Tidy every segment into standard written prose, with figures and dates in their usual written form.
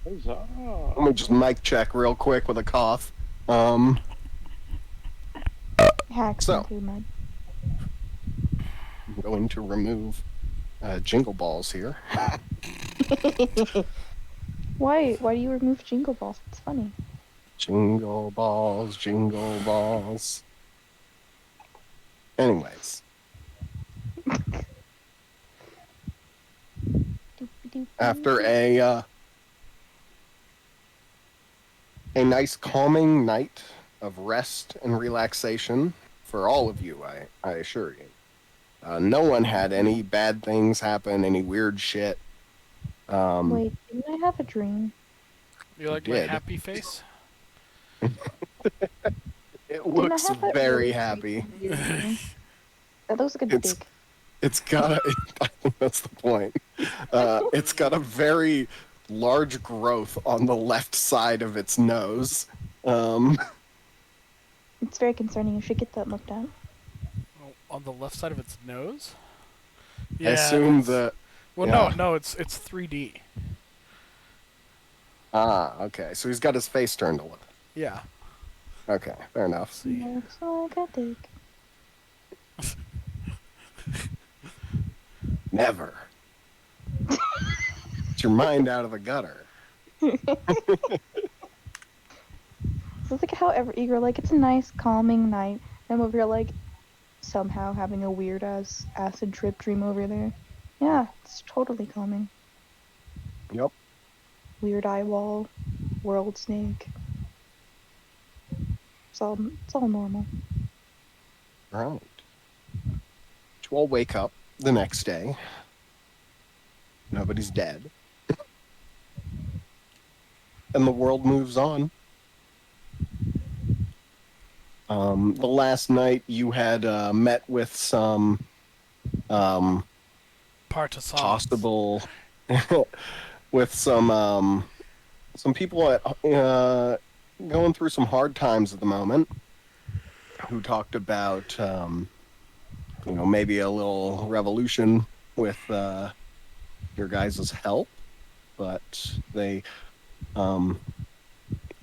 Huzzah. Let me just mic check real quick with a cough. Hacks So, into mud. I'm going to remove jingle balls here. Why? Why do you remove jingle balls? It's funny. Jingle balls, jingle balls. Anyways, after a nice calming night of rest and relaxation for all of you, I assure you. No one had any bad things happen, any weird shit. Wait, didn't I have a dream? You like my did. happy face? It Didn't I looks have that very really happy. creepy weird dream? That looks like a dick. It's got a, I think that's the point. It's got a very large growth on the left side of its nose. It's very concerning. You should get that looked at. Oh, on the left side of its nose? I Yeah. assume that. Well, yeah. no, it's 3D. Ah, okay. So he's got his face turned a little. Yeah. Okay, fair enough. See. Looks like a dick. Never. Get your mind out of the gutter. So it's like how you're like, it's a nice calming night, and over here like somehow having a weird ass acid trip dream over there. Yeah, it's totally calming. Yep. Weird eye wall, world snake. It's all normal. Right. You all wake up the next day. Nobody's dead. And the world moves on. The last night you had met with some Partisans. possible with some people at, going through some hard times at the moment who talked about maybe a little revolution with your guys' help, but they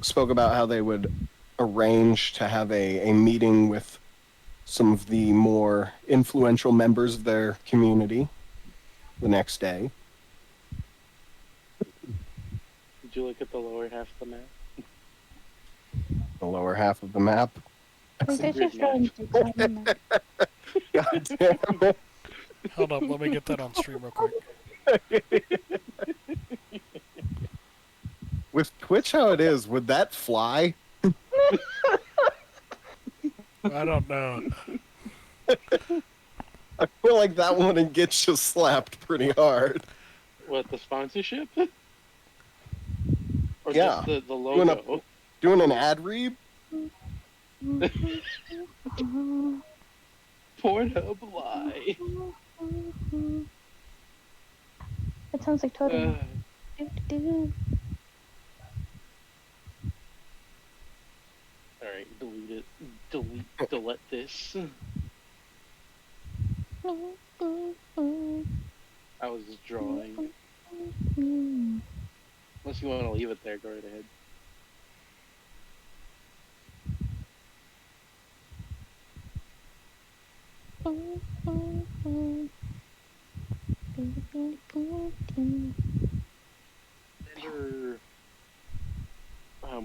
spoke about how they would arrange to have a meeting with some of the more influential members of their community the next day. Did you look at the lower half of the map? The lower half of the map. I think they just drawing dicks on the map. God damn it. Hold up, let me get that on stream real quick. With Twitch how it is, would that fly? I don't know. I feel like that one would get you slapped pretty hard. What, the sponsorship? Or Yeah. just the logo? Doing an ad read? Pornhub lie. That sounds like totally. Alright, delete it. Delete this. I was just drawing. Unless you want to leave it there, go right ahead.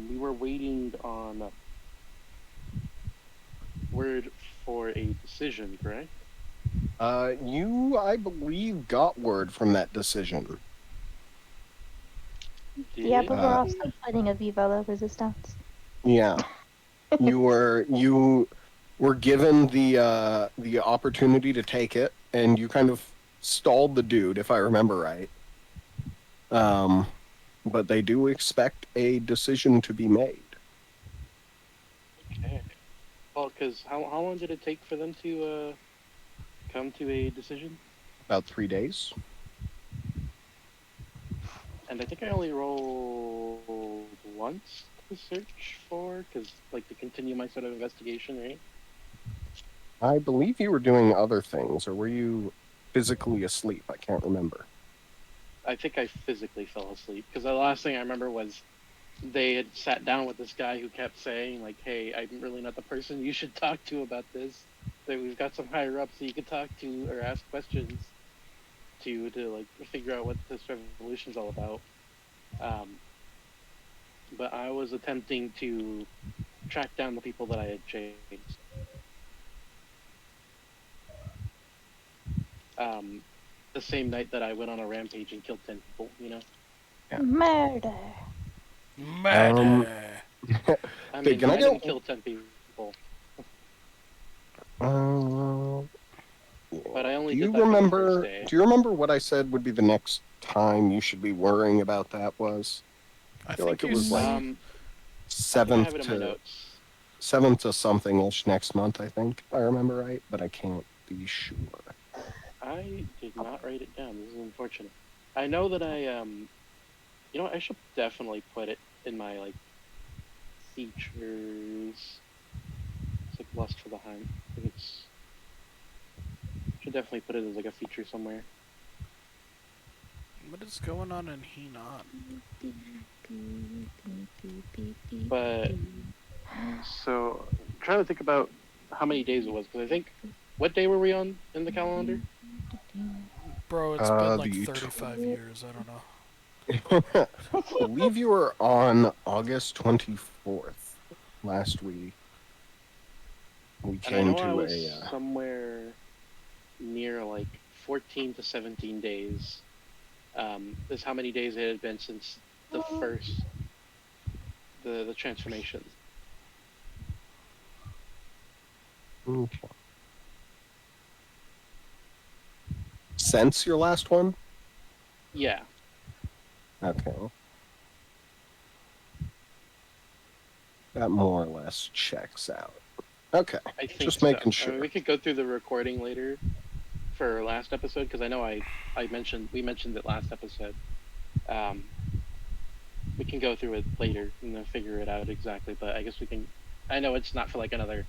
We were waiting on word for a decision, correct? You, I believe, got word from that decision. Yeah, but we're also fighting a Viva La Resistance. Yeah. you were given the opportunity to take it, and you kind of stalled the dude, if I remember right. But they do expect a decision to be made. Okay. Well, because how long did it take for them to come to a decision? About 3 days. And I think I only rolled once to search for, because, like, to continue my sort of investigation, right? I believe you were doing other things, or were you physically asleep? I can't remember. I think I physically fell asleep because the last thing I remember was they had sat down with this guy who kept saying like, "Hey, I'm really not the person you should talk to about this. That we've got some higher ups that you could talk to or ask questions to like figure out what this revolution's all about." Um, but I was attempting to track down the people that I had chased. Um, the same night that I went on a rampage and killed 10 people. Yeah. Murder. Murder. I Okay, mean, can I I go? didn't kill 10 people, but I only Do you did that for the first remember? day. Do you remember what I said would be the next time you should be worrying about that was? I feel think like it you was like I think I seventh have it in my to notes. something ish next month. I think if I remember right, but I can't be sure. I did not write it down. This is unfortunate. I know that I should definitely put it in my like features. It's like Lust for the Hunt. I think it's should definitely put it as like a feature somewhere. What is going on in Henan? But so I'm trying to think about how many days it was because I think what day were we on in the calendar? Bro, it's been like The 35 years. I don't know. I believe you were on August 24th last week. We And I came know I to was a. somewhere near like 14 to 17 days. Is how many days it had been since the first the transformation. Okay. Since your last one? Yeah, Okay. That more or less checks out. Okay. I think Just so. making I mean, sure. we could go through the recording later for last episode because I know we mentioned it last episode. Um, we can go through it later and then figure it out exactly. But I guess we can. I know it's not for like another.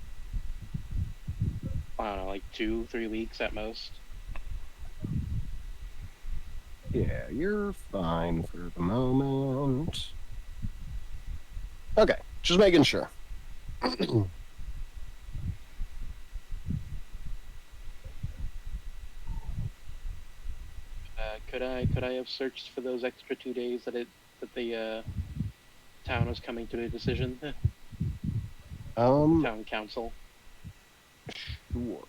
I don't know, like 2-3 weeks at most. Yeah, you're fine for the moment. Okay, just making sure. Could I have searched for those extra 2 days that the town was coming to a decision? Um, Town council. sure.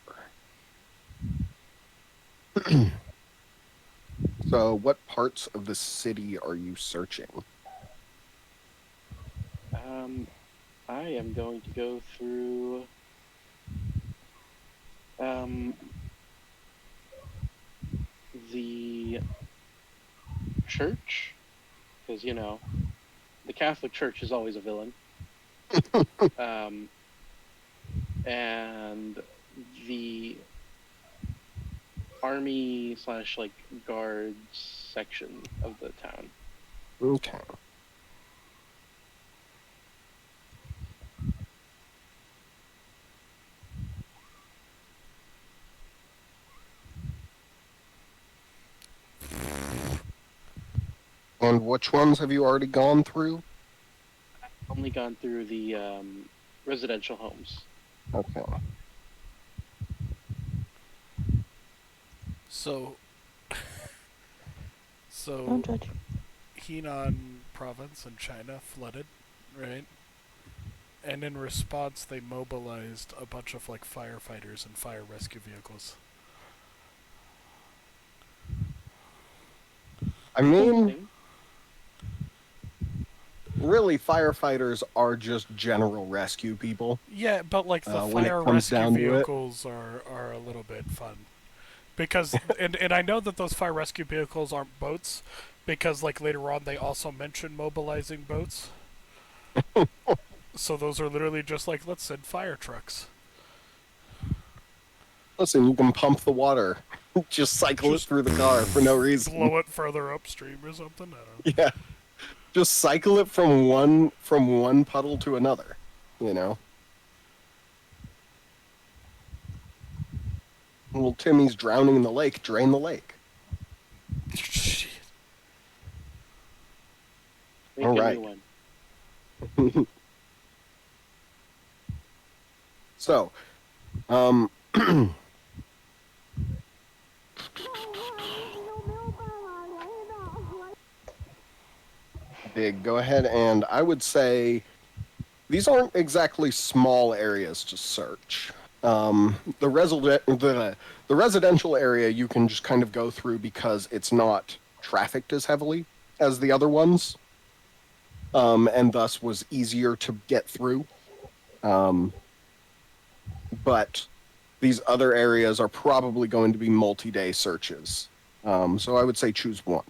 So, what parts of the city are you searching? I am going to go through the church because the Catholic Church is always a villain. And the army slash like guards section of the town. Okay. And which ones have you already gone through? I've only gone through the residential homes. Okay. So, Don't judge. Henan province in China flooded, right? And in response, they mobilized a bunch of like firefighters and fire rescue vehicles. I mean, really, firefighters are just general rescue people. Yeah, but like the When it fire comes rescue down to it. vehicles are a little bit fun. Because and I know that those fire rescue vehicles aren't boats because like later on they also mention mobilizing boats. So those are literally just like let's send fire trucks. Listen, you can pump the water. Just cycle Just it through the car for no reason. Blow it further upstream or something. I don't know. Yeah. Just cycle it from one puddle to another, you know. Little Timmy's drowning in the lake, drain the lake. Shit. All a right. new one. So, Big, go ahead, and I would say these aren't exactly small areas to search. The residential area you can just kind of go through because it's not trafficked as heavily as the other ones, and thus was easier to get through. Um, but these other areas are probably going to be multi-day searches. So I would say choose one.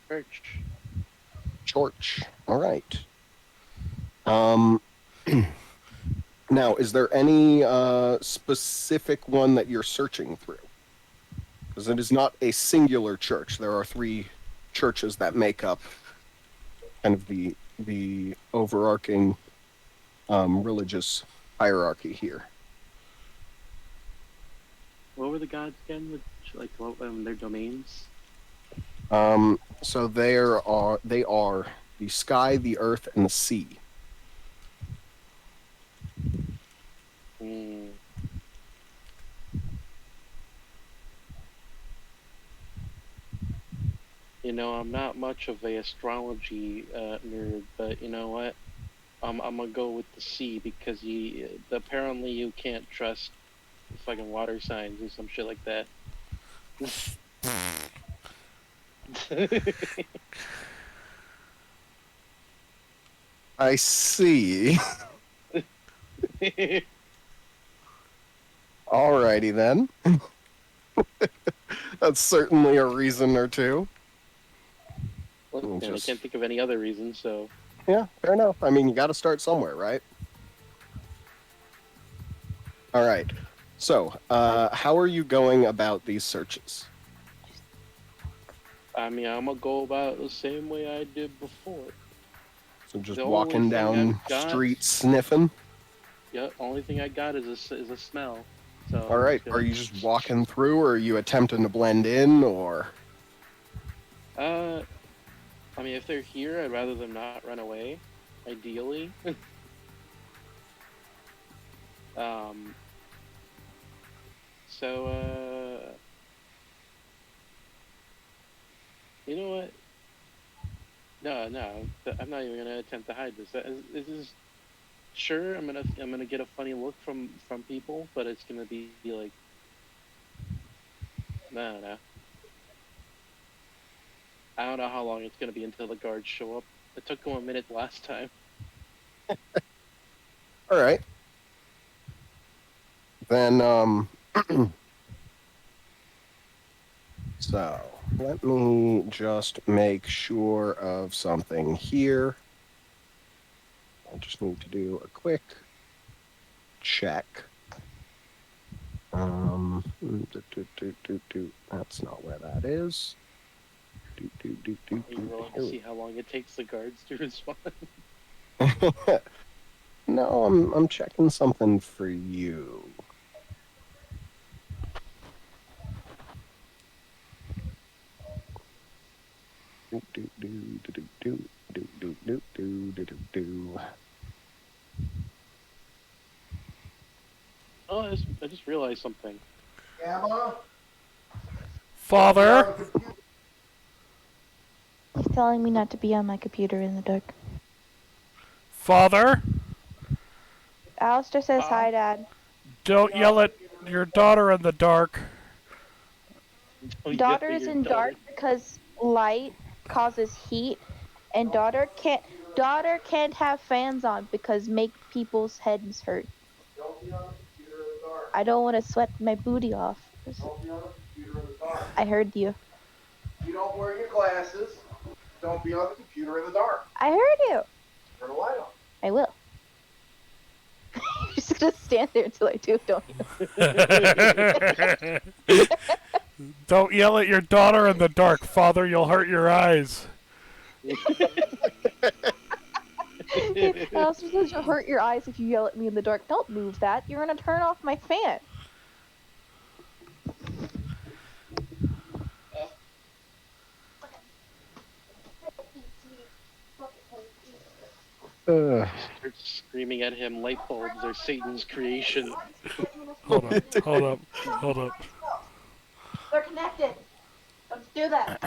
Church. Church. All right. Um, now, is there any specific one that you're searching through? Because it is not a singular church. There are 3 churches that make up kind of the overarching religious hierarchy here. What were the gods again? With like what their domains? So they are the sky, the earth, and the sea. Hmm. You know, I'm not much of a astrology nerd, but you know what? I'm gonna go with the sea because apparently you can't trust fucking water signs or some shit like that. I see. Alrighty then. That's certainly a reason or two. Look, man, I Just- can't think of any other reason, so Yeah, fair enough. I mean, you got to start somewhere, right? All right. So, how are you going about these searches? I mean I'm gonna go about it the same way I did before. So just The walking only thing down I've got- streets sniffing? Yeah, only thing I got is a smell. So All I'm right. just gonna- Are you just walking through, or are you attempting to blend in, or? I mean, if they're here, I'd rather them not run away, ideally. um. So, you know what? No, I'm not even gonna attempt to hide this. This is sure. I'm gonna get a funny look from people, but it's gonna be like, no. I don't know how long it's gonna be until the guards show up. It took them a minute last time. All right. Then, so let me just make sure of something here. I just need to do a quick check. That's not where that is. Are you willing to see how long it takes the guards to respond? No, I'm checking something for you. Oh, I just realized something. Father? He's telling me not to be on my computer in the dark. Father? Alistair says hi, Dad. Don't yell at your daughter in the dark. Oh, you Daughter got is your in daughter. dark because light causes heat, and daughter can't have fans on because make people's heads hurt. I don't want to sweat my booty off. I heard you. You don't wear your glasses. Don't be on the computer in the dark. I heard you. Turn a light on. I will. You're just gonna stand there until I do, don't you? Don't yell at your daughter in the dark, Father. You'll hurt your eyes. Alistair says you'll hurt your eyes if you yell at me in the dark. Don't move that. You're gonna turn off my fan. They're screaming at him, light bulbs are Satan's creation. Hold up. They're connected. Let's do that.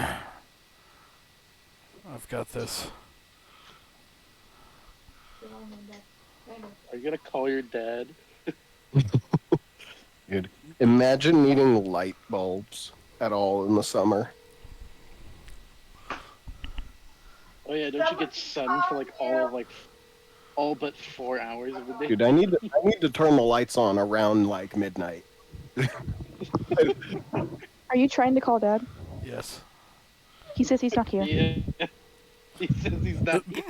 I've got this. Are you gonna call your dad? Dude, imagine needing light bulbs at all in the summer. Oh yeah, don't you get sun for like all but 4 hours of the day? Dude, I need to turn the lights on around like midnight. Are you trying to call Dad? Yes. He says he's not here. Yeah. He says he's not here.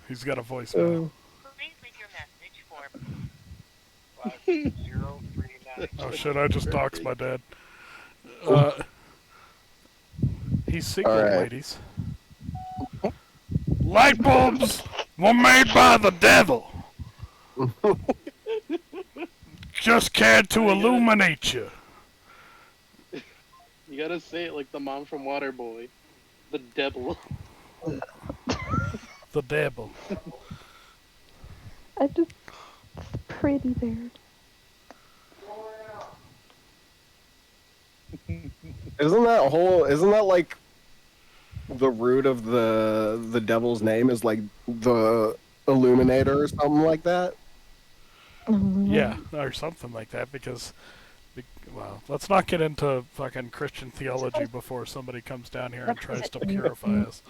He's got a voicemail. Please leave your message for 5039. Oh shit, I just doxed my dad. He's single, Alright. ladies. Light bulbs were made by the devil. Just cared to illuminate you. You gotta say it like the mom from Waterboy. The devil. The devil. I just it's pretty there. Isn't that like the root of the devil's name is like the Illuminator or something like that? Yeah, or something like that, because, well, let's not get into fucking Christian theology before somebody comes down here and tries to purify us.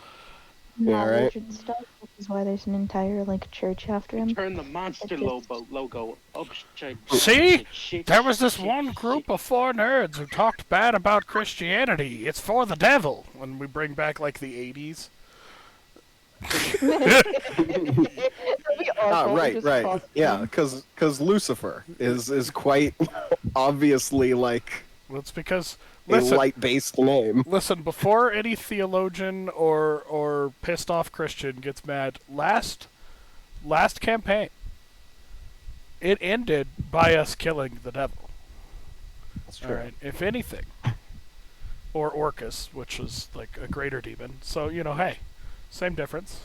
Yeah, right. Knowledge and stuff, which is why there's an entire like church after him. Turn the monster logo upside. See? Shit, There was this shit, one shit. group of 4 nerds who talked bad about Christianity. It's for the devil. When we bring back, like, the 80s. Right. Yeah, because Lucifer is quite obviously like Well, it's because, a listen, light-based name. listen, before any theologian or pissed off Christian gets mad, last campaign, it ended by us killing the devil. That's All right, if anything, or Orcus, which was like a greater demon. So hey, same difference.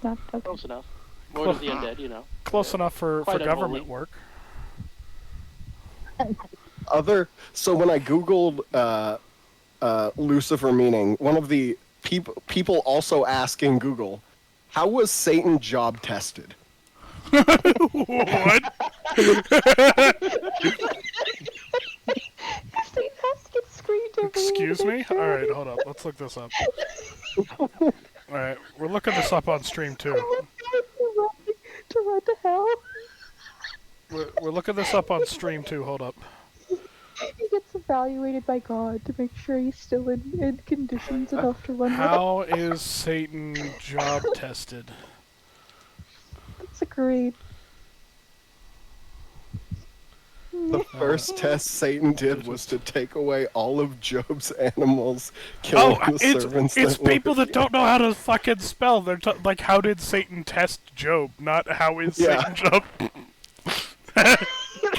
Not okay. Close enough. More to the undead, you know. Close enough for Quite government unholy. work. So when I googled Lucifer meaning, one of the people also ask in Google, how was Satan job tested? What? Satan has to get screamed over. Excuse me? Alright, hold up. Let's look this up. Alright, we're looking this up on stream too. To run to hell. We're looking this up on stream too. Hold up. He gets evaluated by God to make sure he's still in conditions enough to run. How is Satan job tested? That's a great. The first test Satan did was to take away all of Job's animals, killing the servants. It's that people that don't know how to fucking spell. They're like, how did Satan test Job? Not how is Satan Job.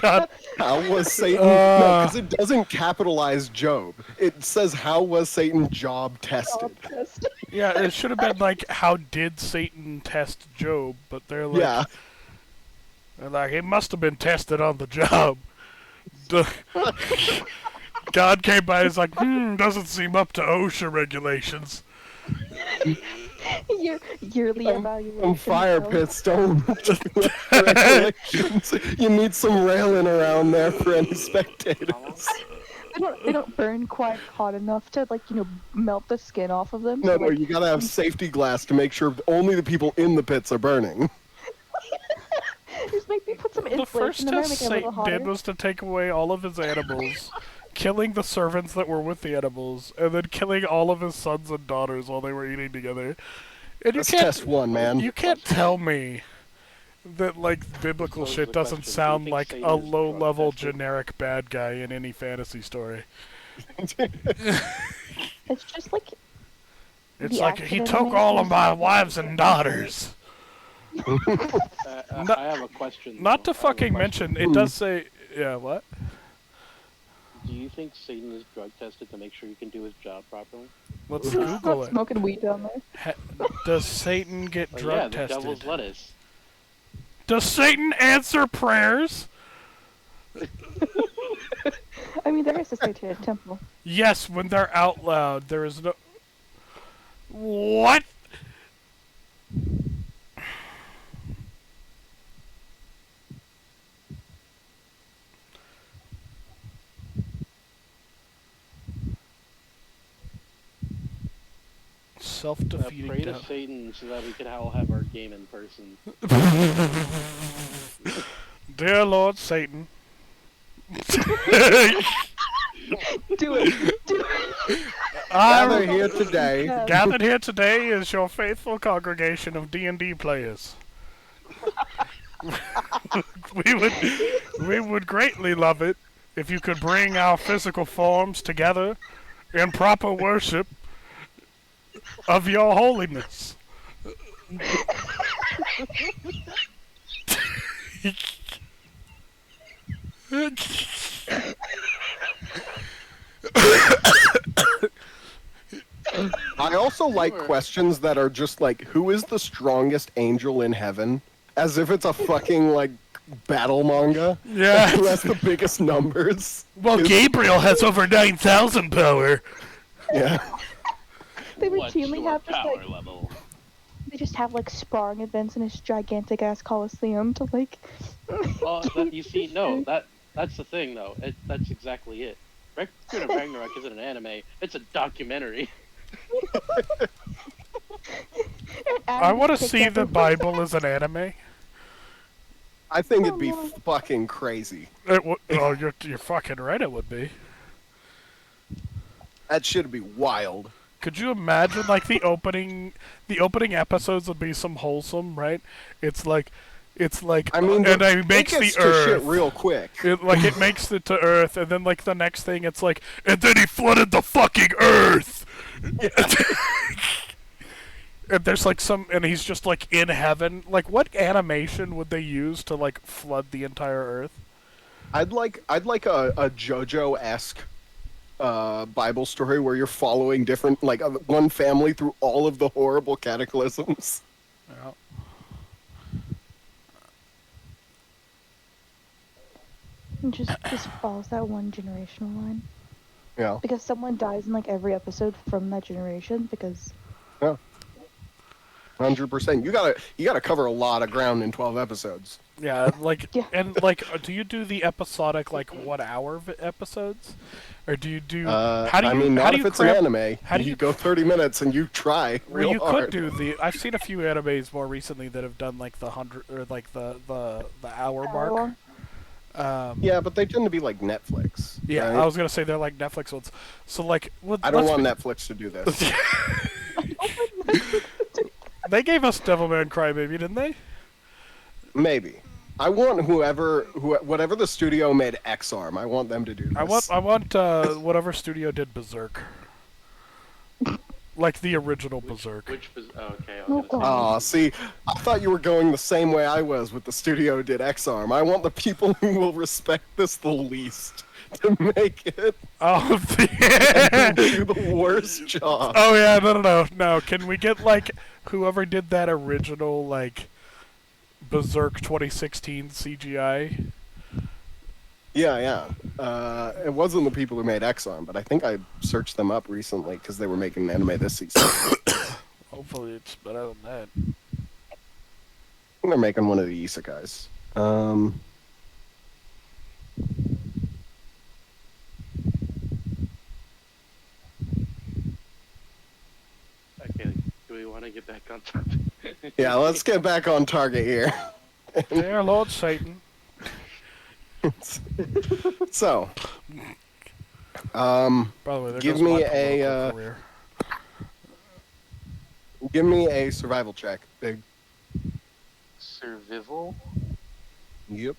God. How was Satan? No, because it doesn't capitalize Job. It says, how was Satan job tested? Yeah, it should have been like, how did Satan test Job? But they're like, Yeah. they're like, he must have been tested on the job. God came by and was like, doesn't seem up to OSHA regulations. Yearly evaluation. Some fire pits don't. Regulations. You need some railing around there for any spectators. They don't burn quite hot enough to melt the skin off of them. No, so, you gotta have safety glass to make sure only the people in the pits are burning. Just make me put some The insulation first in there, test make it a little Satan hotter. did was to take away all of his animals, killing the servants that were with the animals, and then killing all of his sons and daughters while they were eating together. And That's test one, man. You can't tell me that, like, biblical Pose shit the doesn't question, sound do you think like Satan a is low-level drug-tested? generic bad guy in any fantasy story. It's just like It's The like, he accident took makes all me of my sad. wives and daughters. I have a question. Not to though. I have a fucking question. mention, it does say... Yeah, what? Do you think Satan is drug tested to make sure he can do his job properly? Let's He's Google not it. smoking weed down there. Does Satan get Like, drug yeah, the tested? devil's lettuce. Does Satan answer prayers? I mean, there is a satanic temple. Yes, when they're out loud. There is no... What? Self-defeating Pray to devil. Satan so that we can all have our game in person. Dear Lord Satan. Do it. Do it. Gather here today. Yeah. Gathered here today is your faithful congregation of D&D players. we would greatly love it if you could bring our physical forms together in proper worship of your holiness. I also like questions that are just like, who is the strongest angel in heaven? As if it's a fucking, like, battle manga. Yeah. Who has the biggest numbers? Well, Gabriel has over 9,000 power. Yeah. They What's routinely your have just power like level? they just have like sparring events in this gigantic ass coliseum to like. Well, you see, no, that's the thing though. That's exactly it. Record of Ragnarok isn't an anime; it's a documentary. I want to see the Bible as an anime. I think it'd be Oh, no. fucking crazy. Oh, you're fucking right. It would be. That shit'd be wild. Could you imagine like the opening episodes would be some wholesome, right? It's like I mean, and it makes gets the to earth shit real quick. it makes it to Earth, and then like the next thing it's like, and then he flooded the fucking Earth. And there's like and he's just like in heaven. Like, what animation would they use to like flood the entire Earth? I'd like a JoJo-esque Bible story where you're following different, like, one family through all of the horrible cataclysms. Yeah. And just follows that one generational line Yeah. because someone dies in like every episode from that generation because 100%. You gotta cover a lot of ground in 12 episodes. Yeah, like, Yeah. and like, do you do the episodic like 1 hour episodes, or do you do? How do you? I mean, how not do if you it's cram- an anime. how do you you- go 30 minutes and you try Well, real you hard. could do the. I've seen a few animes more recently that have done like the 100 or like the hour mark. long. Yeah, but they tend to be like Netflix. Yeah, right? I was gonna say they're like Netflix ones. So like, I don't want Netflix to do this. They gave us Devilman Crybaby, didn't they? Maybe. I want whatever the studio made X-Arm, I want them to do this. I want whatever studio did Berserk. Like the original Berserk. Which was okay. I No was gonna Aw, see, I thought you were going the same way I was with the studio did X-Arm. I want the people who will respect this the least to make it Oh, do the worst job. oh yeah, no. Can we get like whoever did that original like Berserk 2016 CGI? Yeah. It wasn't the people who made X-Arm, but I think I searched them up recently because they were making an anime this season. Hopefully it's better than that. They're making one of the isekais. Okay, do we want to get back on topic? Yeah, let's get back on target here. Dear Lord Satan. So, By the way, there Give goes me my a, political career. give me a survival check. Big. Survival. Yep.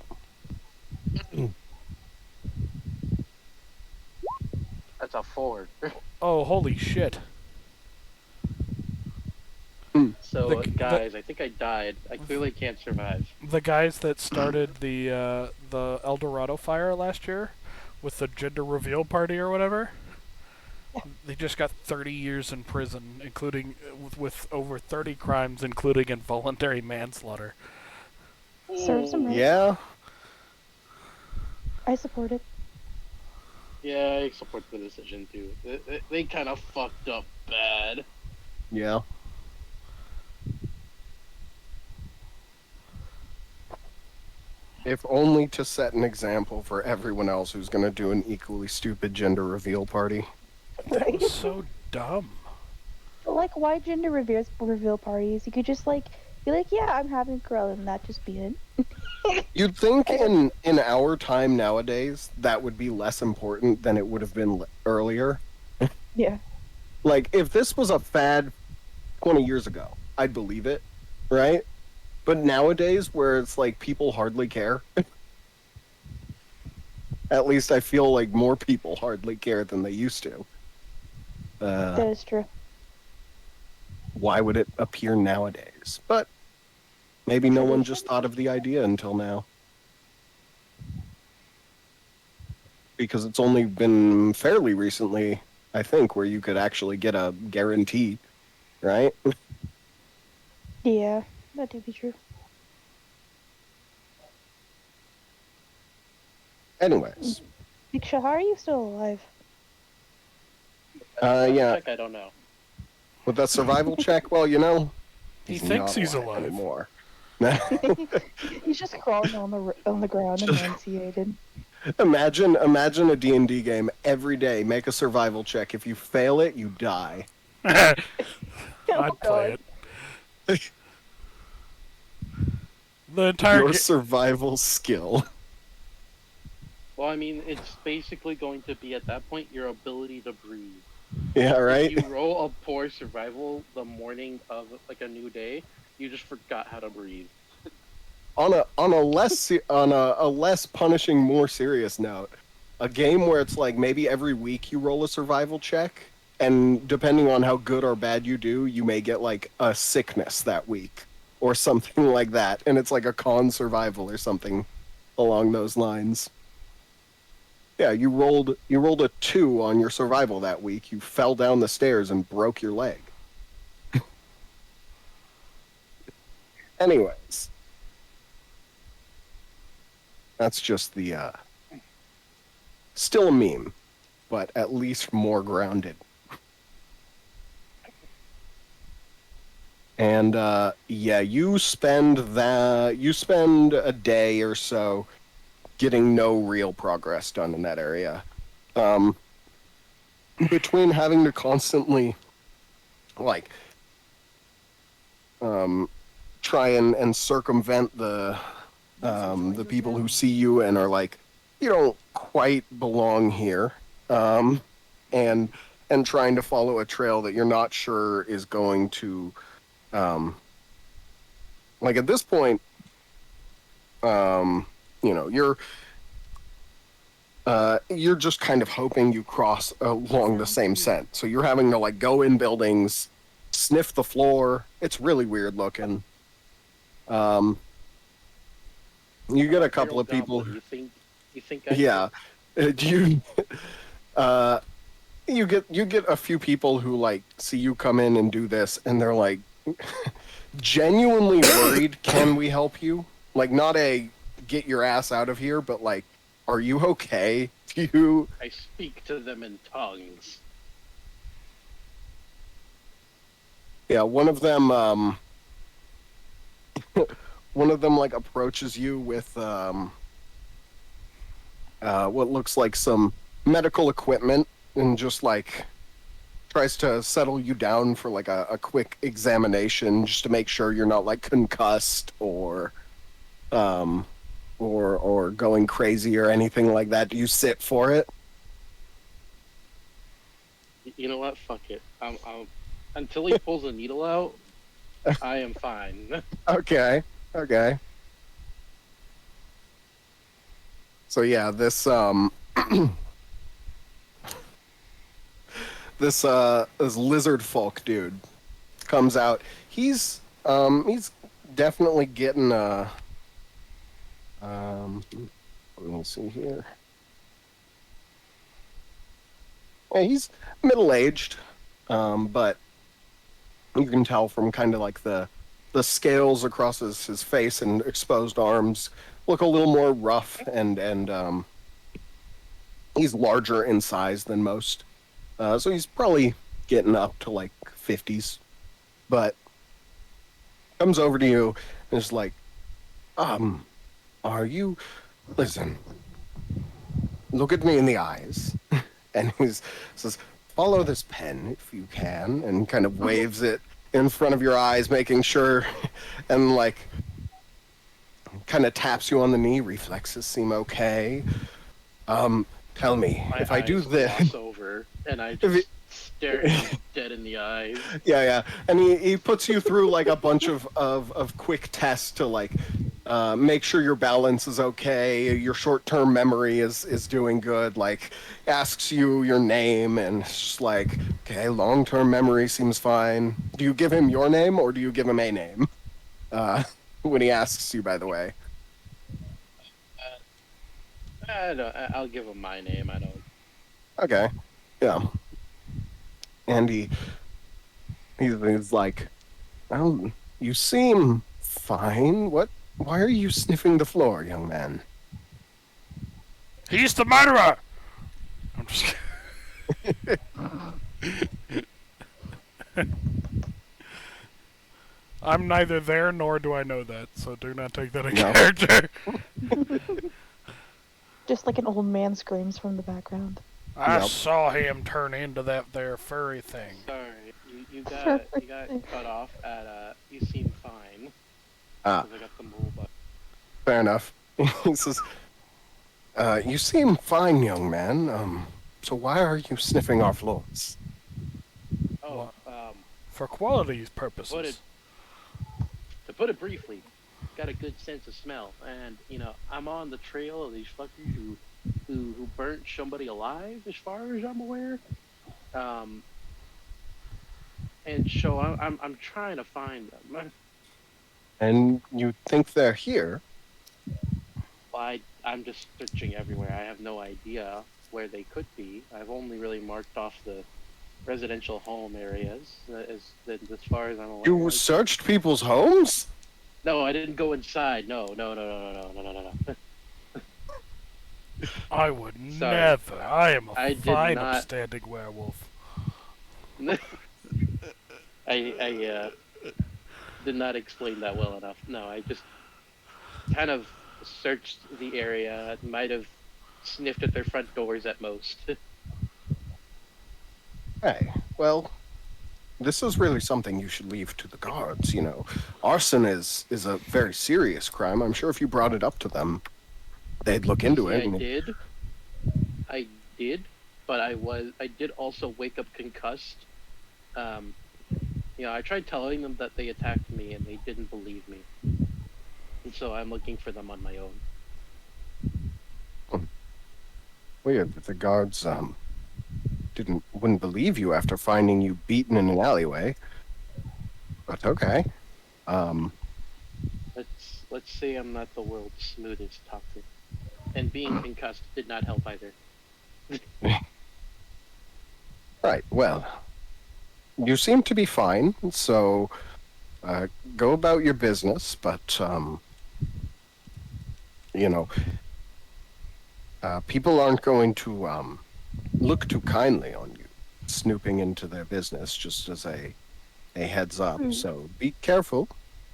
That's a 4. Oh, holy shit. So, The- guys, I think I died. I clearly can't survive. The guys that started the El Dorado fire last year with the gender reveal party or whatever. Yeah. They just got 30 years in prison, including with over 30 crimes, including involuntary manslaughter. Serves them right. Yeah. I support it. Yeah, I support the decision too. They kind of fucked up bad. Yeah. If only to set an example for everyone else who's going to do an equally stupid gender reveal party. That Right? was so dumb. But, like, why gender reveal parties? You could just, like, be like, yeah, I'm having a girl, and that just be it. You'd think in our time nowadays that would be less important than it would have been earlier. Yeah. Like, if this was a fad 20 years ago, I'd believe it, right? But nowadays, where it's like people hardly care, at least I feel like more people hardly care than they used to. That is true. Why would it appear nowadays? But maybe no one just thought of the idea until now. Because it's only been fairly recently, I think, where you could actually get a guarantee, right? Yeah, that do be true. Anyways. Diksha, how are you still alive? Yeah. Check, I don't know. With that survival check, well, you know, He he's thinks not he's alive. anymore. He's just crawling on the ground, emaciated. Imagine a D&D game every day. Make a survival check. If you fail it, you die. I'd Oh, play God. it. The entire Your survival skill. Well, I mean, it's basically going to be at that point your ability to breathe. Yeah, right? If you roll a poor survival the morning of like a new day, you just forgot how to breathe. On a less punishing, more serious note, a game where it's like maybe every week you roll a survival check, and depending on how good or bad you do, you may get like a sickness that week or something like that, and it's like a con survival or something along those lines. Yeah, you rolled a 2 on your survival that week. You fell down the stairs and broke your leg. Anyways. That's just the still a meme, but at least more grounded. And yeah, you spend a day or so getting no real progress done in that area. Between having to constantly like try and circumvent the people who see you and are like, you don't quite belong here, and trying to follow a trail that you're not sure is going to, like at this point, you know, you're just kind of hoping you cross along the same scent. So you're having to like go in buildings, sniff the floor. It's really weird looking. You get a couple of people. You think? I Yeah, you get a few people who like see you come in and do this, and they're like genuinely worried. Can we help you? Like, not a get your ass out of here, but like, are you okay? Do you? I speak to them in tongues. Yeah, one of them like approaches you with what looks like some medical equipment and just like tries to settle you down for like a quick examination just to make sure you're not like concussed or going crazy or anything like that. Do you sit for it? You know what? Fuck it. Until he pulls a needle out, I am fine. Okay. So yeah, this this lizard folk dude comes out. He's definitely getting let me see here. He's middle-aged, but you can tell from kind of like the scales across his face and exposed arms look a little more rough, and he's larger in size than most. So he's probably getting up to like 50s, but comes over to you and is like, um, are you, listen, look at me in the eyes. And he says, follow this pen if you can, and kind of waves it in front of your eyes, making sure, and like, kind of taps you on the knee. Reflexes seem okay. Tell me, My if I do eyes this, gloss over, and I if just stare him dead in the eyes. yeah, and he puts you through like a bunch of quick tests to like make sure your balance is okay, your short-term memory is doing good, like asks you your name, and it's just like, okay, long-term memory seems fine. Do you give him your name or do you give him a name? When he asks you, by the way. I'll give him my name. I don't. Okay, yeah. And he's like, oh, you seem fine. Why are you sniffing the floor, young man? He's the murderer! I'm just I'm neither there nor do I know that, so do not take that in No. character. Just like an old man screams from the background. I Yep. saw him turn into that there furry thing. Sorry, you got cut off at you seem fine. Ah, 'Cause I got the mole button. fair enough. He says, you seem fine, young man. So why are you sniffing our floors? Oh, For quality put it purposes. to put it briefly, got a good sense of smell, and I'm on the trail of these fuckers who burnt somebody alive, as far as I'm aware. And so I'm trying to find them. And you think they're here? I'm just searching everywhere. I have no idea where they could be. I've only really marked off the residential home areas as far as I'm aware. You searched people's homes? No, I didn't go inside. No. I would Sorry. never. I am a I did fine, not- upstanding werewolf. I did not explain that well enough. No, I just kind of searched the area. Might have sniffed at their front doors at most. Hey, well, this is really something you should leave to the guards, Arson is a very serious crime. I'm sure if you brought it up to them, they'd look into See, it. I did, but I did also wake up concussed. I tried telling them that they attacked me, and they didn't believe me. And so I'm looking for them on my own. Weird that the guards wouldn't believe you after finding you beaten in an alleyway. But okay. Let's say I'm not the world's smoothest talker, and being concussed did not help either. Right. Well, you seem to be fine, so go about your business. But people aren't going to look too kindly on you snooping into their business. Just as a heads up. So be careful,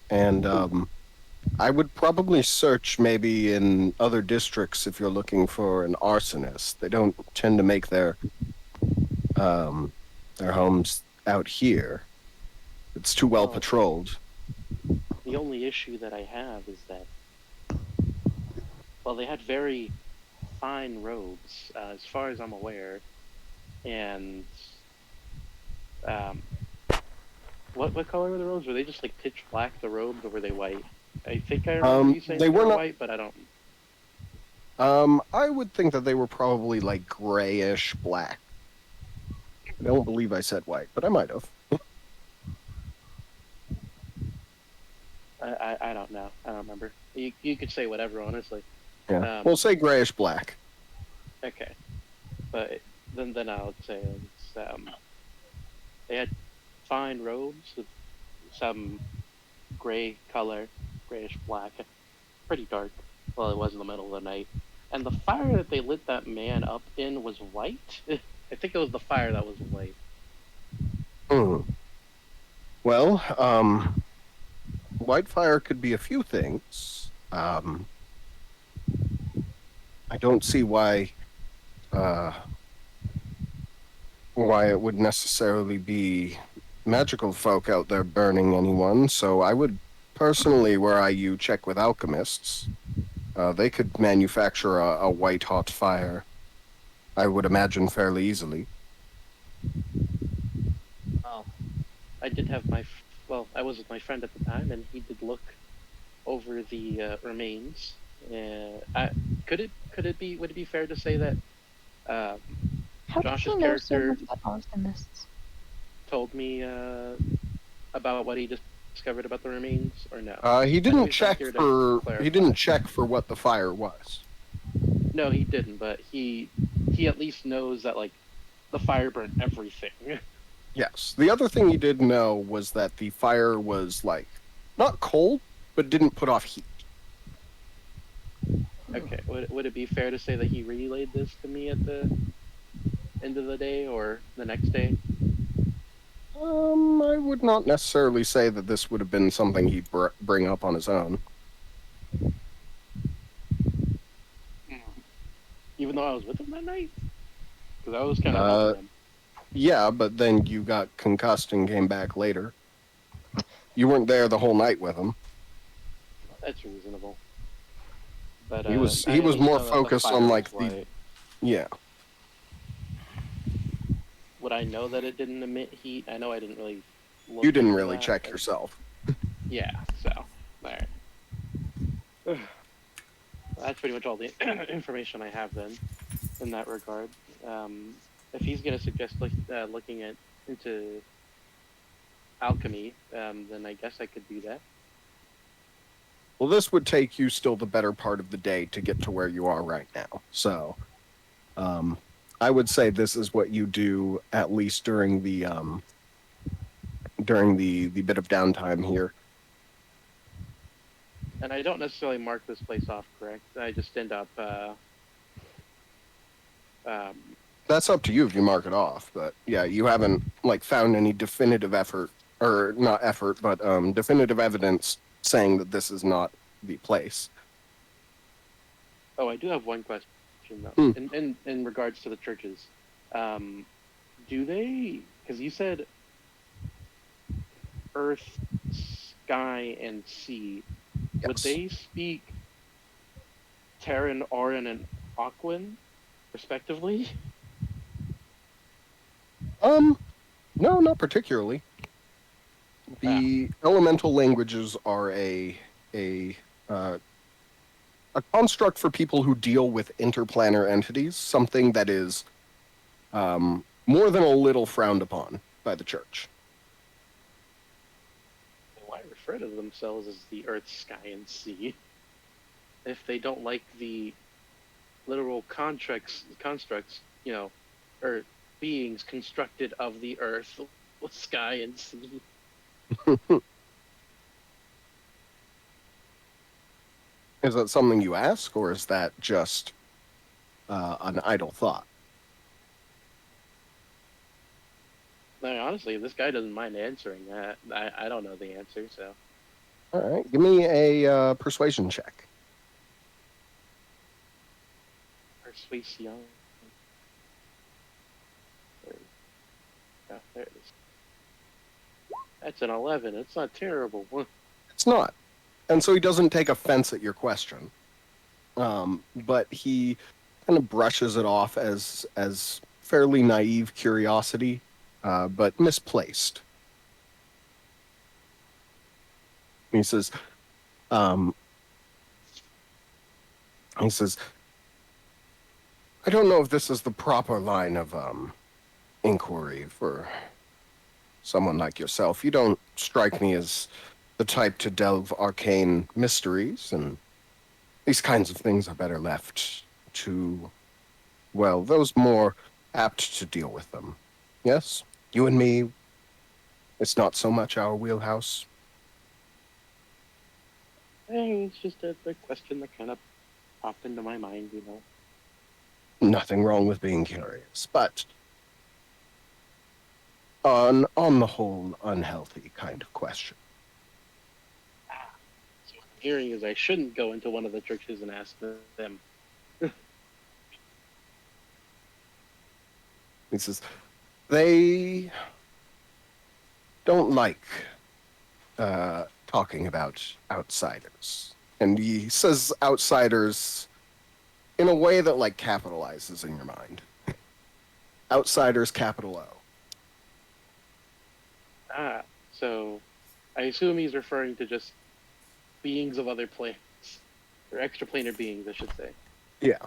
and I would probably search maybe in other districts if you're looking for an arsonist. They don't tend to make their homes out here. It's too well patrolled. The only issue that I have is that, well, they had very fine robes, as far as I'm aware, and what color were the robes? Were they just like pitch black, the robes, or were they white? I think I remember you saying they were not white, but I don't. I would think that they were probably like grayish black. I don't believe I said white, but I might have. I don't know. I don't remember. You could say whatever, honestly. Yeah. We'll say grayish black. Okay. But then I would say they had fine robes with some gray color, grayish black, pretty dark. Well, it was in the middle of the night, and the fire that they lit that man up in was white. I think it was the fire that was white. Hmm. Well, Whitefire could be a few things. I don't see uh, why it would necessarily be magical folk out there burning anyone. So I would personally, were I you, check with alchemists. They could manufacture a white hot fire. I would imagine fairly easily. Well, I did have well, I was with my friend at the time, and he did look over the remains. Could it be would it be fair to say that um, How does Josh's he know so character much about alchemists? told me about what he discovered about the remains, or no? He I know didn't he's not check here to for clarify. he didn't check for what the fire was. No, he didn't, but he at least knows that like the fire burned everything. Yes. The other thing he did know was that the fire was like not cold, but didn't put off heat. Okay, would it be fair to say that he relayed this to me at the end of the day or the next day? I would not necessarily say that this would have been something he'd bring up on his own. Even though I was with him that night, because I was kind of helping him. Yeah, but then you got concussed and came back later. You weren't there the whole night with him. That's reasonable. But He was I at least more know that the focused fire on like was the white. yeah. Would I know that it didn't emit heat? I know I didn't really. Look You didn't into really that, check but- yourself. Yeah. So, all right. That's pretty much all the information I have then, in that regard. If he's gonna suggest looking into alchemy, then I guess I could do that. Well, this would take you still the better part of the day to get to where you are right now. So, I would say this is what you do at least during the bit of downtime here. And I don't necessarily mark this place off, correct? I just end up. That's up to you if you mark it off, but yeah, you haven't like found any definitive effort or not effort, but definitive evidence saying that this is not the place. Oh, I do have one question Hmm. though. In regards to the churches, do they? Because you said earth, sky, and sea. Would Yes. they speak Terran, Auran, and Aquan, respectively? No, not particularly. The elemental languages are uh, a construct for people who deal with interplanar entities, something that is more than a little frowned upon by the church. Why refer to themselves as the earth, sky, and sea if they don't like the literal constructs, or beings constructed of the earth, sky, and sea? Is that something you ask, or is that just an idle thought? Honestly, this guy doesn't mind answering that. I don't know the answer, so. All right, give me a persuasion check. Persuasion. Oh, there it is. That's an 11. It's not terrible. It's not. And so he doesn't take offense at your question. But he kind of brushes it off as fairly naive curiosity, but misplaced. He says, he says, I don't know if this is the proper line of inquiry for someone like yourself. You don't strike me as the type to delve arcane mysteries, and these kinds of things are better left to, well, those more apt to deal with them. Yes, you and me, it's not so much our wheelhouse. Hey, it's just a question that kind of popped into my mind, you know. Nothing wrong with being curious, but on the whole, unhealthy kind of question. So what I'm hearing is I shouldn't go into one of the churches and ask them. He says, they don't like talking about outsiders. And he says outsiders in a way that, like, capitalizes in your mind. Outsiders, capital O. Ah, so I assume he's referring to just beings of other planets. Or extraplanar beings, I should say. Yeah.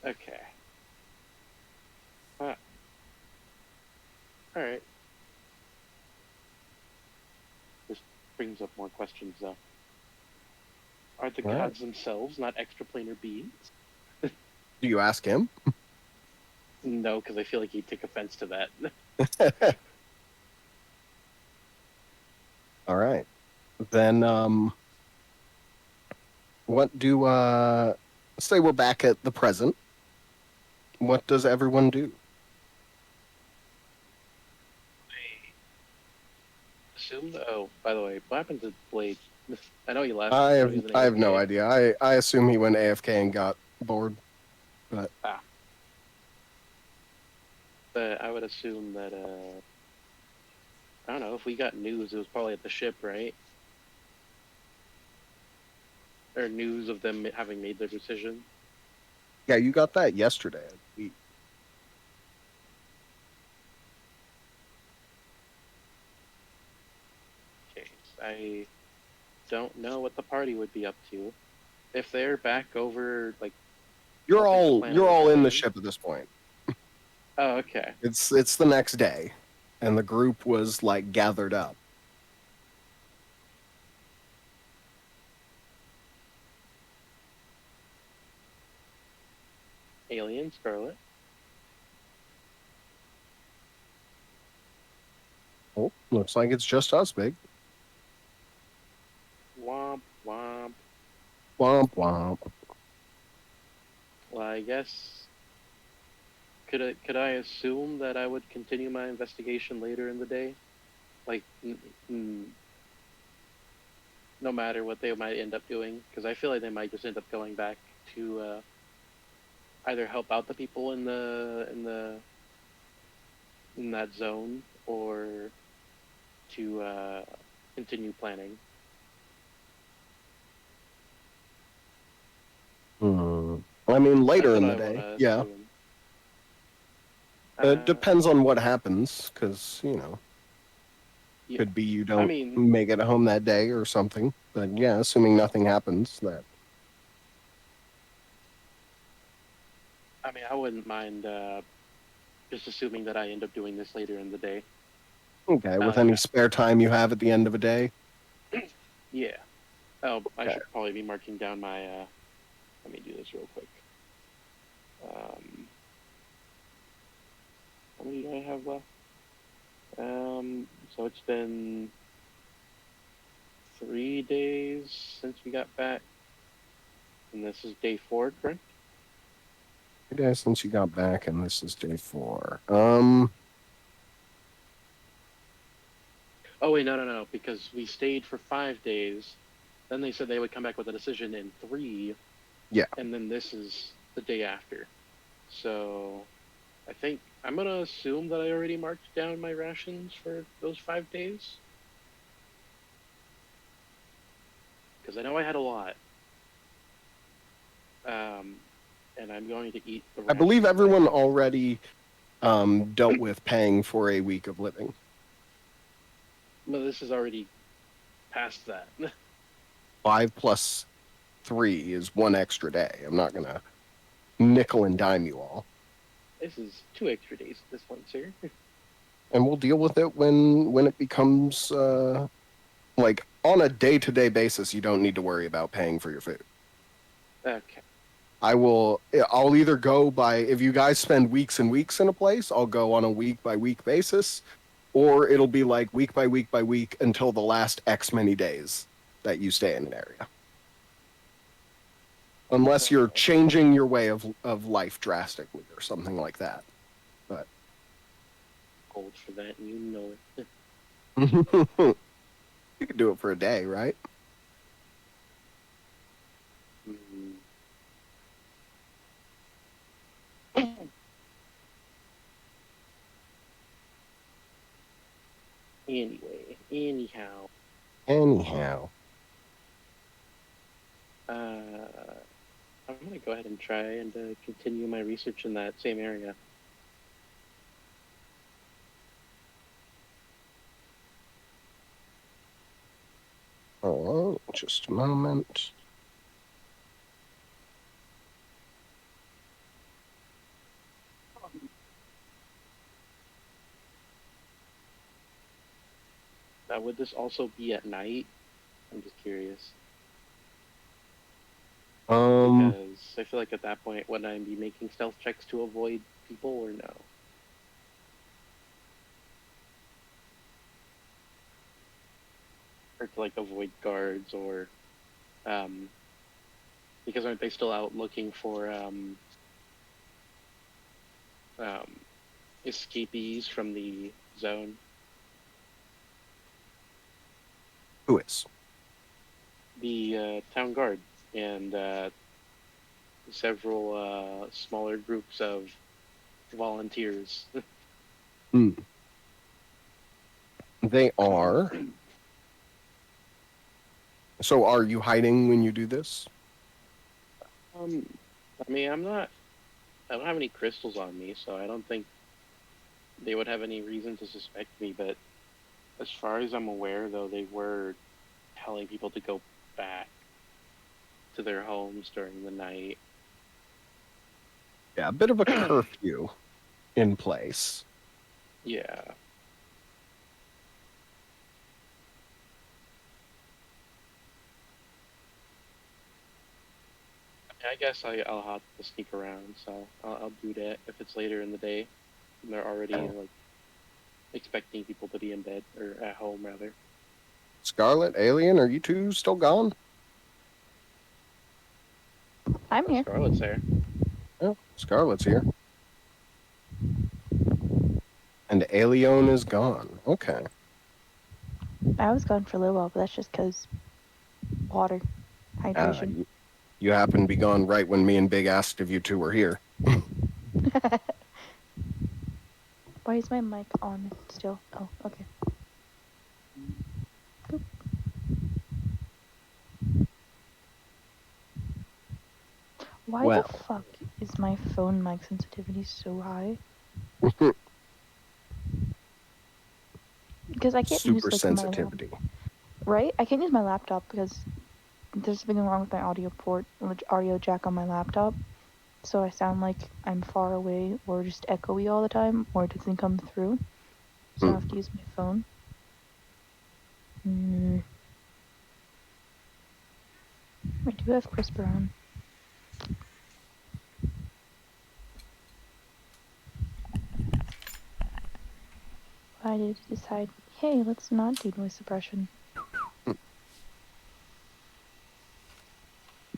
Okay. Ah. Alright. This brings up more questions, though. Are the All right. gods themselves not extraplanar beings? Do you ask him? No, because I feel like he'd take offense to that. All right. Then, what do, say we're back at the present. What does everyone do? I assume. Oh, by the way, what happened to Blade? I know he left. I but have, he was an I have no AFK. idea. I assume he went AFK and got bored. But But I would assume that I don't know, if we got news, it was probably at the ship, right? Or news of them having made their decision. yeah, you got that yesterday. Okay, I don't know what the party would be up to. If they're back over, like, You're helping the all planet you're with all in the everything. ship at this point. Oh, okay. It's the next day, and the group was, like, gathered up. Alien, Scarlet. Oh, looks like it's just us, big. Womp, womp. Womp womp. Well, I guess could I assume that I would continue my investigation later in the day, like no matter what they might end up doing, because I feel like they might just end up going back to either help out the people in that zone or to continue planning. I mean, later That's in what the I want day, to yeah. assume. It depends on what happens, because, Yeah, could be you I don't mean, make it home that day or something. But yeah, assuming nothing happens, that I wouldn't mind just assuming that I end up doing this later in the day. okay. With Yeah. any spare time you have at the end of a day, Yeah. Oh, I Okay. should probably be marking down my. Let me do this real quick. How many do I have left? So it's been 3 days since we got back, and this is day 4, correct? 3 days since you got back, and this is day 4. Oh wait, no, because we stayed for 5 days. Then they said they would come back with a decision in 3. Yeah. And then this is the day after. So I think I'm gonna assume that I already marked down my rations for those 5 days. Because I know I had a lot. And I'm going to eat the I believe rations everyone have. already dealt with paying for a week of living. Well, this is already past that. 5 plus 3 is 1 extra day. I'm not gonna nickel and dime you all, This is 2 extra days at this point, sir. and we'll deal with it when it becomes like, on a day-to-day basis. You don't need to worry about paying for your food. Okay. I'll either go by, if you guys spend weeks and weeks in a place, I'll go on a week by week basis, or it'll be like week by week by week until the last X many days that you stay in an area. Unless you're changing your way of life drastically or something like that. But Old for that, and you know it. you could do it for a day, right? Mm. Anyway, anyhow, Anyhow. I'm gonna go ahead and try and continue my research in that same area. All right, just a moment. Would this also be at night? I'm just curious. Because I feel like at that point, would I be making stealth checks to avoid people or no? Or to like avoid guards or, because aren't they still out looking for escapees from the zone? Who is? The town guard and several smaller groups of volunteers. They are. So are you hiding when you do this? I mean, I don't have any crystals on me, so I don't think they would have any reason to suspect me, but as far as I'm aware, though, they were telling people to go back to their homes during the night. Yeah, a bit of a curfew in place. Yeah. I guess I'll have to sneak around, so I'll do that if it's later in the day. And they're already like expecting people to be in bed or at home rather. Scarlet, Alien, are you two still gone? I'm here. Scarlet's there. Oh, Scarlet's here. And Alien is gone. Okay. I was gone for a little while, but that's just because water, hydration. You happen to be gone right when me and Big asked if you two were here. Why is my mic on still? Oh, okay. Boop. Why the fuck is my phone mic sensitivity so high? Because I can't use super like sensitivity. Right? I can't use my laptop because there's something wrong with my audio jack on my laptop. So I sound like I'm far away or just echoey all the time, or it doesn't come through. So I have to use my phone. I do have CRISPR on. I did decide, hey, let's not do noise suppression.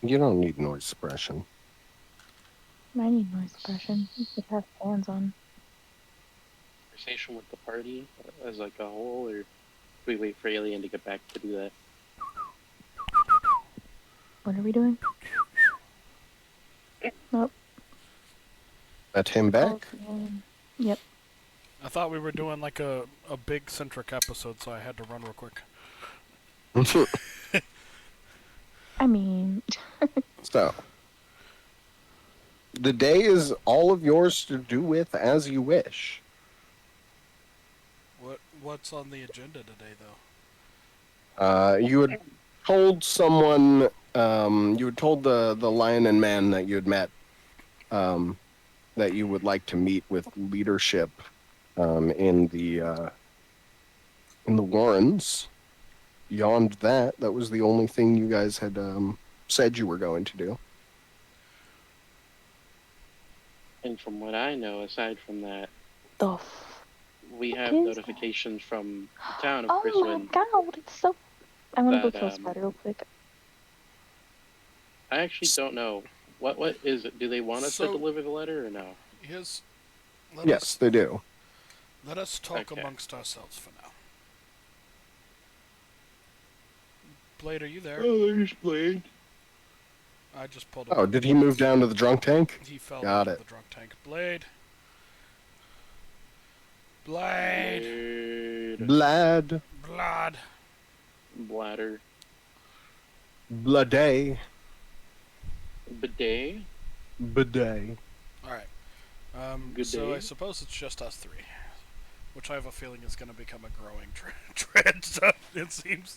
You don't need noise suppression. I need noise suppression. You could have fans on. Conversation with the party as like a whole, or do we wait for Alien to get back to do that? What are we doing? Nope. Let him back? Yep. I thought we were doing like a big centric episode, so I had to run real quick. I mean... So, the day is all of yours to do with as you wish. What's on the agenda today, though? You had told someone, you had told the lion and man that you had met, that you would like to meet with leadership in the Warrens. Beyond that, that was the only thing you guys had said you were going to do. And from what I know, aside from that, The f- we have is notifications from the town of Oh my Chriswyn god, it's so. I'm gonna go that kill a spider real quick. I actually don't know. What is it? Do they want us to So- deliver the letter or no? Here's. Yes, they do. Let us talk Okay. amongst ourselves for now. Blade, are you there? there's Blade. I just pulled him Oh, up. did he move down to the drunk tank? He fell Got into it. the drunk tank. Blade. Blade. Blood. Blood. Bladder. Bloody. Bidet. Bidet. Alright. Good So day. I suppose it's just us three. Which I have a feeling is going to become a growing trend, it seems.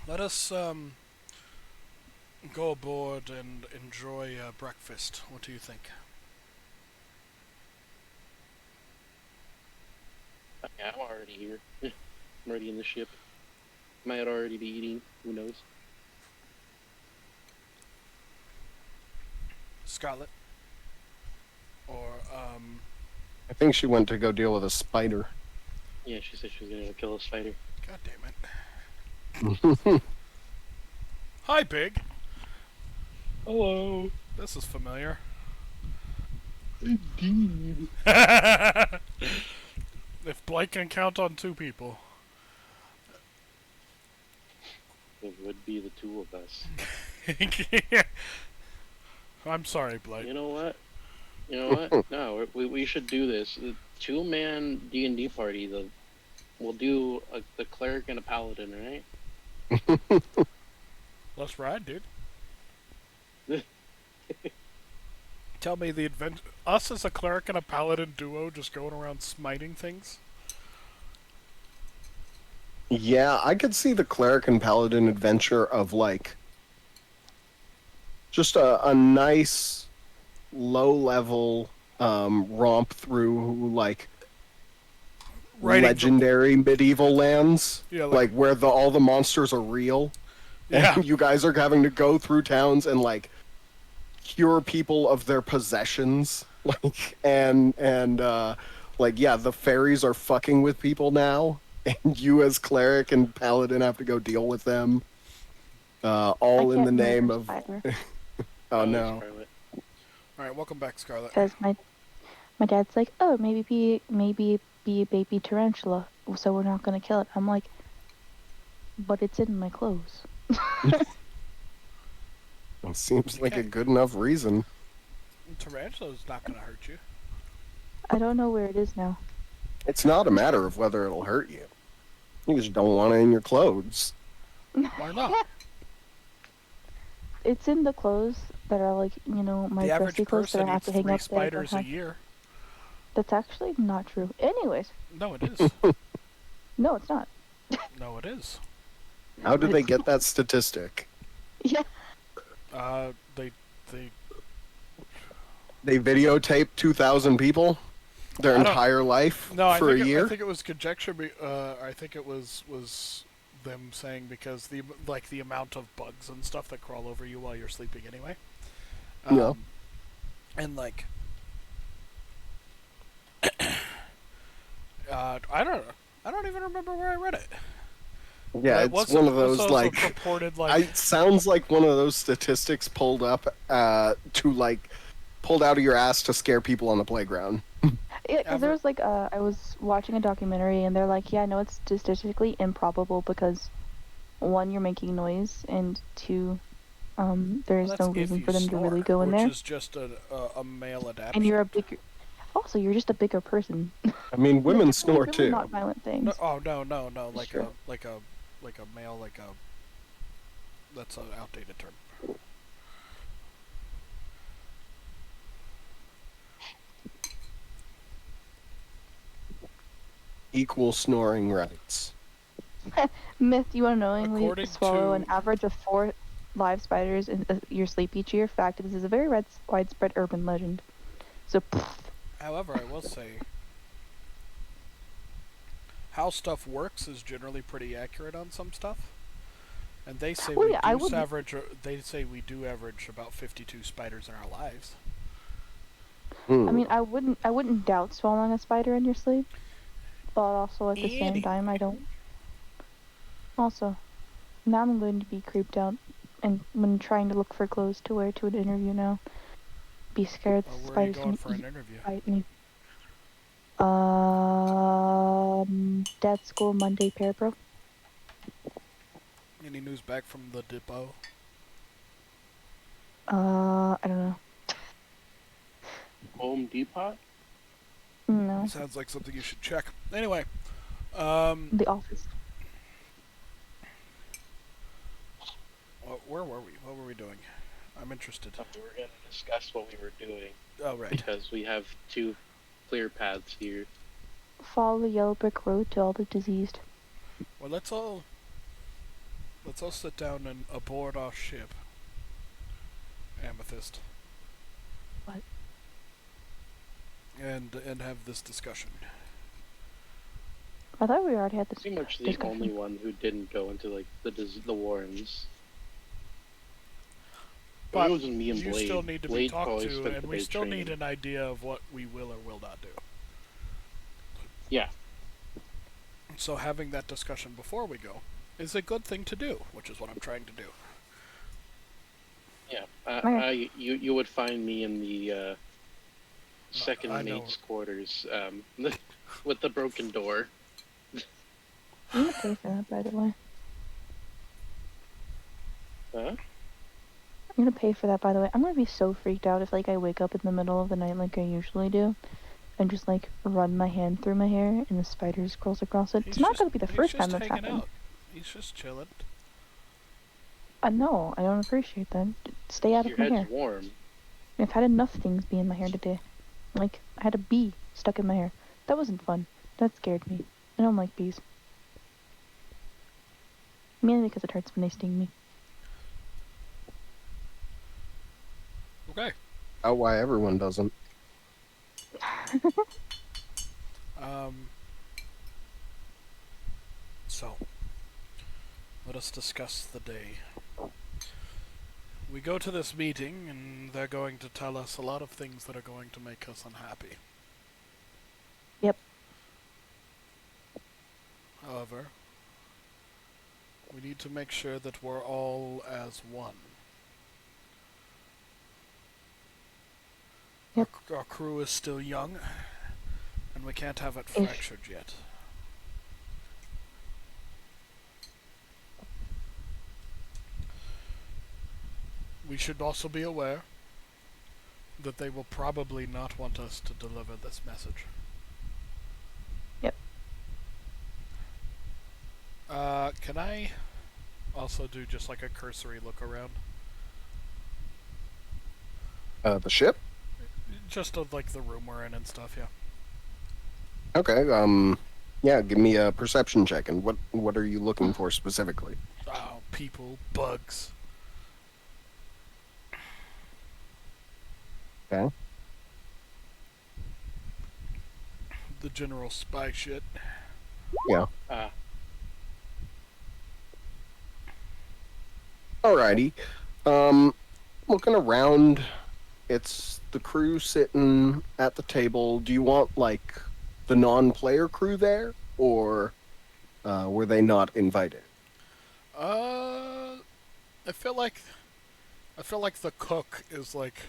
Let us go aboard and enjoy breakfast. What do you think? Yeah, I'm already here. I'm already in the ship. Might already be eating. Who knows? Scarlet? Or, I think she went to go deal with a spider. Yeah, she said she was gonna go kill a spider. God damn it. Hi, Big. Hello. This is familiar. Indeed. If Blake can count on two people. It would be the two of us. I'm sorry, Blake. You know what? You know what? No, we should do this. The 2-man D&D party. We'll do the cleric and a paladin, right? Let's ride, dude. Tell me us as a cleric and a paladin duo just going around smiting things? Yeah, I could see the cleric and paladin adventure of like just a nice low level romp through like Writing legendary medieval lands, Yeah, like where all the monsters are real. Yeah. And you guys are having to go through towns and like cure people of their possessions, like and like yeah, the fairies are fucking with people now, and you as cleric and paladin have to go deal with them. All in the name of oh no. Scarlet. Alright, welcome back, Scarlet. Because my dad's like, oh, maybe be a baby tarantula, so we're not gonna kill it. I'm like, but it's in my clothes. It seems like a good enough reason. Tarantula's not gonna hurt you. I don't know where it is now. It's not a matter of whether it'll hurt you. You just don't want it in your clothes. Why not? It's in the clothes that are like, you know, my The average dressy clothes that person I have eats to hang 3 up there. spiders a year. That's actually not true. Anyways, No, it is. no, it's not. No, it is. How did they get that statistic? Yeah. They videotaped 2,000 people their I don't- entire life No, for a year? I think it was conjecture. I think it was them saying because the amount of bugs and stuff that crawl over you while you're sleeping anyway. Yeah. And like, I don't even remember where I read it. Yeah, But it's wasn't- one of those also like purported like it sounds like one of those statistics pulled up to like pulled out of your ass to scare people on the playground. Yeah, because there Ever- was like, I was watching a documentary and they're like, yeah, no, it's statistically improbable because 1, you're making noise, and 2, there's that's no if reason you for them to really snore, go in there. which is just a male adaptation. And you're a bigger. Also, you're just a bigger person. I mean, women Like, snore really too. Not violent things. No, oh no, like Sure. a male, like a. That's an outdated term. Equal snoring rights. Myth, you unknowingly According swallow an to- average of 4 live spiders in your sleep each year. Fact, this is a very widespread urban legend. So, However, I will say, how stuff works is generally pretty accurate on some stuff. And they say Well, we yeah, I do wouldn't. average. They say we do average about 52 spiders in our lives. Hmm. I mean, I wouldn't doubt swallowing a spider in your sleep, but also at the same time, I don't. Also, now I'm going to be creeped out, and when trying to look for clothes to wear to an interview now, be scared Oh, the where are you spider's going gonna for an interview? bite me. Dad's school Monday, Parapro. Any news back from the depot? I don't know. Home Depot? No, Sounds like something you should check. Anyway, the office. where were we? What were we doing? I'm interested. We were going to discuss what we were doing Oh, right. because we have 2 clear paths here. Follow the yellow brick road to all the diseased. Well, let's all sit down and aboard our ship, Amethyst. What? And have this discussion. I thought we already had this Pretty much the discussion. only one who didn't go into like the Warrens. But it wasn't me and you Blade. still need to be Blade talked always to, spent and the we day still need training. an idea of what we will or will not do. Yeah. So having that discussion before we go is a good thing to do, which is what I'm trying to do. Yeah. You would find me in the second I know. mate's quarters with the broken door. I'm gonna pay for that, by the way. Huh? I'm gonna pay for that, by the way. I'm gonna be so freaked out if, like, I wake up in the middle of the night like I usually do, and just, like, run my hand through my hair and the spider crawls across it. It's not gonna be the first time that's happened. Out. He's just chilling. No, I don't appreciate that. Stay out Your of my head's hair. warm. I've had enough things be in my hair today. Like, I had a bee stuck in my hair. That wasn't fun. That scared me. I don't like bees. Mainly because it hurts when they sting me. Okay. Oh, why everyone doesn't? So, let us discuss the day. We go to this meeting, and they're going to tell us a lot of things that are going to make us unhappy. Yep. However, we need to make sure that we're all as one. Yep. Our crew is still young, and we can't have it fractured yet. We should also be aware that they will probably not want us to deliver this message. Yep. Can I also do just like a cursory look around? The ship? Just of like the room we're in and stuff, yeah. Okay, yeah, give me a perception check, and what are you looking for specifically? Oh, people, bugs. Okay. The general spy shit. Yeah. Alrighty. Looking around, it's the crew sitting at the table. Do you want, like, the non-player crew there, or were they not invited? I feel like the cook is like.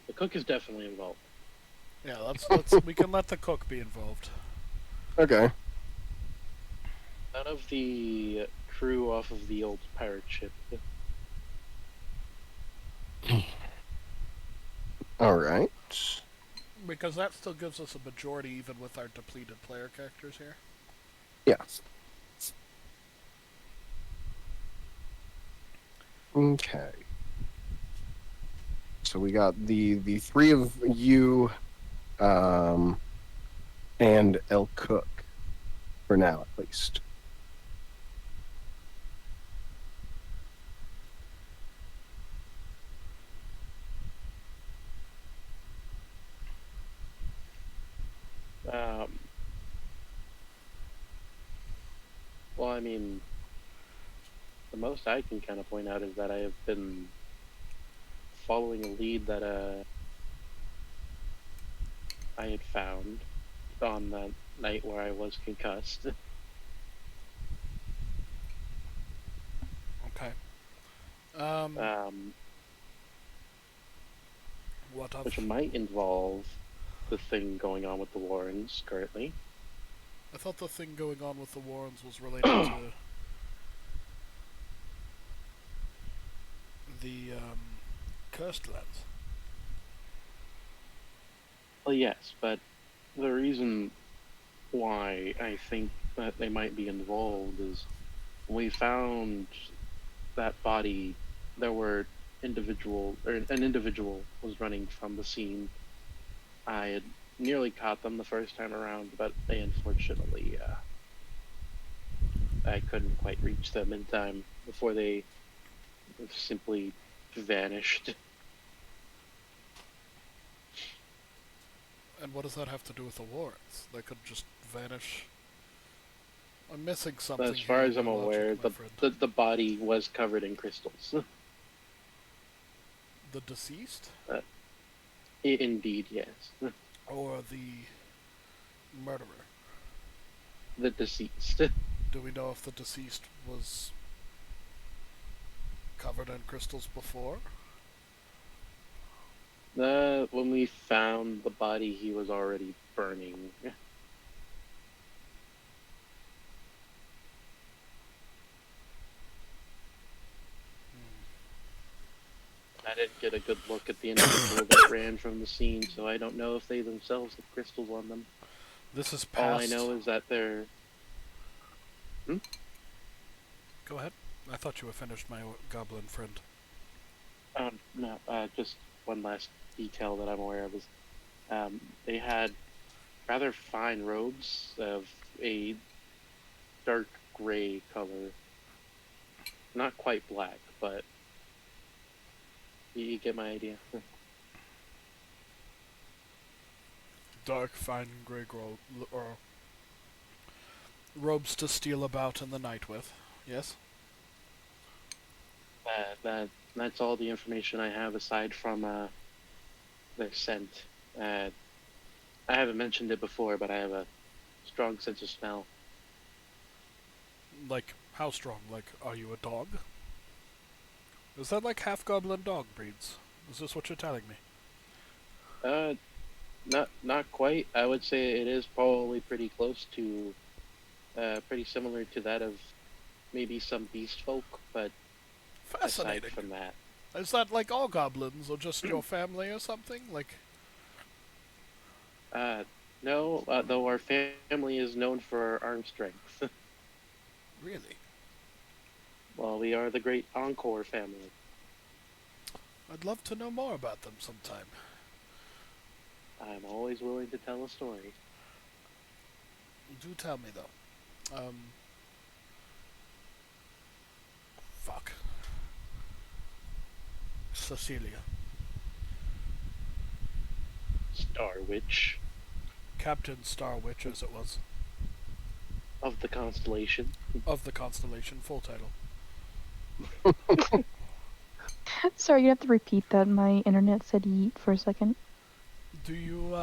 The cook is definitely involved. Yeah, we can let the cook be involved. Okay. None of the crew off of the old pirate ship. Alright. Because that still gives us a majority even with our depleted player characters here. Yes. Okay. So we got the 3 of you, and El Cook, for now at least. I mean, the most I can kind of point out is that I have been following a lead that I had found on the night where I was concussed, Okay. um, What of? which might involve the thing going on with the Warrens currently. I thought the thing going on with the Warrens was related to the cursed lands. Well, yes, but the reason why I think that they might be involved is when we found that body, there were an individual was running from the scene. I had nearly caught them the first time around, but they unfortunately, I couldn't quite reach them in time before they simply vanished. And what does that have to do with the Warrens? They could just vanish. I'm missing something. As far here, as I'm your aware, logic, my friend. the body was covered in crystals. The deceased? Indeed, yes. Or the murderer? The deceased. Do we know if the deceased was covered in crystals before? When we found the body, he was already burning. I didn't get a good look at the individual that ran from the scene, so I don't know if they themselves have crystals on them. This is past. All I know is that they're... Go ahead. I thought you were finished, my goblin friend. No, just one last detail that I'm aware of is they had rather fine robes of a dark gray color. Not quite black, but you get my idea. Dark, fine grey or robes to steal about in the night with. Yes? That's all the information I have aside from their scent. I haven't mentioned it before, but I have a strong sense of smell. Like, how strong? Like, are you a dog? Is that like half-goblin dog breeds? Is this what you're telling me? Not quite. I would say it is probably pretty close to, pretty similar to that of maybe some beast folk, but Fascinating. aside from that, Is that like all goblins, or just your family or something? Like, no. Though our family is known for our arm strength. really? Well, we are the great Encore family. I'd love to know more about them sometime. I'm always willing to tell a story. Do tell me, though. Fuck. Cecilia. Star Witch Captain Star Witch, as it was. of the constellation. Of the constellation, full title. Sorry, you have to repeat that. My internet said yeet for a second. Do you,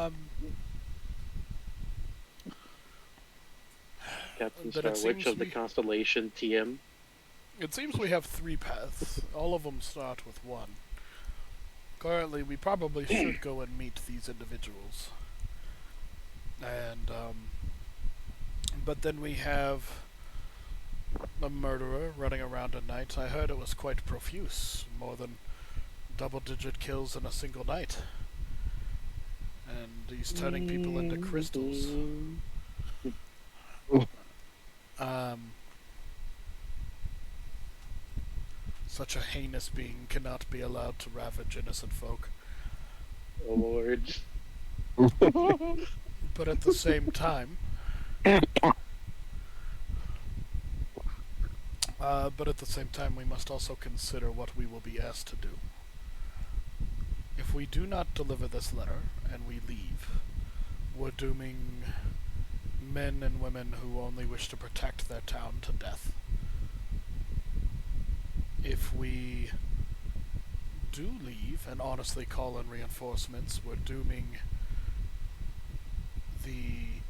Captain But Star it Witch seems of the we- constellation TM. It seems we have 3 paths. All of them start with 1. Currently, we probably should go and meet these individuals. And, but then we have a murderer running around at night. I heard it was quite profuse. More than double-digit kills in a single night. And he's turning people into crystals. Such a heinous being cannot be allowed to ravage innocent folk. Oh Lord. But at the same time, we must also consider what we will be asked to do. If we do not deliver this letter and we leave, we're dooming men and women who only wish to protect their town to death. If we do leave and honestly call in reinforcements, we're dooming the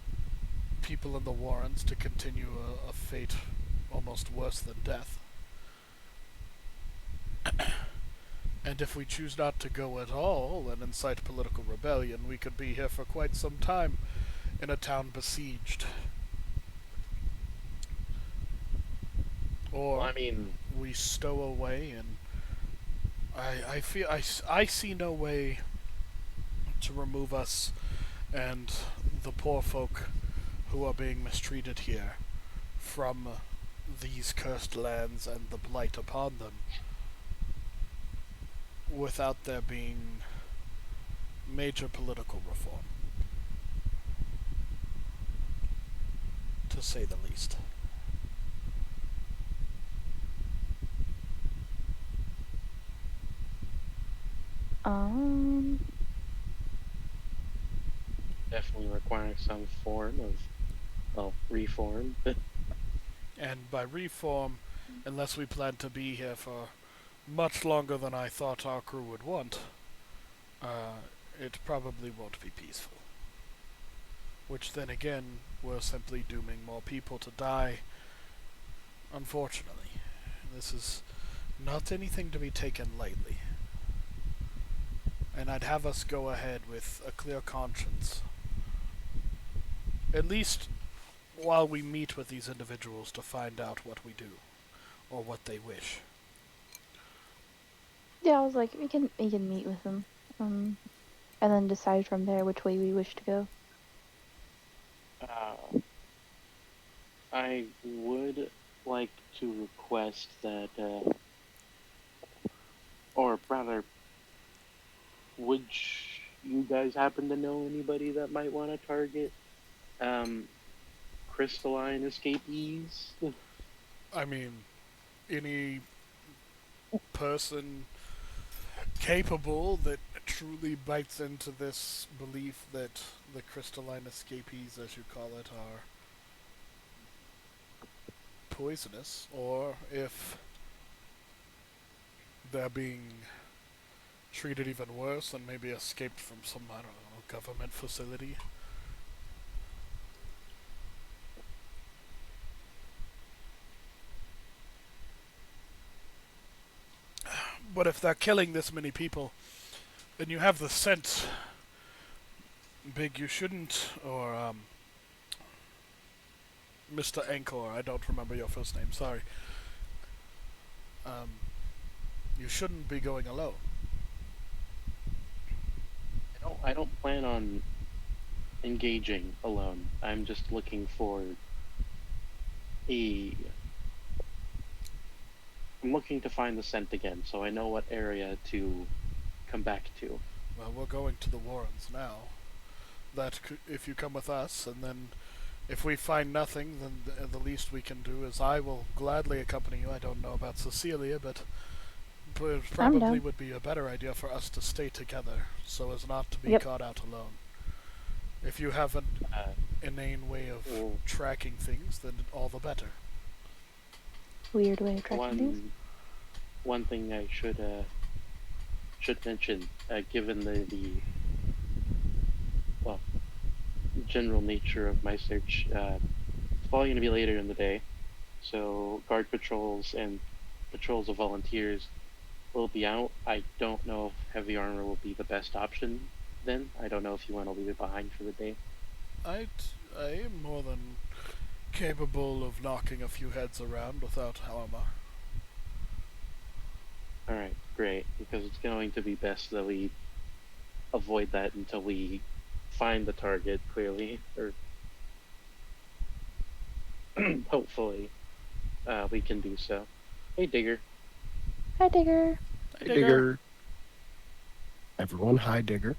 people in the Warrens to continue a fate almost worse than death. And if we choose not to go at all and incite political rebellion, we could be here for quite some time in a town besieged. Or Well, I mean, we stow away, and I see no way to remove us and the poor folk who are being mistreated here from these cursed lands and the blight upon them without there being major political reform, to say the least. definitely requiring some form of, well, reform. And by reform, unless we plan to be here for much longer than I thought our crew would want, it probably won't be peaceful. Which then again, we're simply dooming more people to die, unfortunately. This is not anything to be taken lightly. And I'd have us go ahead with a clear conscience. At least while we meet with these individuals to find out what we do, or what they wish. Yeah, I was like, we can meet with them, and then decide from there which way we wish to go. I would like to request that, or rather, would you guys happen to know anybody that might want to target crystalline escapees? I mean, any person capable that truly bites into this belief that the crystalline escapees, as you call it, are poisonous, or if they're being treated even worse and maybe escaped from some, I don't know, government facility. But if they're killing this many people, then you have the scent. Big, you shouldn't, or, Mr. Anchor, I don't remember your first name, sorry. You shouldn't be going alone. I don't plan on engaging alone. I'm just looking for I'm looking to find the scent again, so I know what area to come back to. Well, we're going to the Warrens now. If you come with us, and then if we find nothing, then the least we can do is I will gladly accompany you. I don't know about Cecilia, but it probably would be a better idea for us to stay together so as not to be caught out alone. If you have an inane way of tracking things, then all the better. Weird way of tracking things? One thing I should mention, given the general nature of my search, it's probably going to be later in the day, so guard patrols and patrols of volunteers will be out. I don't know if heavy armor will be the best option then. I don't know if you want to leave it behind for the day. I am more than capable of knocking a few heads around without armor. Alright, great, because it's going to be best that we avoid that until we find the target, clearly, or hopefully we can do so. Hey, Digger. Hi, Digger. Hi, Digger. Everyone, hi, Digger.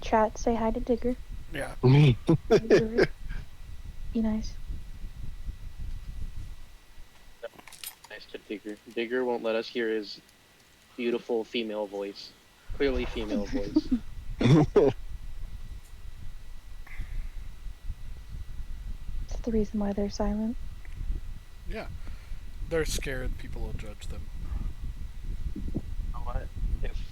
Chat, say hi to Digger. Yeah. Me. Be nice. Nice to Digger. Digger won't let us hear his beautiful female voice. Clearly female voice. That's the reason why they're silent. Yeah. They're scared people will judge them. You know what?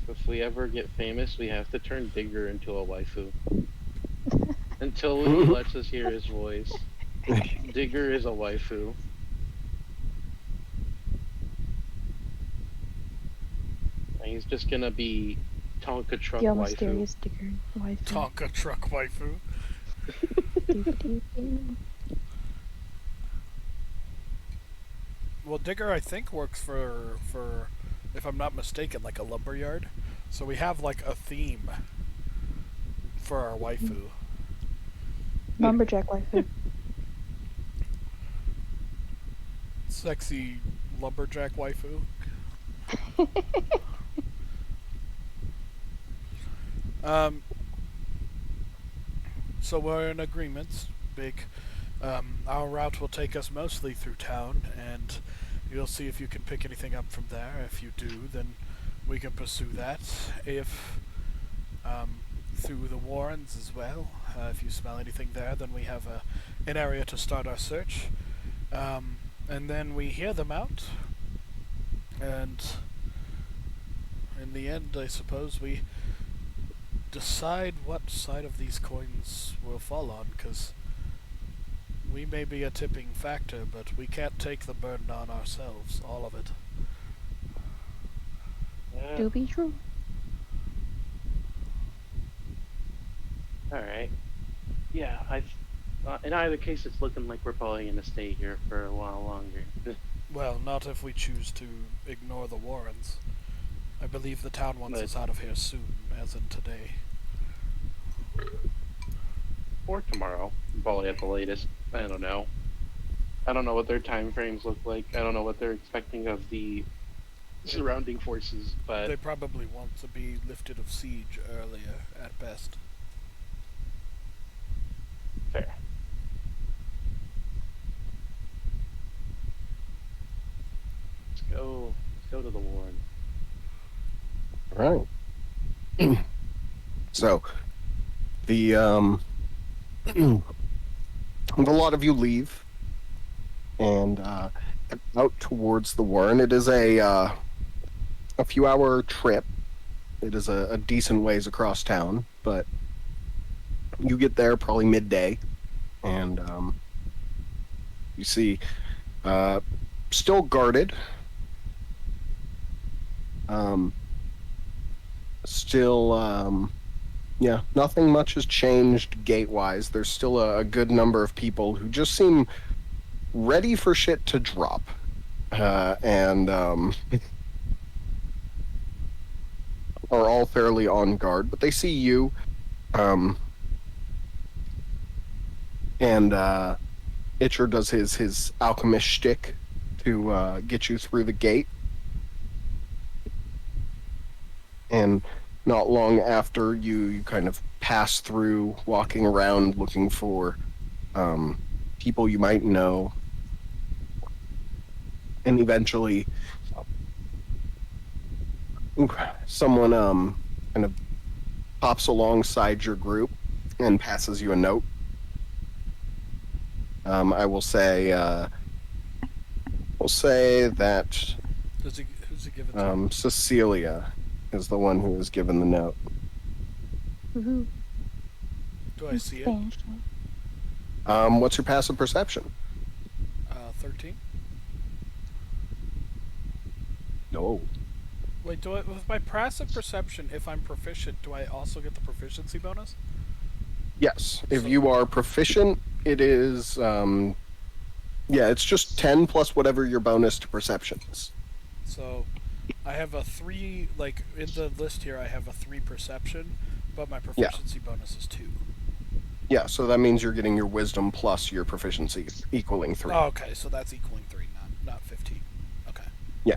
If we ever get famous, we have to turn Digger into a waifu. Until he lets us hear his voice, Digger is a waifu. And he's just gonna be Tonka Truck The waifu. mysterious Digger wife. Tonka truck waifu. Well, Digger, I think, works for, if I'm not mistaken, like a lumberyard. So we have like a theme for our waifu. Lumberjack waifu. Sexy lumberjack waifu. So we're in agreement, Big. Our route will take us mostly through town, and you'll see if you can pick anything up from there. If you do, then we can pursue that. If through the Warrens as well, if you smell anything there, then we have an area to start our search. And then we hear them out, and in the end, I suppose we decide what side of these coins will fall on, because we may be a tipping factor, but we can't take the burden on ourselves, all of it. Yeah. Do be true. All right. Yeah, in either case, it's looking like we're probably gonna stay here for a while longer. Well, not if we choose to ignore the Warrens. I believe the town wants us out of here soon, as in today. Or tomorrow, probably at the latest. I don't know. I don't know what their time frames look like. I don't know what they're expecting of the surrounding forces, but They probably want to be lifted of siege earlier, at best. fair. Let's go to the Warren. Right. So, the a lot of you leave and out towards the Warren. It is a few hour trip. It is a decent ways across town, but you get there probably midday, and you see still guarded. Still, yeah, nothing much has changed gate-wise. There's still a good number of people who just seem ready for shit to drop. And are all fairly on guard, but they see you. And Itcher does his alchemist shtick to get you through the gate. And not long after, you kind of pass through, walking around, looking for people you might know. And eventually, someone kind of pops alongside your group and passes you a note. I will say, that Who's he give it to? Cecilia is the one who was given the note. Woohoo. Do I see it? Spanish. What's your passive perception? 13? No. Wait, with my passive perception, if I'm proficient, do I also get the proficiency bonus? Yes. If So- you are proficient, it is, it's just 10 plus whatever your bonus to perception is. So, I have a 3, like, in the list here, I have a 3 perception, but my proficiency bonus is 2. Yeah, so that means you're getting your wisdom plus your proficiency equaling 3. Oh, okay, so that's equaling 3, not 15. Okay. Yeah.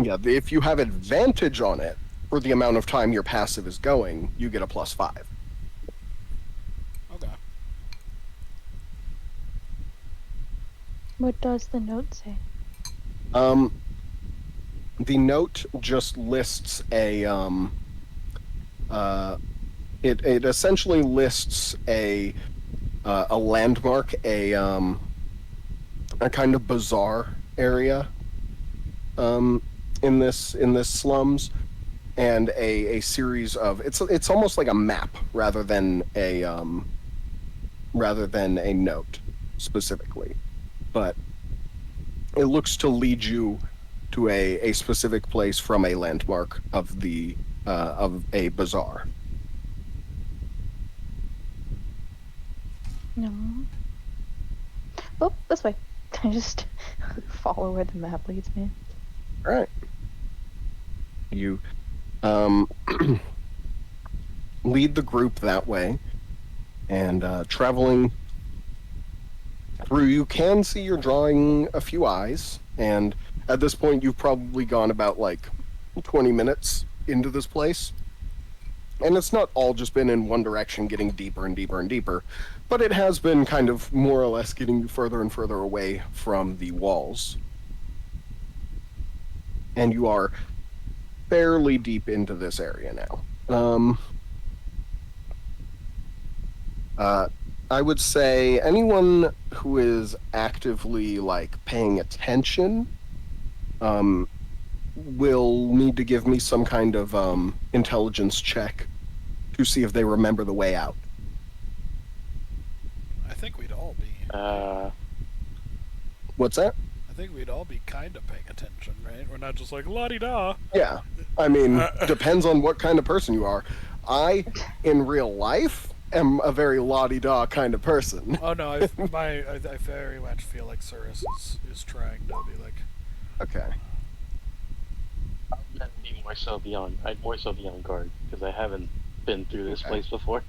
Yeah, if you have advantage on it for the amount of time your passive is going, you get a plus 5. Okay. What does the note say? The note just lists a it essentially lists a landmark, a kind of bazaar area in this slums, and a series of it's almost like a map rather than a note specifically, but it looks to lead you to a specific place from a landmark of the of a bazaar. No. Oh, this way. I just follow where the map leads me. All right. You lead the group that way, and traveling through, you can see you're drawing a few eyes, and at this point you've probably gone about like 20 minutes into this place. And it's not all just been in one direction, getting deeper and deeper and deeper, but it has been kind of more or less getting you further and further away from the walls. And you are fairly deep into this area now. I would say anyone who is actively like paying attention will need to give me some kind of intelligence check to see if they remember the way out. I think we'd all be. What's that? I think we'd all be kind of paying attention, right? We're not just like la-di-da. Yeah. I mean, depends on what kind of person you are. I, in real life, am a very la-di-da kind of person. Oh no, I very much feel like Cirrus is trying to be like. Okay. I'd more so be on guard because I haven't been through this place before.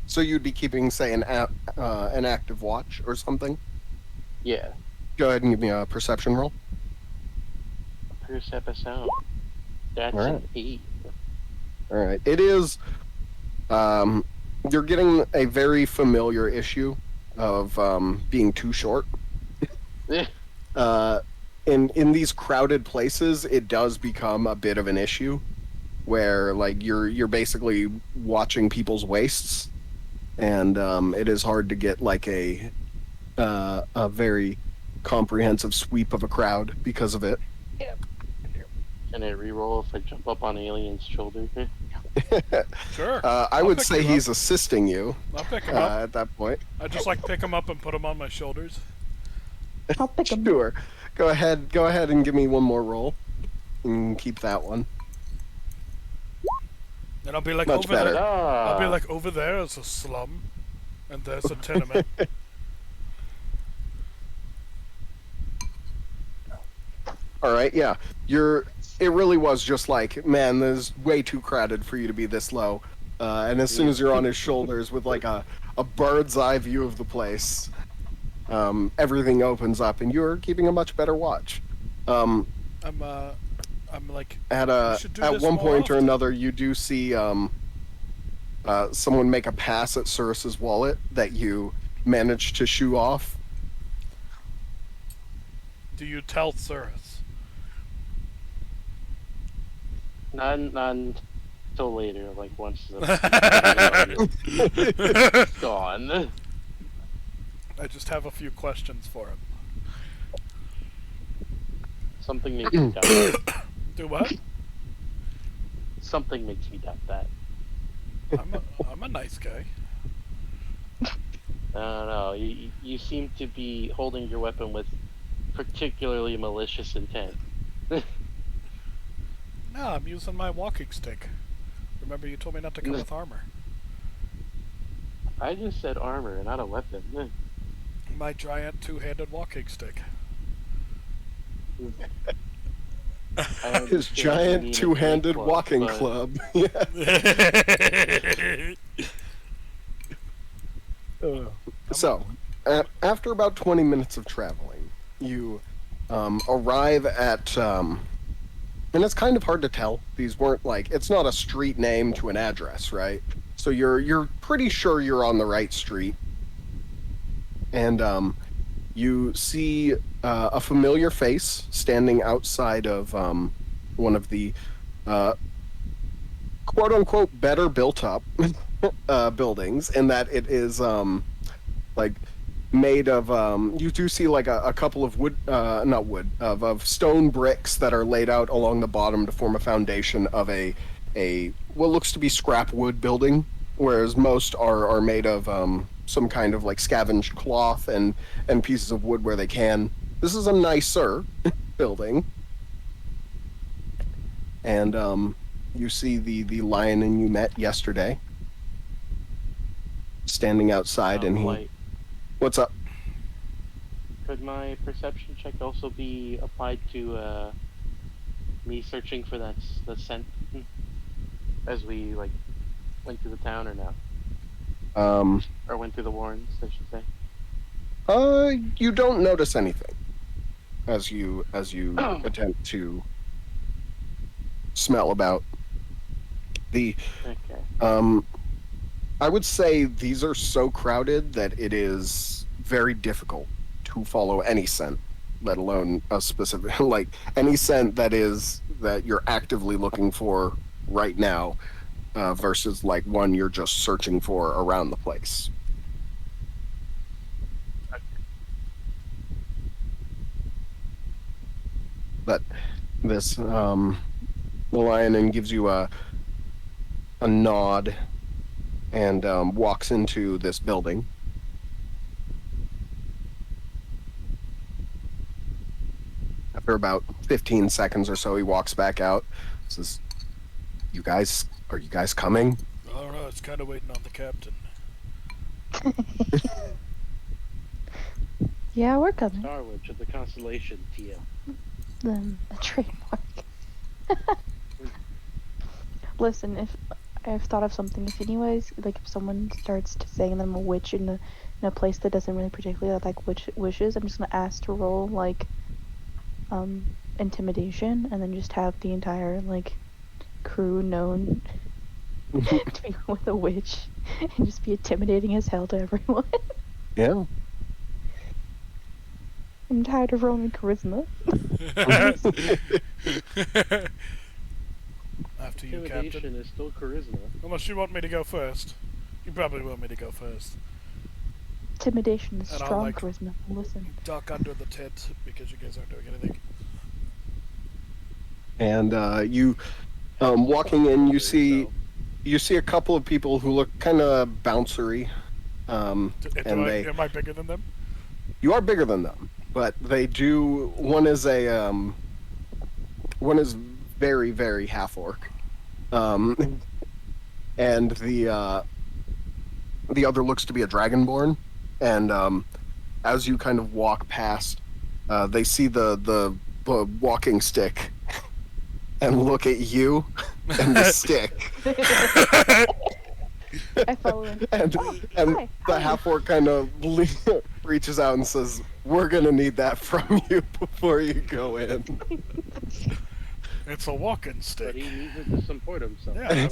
So you'd be keeping, say, an active watch or something? Yeah. Go ahead and give me a perception roll. Perception. That's All right. an 8. All right. It is. You're getting a very familiar issue of being too short. In these crowded places, it does become a bit of an issue, where like you're basically watching people's waists, and it is hard to get like a very comprehensive sweep of a crowd because of it. Can I reroll if I jump up on Alien's shoulder? Sure. I would say he's assisting you I'll pick him up. at that point. I just like pick him up and put him on my shoulders. I'll pick him. Sure. Go ahead and give me one more roll. And keep that one. And I'll be like Much over better. there. I'll be like over there is a slum, and there's a tenement. All right, yeah. It really was just like, man, this is way too crowded for you to be this low. And as soon as you're on his shoulders with like a bird's eye view of the place, everything opens up, and you're keeping a much better watch. I'm like At we should do this one more point or often. another, you do see someone make a pass at Cirrus's wallet that you managed to shoo off. Do you tell Cirrus? Not until later, like once the gone. I just have a few questions for him. Something makes me doubt that. Do what? Something makes me doubt that. I'm a nice guy. I don't know. You seem to be holding your weapon with particularly malicious intent. No, I'm using my walking stick. Remember, you told me not to come with armor. I just said armor, not a weapon. My giant two-handed walking stick. His giant two-handed walking club. Yeah. So, after about 20 minutes of traveling, you arrive at, and it's kind of hard to tell. These weren't like, it's not a street name to an address, right? So you're pretty sure you're on the right street. And you see a familiar face standing outside of one of the quote unquote better built up buildings, in that it is like made of you do see like a couple of wood not wood of stone bricks that are laid out along the bottom to form a foundation of a what looks to be scrap wood building, whereas most are made of some kind of like scavenged cloth and pieces of wood where they can. This is a nicer building. And you see the lion you met yesterday standing outside, and he... Light. What's up? Could my perception check also be applied to me searching for that scent as we like went through the town, or no? Or went through the warrens, I should say. You don't notice anything as you attempt to smell about the... Okay. I would say these are so crowded that it is very difficult to follow any scent, let alone a specific like any scent that you're actively looking for right now, versus like one you're just searching for around the place. But this the lion gives you a nod and walks into this building. After about 15 seconds or so, he walks back out. Says, are you guys coming? I don't know, it's kind of waiting on the captain. Yeah, we're coming. Star Witch of the Constellation, TM. A trademark. Listen, if I've thought of something, if if someone starts to saying I'm a witch in a place that doesn't really particularly like wishes, I'm just gonna ask to roll like intimidation, and then just have the entire like crew known to be with a witch, and just be intimidating as hell to everyone. Yeah. I'm tired of rolling charisma. After you, Intimidation Captain. is still charisma. Unless you want me to go first. You probably want me to go first. Intimidation is And I'll, strong like, charisma. Listen. Duck under the tent because you guys aren't doing anything. And you walking in, you see a couple of people who look kind of bouncery. Am I bigger than them? You are bigger than them, but they do. One is very, very half orc, and the other looks to be a dragonborn. And as you kind of walk past, they see the walking stick and look at you and the stick. I follow him. And Hi. the half orc kind of reaches out and says, "We're gonna need that from you before you go in." It's a walking But stick. he needs it to support himself. Yeah.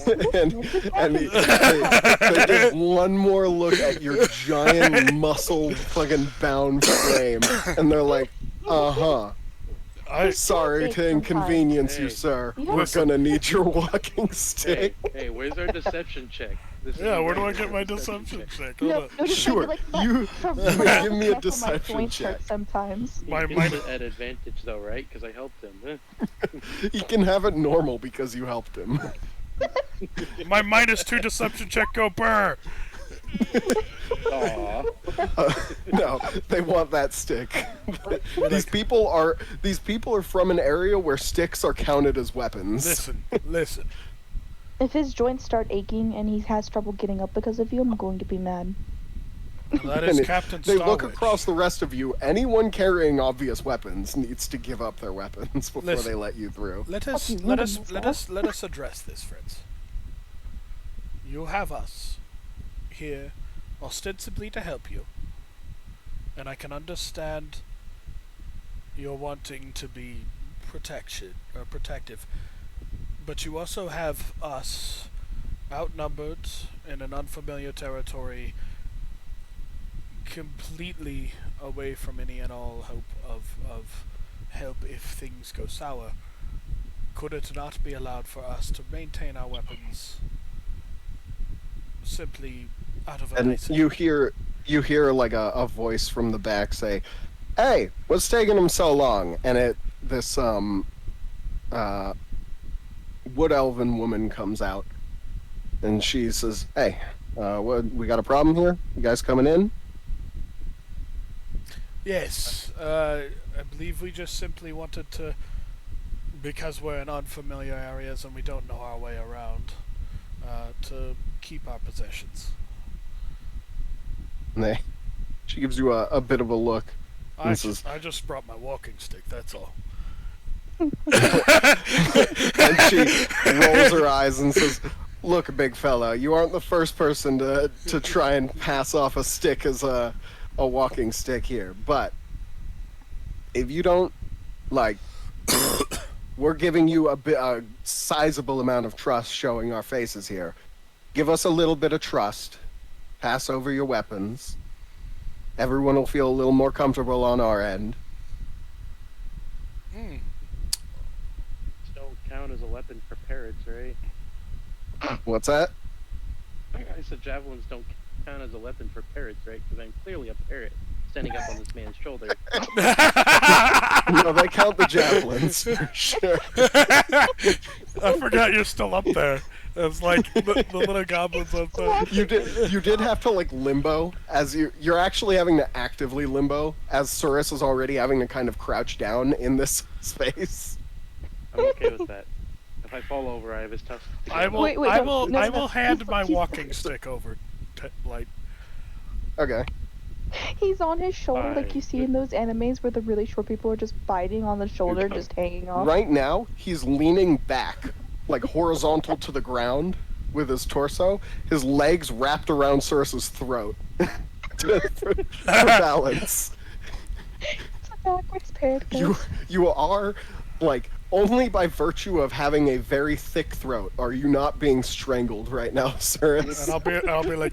and they give one more look at your giant muscle fucking bound frame, and they're like, sorry to inconvenience you, Hey. sir. Yeah. We're gonna need your walking stick. Hey, where's our deception check? This is Yeah, a where do I great get my deception deception check? No, Hold on. no, just Sure, like you from give me a half of my deception joints check. hurt sometimes. My He mind- gets it at advantage though, right? Because I helped him. You can have it normal because you helped him. My -2 deception check go burr! Aw. No, they want that stick. These people are from an area where sticks are counted as weapons. Listen. If his joints start aching and he has trouble getting up because of you, I'm going to be mad. That is And Captain they look Starwitch. across the rest of you. Anyone carrying obvious weapons needs to give up their weapons before Listen. they let you through. Let us address this, friends. You have us here ostensibly to help you, and I can understand you're wanting to be protective, but you also have us outnumbered in an unfamiliar territory, completely away from any and all hope of help if things go sour, could it not be allowed for us to maintain our weapons simply out of a And nice... you hear like a voice from the back say, "Hey, what's taking them so long?" And this wood elven woman comes out, and she says, "Hey, what, we got a problem here? You guys coming in?" Yes, I believe we just simply wanted to, because we're in unfamiliar areas and we don't know our way around, to keep our possessions. And she gives you a bit of a look. I This is- just brought my walking stick, that's all. And she rolls her eyes and says, "Look, big fella, you aren't the first person to try and pass off a stick as a walking stick here. But if you don't, like, we're giving you a sizable amount of trust showing our faces here. Give us a little bit of trust. Pass over your weapons. Everyone will feel a little more comfortable on our end." Don't count as a weapon for parrots, right? What's that? I said javelins don't count as a weapon for parrots, right? Because I'm clearly a parrot standing up on this man's shoulder. No, they count the javelins for sure. I forgot you're still up there. It's like the little goblins up there. You did have to like limbo as you're actually having to actively limbo as Surus is already having to kind of crouch down in this space. I'm okay with that. If I fall over, I have his tusks. I will. Wait, I no, will. no, I no, will hand he's- my he's- walking stick over. Like, Okay. He's on his shoulder like you see in those animes where the really short people are just biting on the shoulder, just hanging off. Right now, he's leaning back, like horizontal to the ground with his torso, his legs wrapped around Surus's throat for balance. It's a backwards parrot. You are, like, only by virtue of having a very thick throat are you not being strangled right now, Surus. and I'll be like,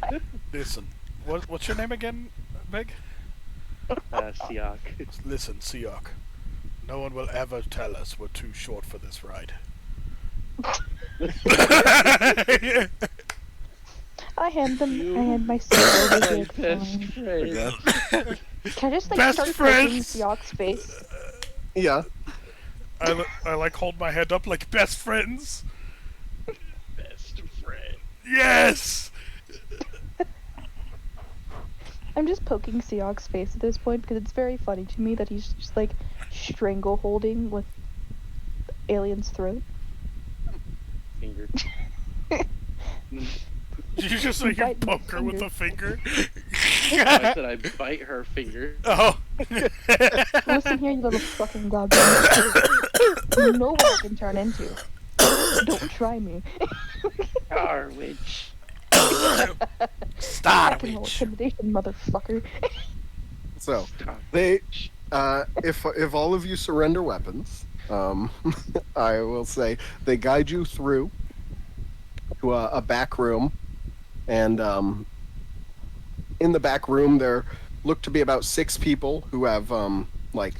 listen, what's your name again, Meg? Siak. Listen, Siok. No one will ever tell us we're too short for this ride. I hand my sword over My to best friend. Can I just like Best start friends! poking Siok's face? Yeah. I like hold my head up like best friends. Best friend. Yes. I'm just poking Siok's face at this point because it's very funny to me that he's just like strangle holding with alien's throat. Finger. Did you just say you Bite my poke her with finger. a finger? I said I bite her finger. Oh. Listen here, you little fucking goblin. You know what I can turn into. Don't try me. Garbage. Stop I can roll it. intimidation, motherfucker. So they, if all of you surrender weapons, I will say they guide you through to a back room, and in the back room there look to be about 6 people who have like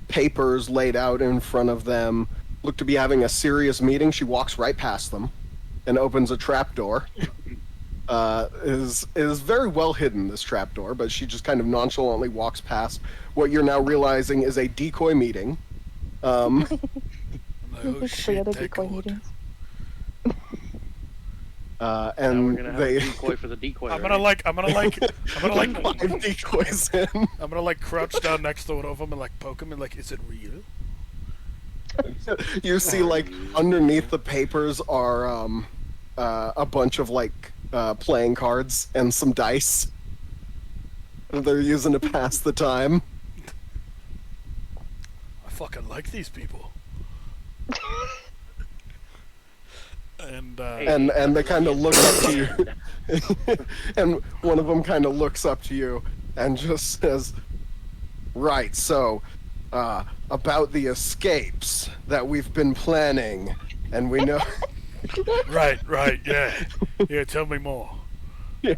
papers laid out in front of them. Look to be having a serious meeting. She walks right past them and opens a trapdoor. Is very well hidden, this trapdoor, but she just kind of nonchalantly walks past what you're now realizing is a decoy meeting. Oh There's 3 shit, other they're decoy good. meetings. Now we're And gonna have they a decoy for the decoy. I'm right? gonna like 5 decoys in. I'm gonna like crouch down next to one of them and like poke him and like, is it real? You see, like, underneath the papers are a bunch of like playing cards and some dice that they're using to pass the time. I fucking like these people. And And they kind of look up to you, and one of them kind of looks up to you and just says, "Right, so about the escapes that we've been planning, and we know." right, yeah. Yeah, tell me more. Yeah.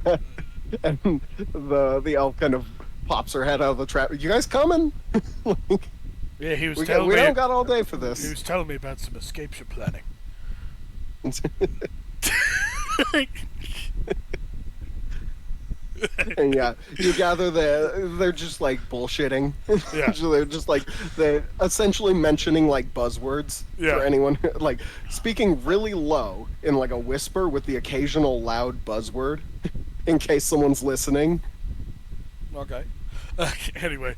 And the elf kind of pops her head out of the trap. You guys coming? Like, Yeah, he was we telling me. don't got all day for He this. was telling me about some escapes you're planning. And yeah, you gather they're just like bullshitting. Yeah. They're just like they're essentially mentioning like buzzwords Yeah. for anyone like speaking really low in like a whisper with the occasional loud buzzword in case someone's listening. Okay. Anyway,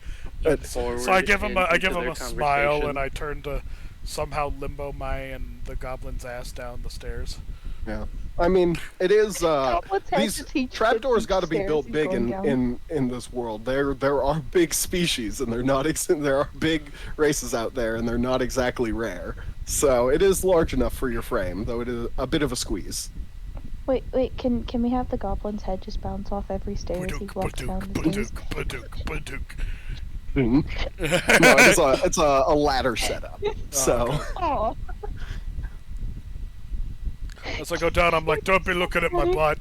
Forward so I give him a into their smile, conversation. and I turn to somehow limbo my and the goblin's ass down the stairs. Yeah. I mean, it is Goblins have these to teach trapdoors kids got to be stairs built he's big going in this world. There are big species and they're not there are big races out there and they're not exactly rare. So it is large enough for your frame, though it is a bit of a squeeze. Wait, can we have the goblin's head just bounce off every stair as he Badook, walks down badook, the stairs? badook, badook, Mhm. No, it's a ladder setup. So okay. Aw. As I go down, I'm like, don't be looking at my butt.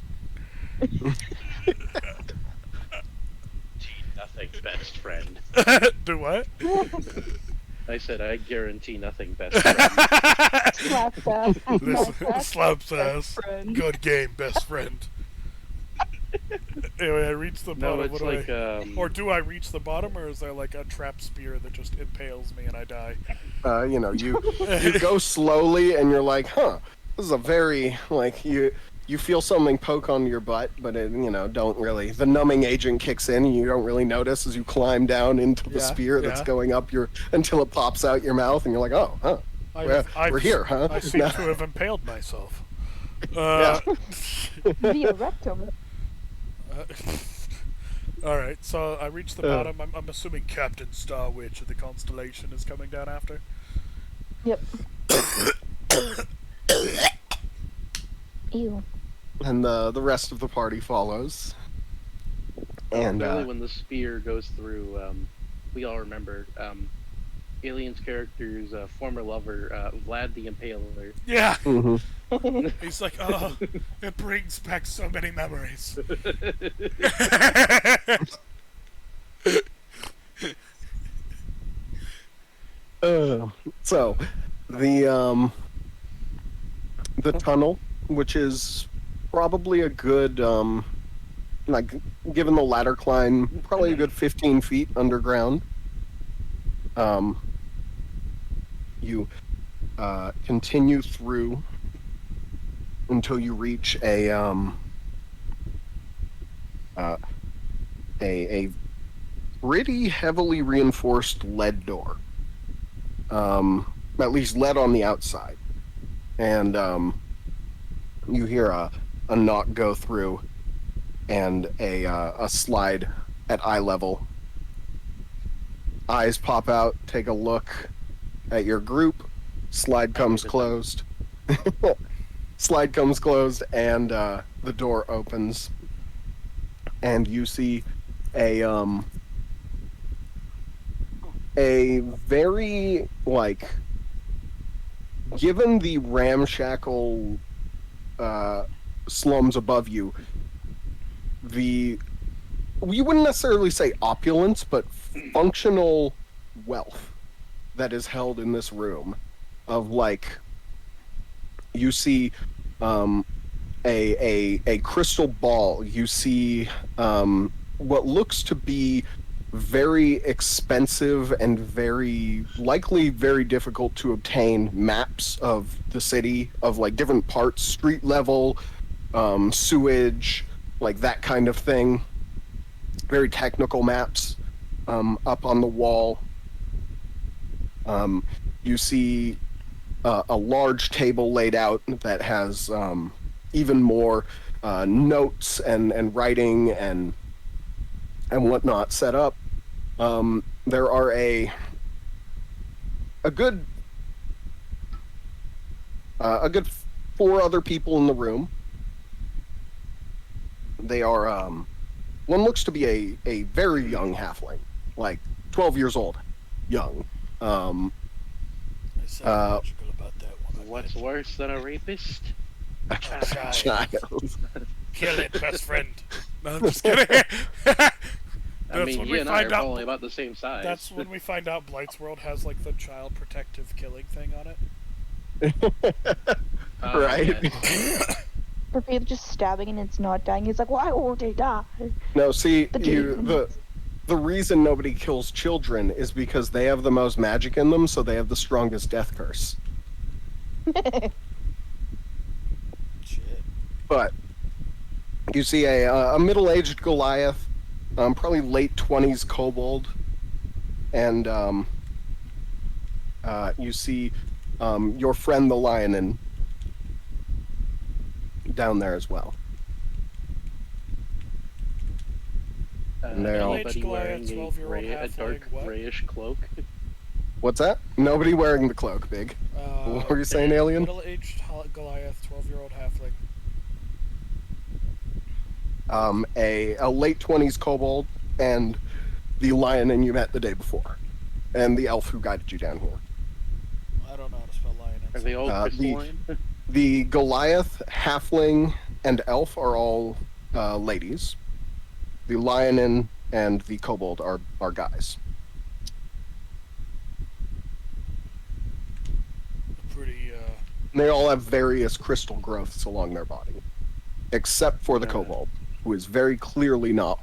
Nothing, best friend. Do what? I said I guarantee nothing, best friend. Slaps ass. Listen, slaps ass. friend. Good game, best friend. Anyway, I reach the No, bottom. it's What do like I... Or do I reach the bottom, or is there like a trap spear that just impales me and I die? you go slowly and you're like, huh, this is a very like you feel something poke on your butt, but it don't really. The numbing agent kicks in, and you don't really notice as you climb down into the Yeah, spear that's yeah. going up until it pops out your mouth, and you're like, oh, huh, we're here, huh? I seem to have impaled myself. Yeah. Via rectum. Alright, so I reach the bottom. I'm assuming Captain Starwitch of the Constellation is coming down after. Yep. Ew. And the rest of the party follows. And Clearly when the spear goes through, we all remember Alien's character's former lover, Vlad the Impaler. Yeah! mhm. He's like, oh, it brings back so many memories. So the tunnel, which is probably a good like given the ladder climb, probably a good 15 feet underground. You continue through until you reach a pretty heavily reinforced lead door. At least lead on the outside. And you hear a knock go through and a slide at eye level. Eyes pop out, take a look at your group. Slide comes closed. Slide comes closed, and the door opens. And you see a very, like, given the ramshackle slums above you, we wouldn't necessarily say opulence, but functional wealth that is held in this room. Of, like, you see a crystal ball. You see what looks to be very expensive and very likely very difficult to obtain maps of the city, of like different parts, street level, sewage, like that kind of thing. Very technical maps up on the wall. You see a large table laid out that has even more notes and writing and whatnot set up. There are a good 4 other people in the room. They are one looks to be a very young halfling, like 12 years old, young. I sound logical about that one. What's worse than a rapist? Child. Kill it, best friend. No, I'm just kidding. I That's mean, when he we and I are find out. probably about the same size. That's when we find out Blight's World has like the child protective killing thing on it. Right? Yeah. For people just stabbing and it's not dying, he's like, why won't they die? No, see, The the reason nobody kills children is because they have the most magic in them, so they have the strongest death curse. Shit. But you see a middle-aged Goliath, probably late 20s kobold, and you see your friend the Lionin down there as well. And they're all- Anybody wearing a, 12-year-old a dark halfling, what? grayish cloak? What's that? Nobody wearing the cloak, Big. What were you saying, Alien? Middle-aged Goliath, 12-year-old halfling. A late 20s kobold, and the Lionin you met the day before, and the elf who guided you down here. I don't know how to spell lion. Are they all crystalline? The Goliath, halfling, and elf are all ladies. The Lionin and the kobold are guys. Pretty. And they all have various crystal growths along their body, except for the kobold, who is very clearly not,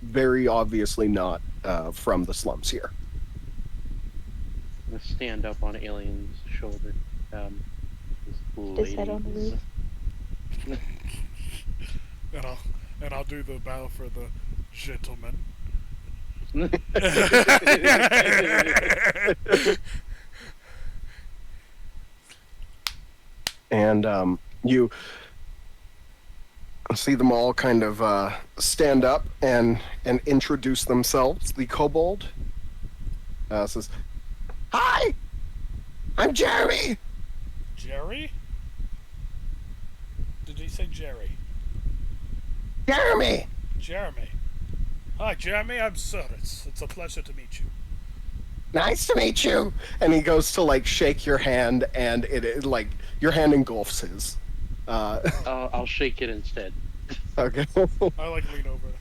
very obviously not from the slums here. I'm gonna stand up on Alien's shoulder. His head on the Ladies. roof. and I'll do the bow for the gentleman. And you see them all kind of stand up and introduce themselves. The kobold says, "Hi, I'm Jeremy." Jerry? Did he say Jerry? Jeremy. Jeremy. Hi, Jeremy. I'm Sir. It's a pleasure to meet you. Nice to meet you. And he goes to shake your hand, and it your hand engulfs his. I'll shake it instead. Okay. I lean over.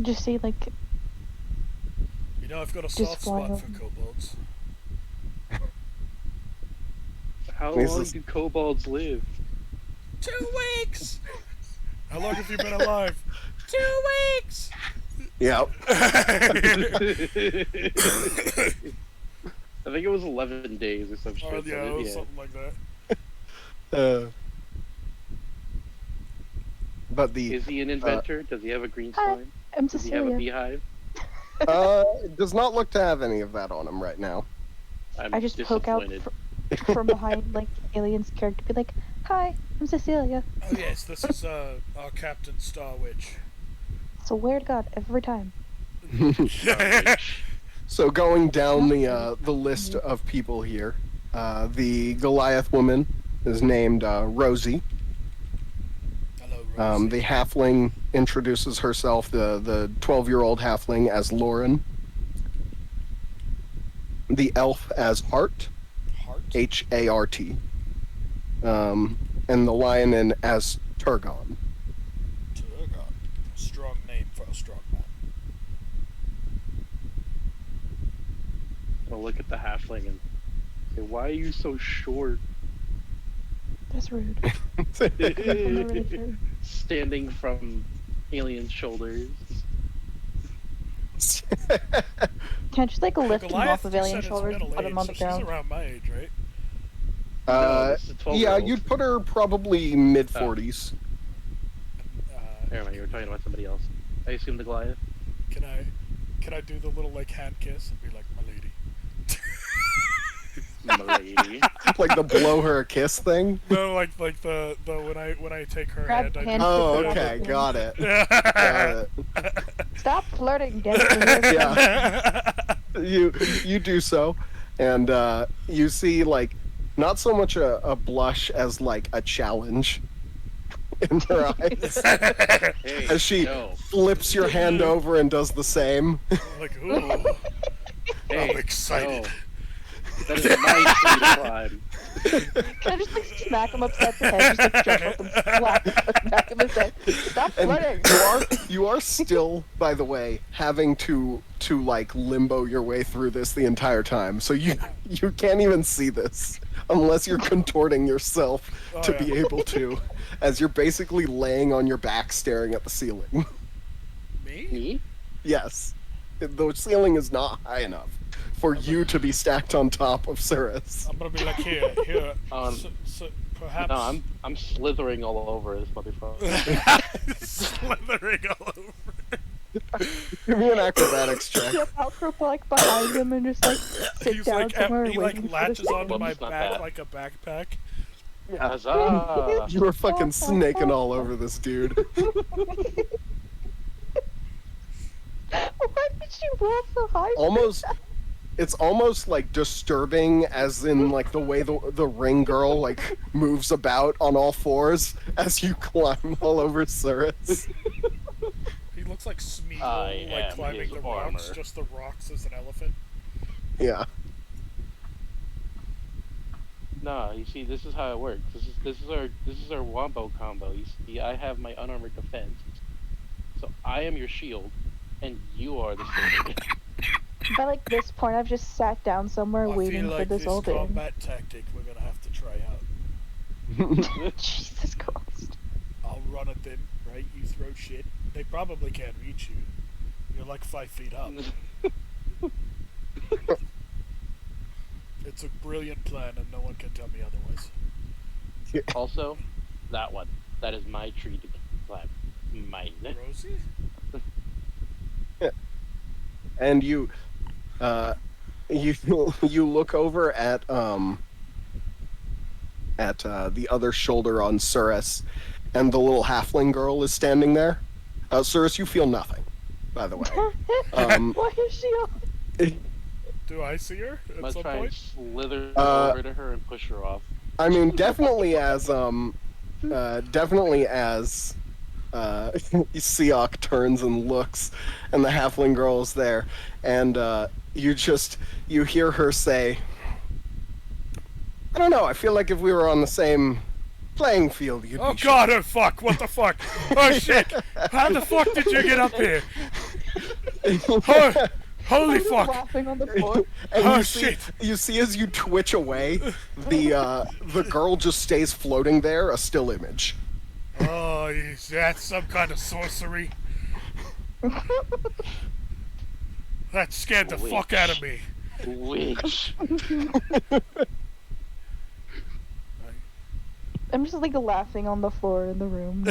Just see, You know, I've got a Just soft spot fly for kobolds. How This long is- do kobolds live? 2 weeks! How long have you been alive? 2 weeks! Yeah. I think it was 11 days or some shit. Oh, yeah, it was something like that. But the Is he an inventor? Does he have a green Hi. sign? I'm Does he have a Cecilia. beehive? does not look to have any of that on him right now. I'm I just poke out disappointed. from behind, Alien's character, be like, hi, I'm Cecilia. Oh, yes, this is our Captain Star Witch. Swear to God, every time. So going down the list of people here, the Goliath woman is named Rosie. Hello, Rosie. The halfling introduces herself, the 12-year-old halfling, as Lauren. The elf as Hart, Heart? H-A-R-T. And the Lionin as Turgon. Turgon. Strong name for a strong man. I'll look at the halfling and say, "Why are you so short?" That's rude. I'm not really sure. Standing from Alien's shoulders. Can I just lift him Goliath off of just Alien's said shoulders it's and put him on the middle-aged, so ground? she's around my age, right? No, this is a 12-year-old. Yeah, you'd put her probably mid-40s. Never mind, you were talking about somebody else. I assume the Goliath. Can I do the little hand kiss and be like, my lady? Lady. Like the blow her a kiss thing? No, like the when I take her Grab hand. hand Oh, kiss okay, it. got it. Got it. Stop flirting, Destiny. Yeah. You do so, and you see not so much a blush as a challenge in her eyes Hey, as she no. flips your hand over and does the same. Like, ooh, Hey, I'm excited. no. That is my tree to climb. Can I just smack him upside the head, just like jump up and slap him on the back of his head. Stop And running! you are still, by the way, having to like limbo your way through this the entire time. So you can't even see this unless you're contorting yourself to be able to, as you're basically laying on your back staring at the ceiling. Me? Me? Yes. The ceiling is not high enough for you to be stacked on top of Cirrus. I'm gonna be like, here. So perhaps. No, I'm slithering all over this motherfucker. slithering all over. Give me an acrobatics check. Yeah, I'll creep like behind him and just like sit He's down like, somewhere he waiting like for latches the onto my Whoops, not back that. like a backpack. Huzzah! You were fucking snaking all over this dude. Why did you roll so high? It's almost like disturbing, as in like the way the ring girl like moves about on all fours as you climb all over Cirrus. He looks like I Smeagol, like am climbing his the rocks, armor. just the rocks as an elephant. Yeah. No, you see, this is how it works. This is our wombo combo. You see, I have my unarmored defense, so I am your shield, and you are the sword. By like this point, I've just sat down somewhere I waiting feel like for this this all day. combat tactic we're gonna have to try out. Jesus Christ. I'll run at them, right? You throw shit. They probably can't reach you. You're like 5 feet up. It's a brilliant plan, and no one can tell me otherwise. Also, that one. That is my tree to climb. Mine. Rosie? And you look over at the other shoulder on Cirrus, and the little halfling girl is standing there. Cirrus, you feel nothing, by the way. Why is she on? Do I see her at Must some try and point? slither Uh, over to her and push her off. I mean, definitely as Seok turns and looks, and the halfling girl is there, and you hear her say, "I don't know. I feel like if we were on the same playing field, you'd Oh be god, oh fuck, what the fuck? Oh shit! How the fuck did you get up here? Oh, holy I'm fuck! laughing on the floor. And Oh, you see, shit. you see as you twitch away, the girl just stays floating there, a still image. Oh, is that some kind of sorcery? That scared the fuck out of me. Witch. I'm just like laughing on the floor in the room.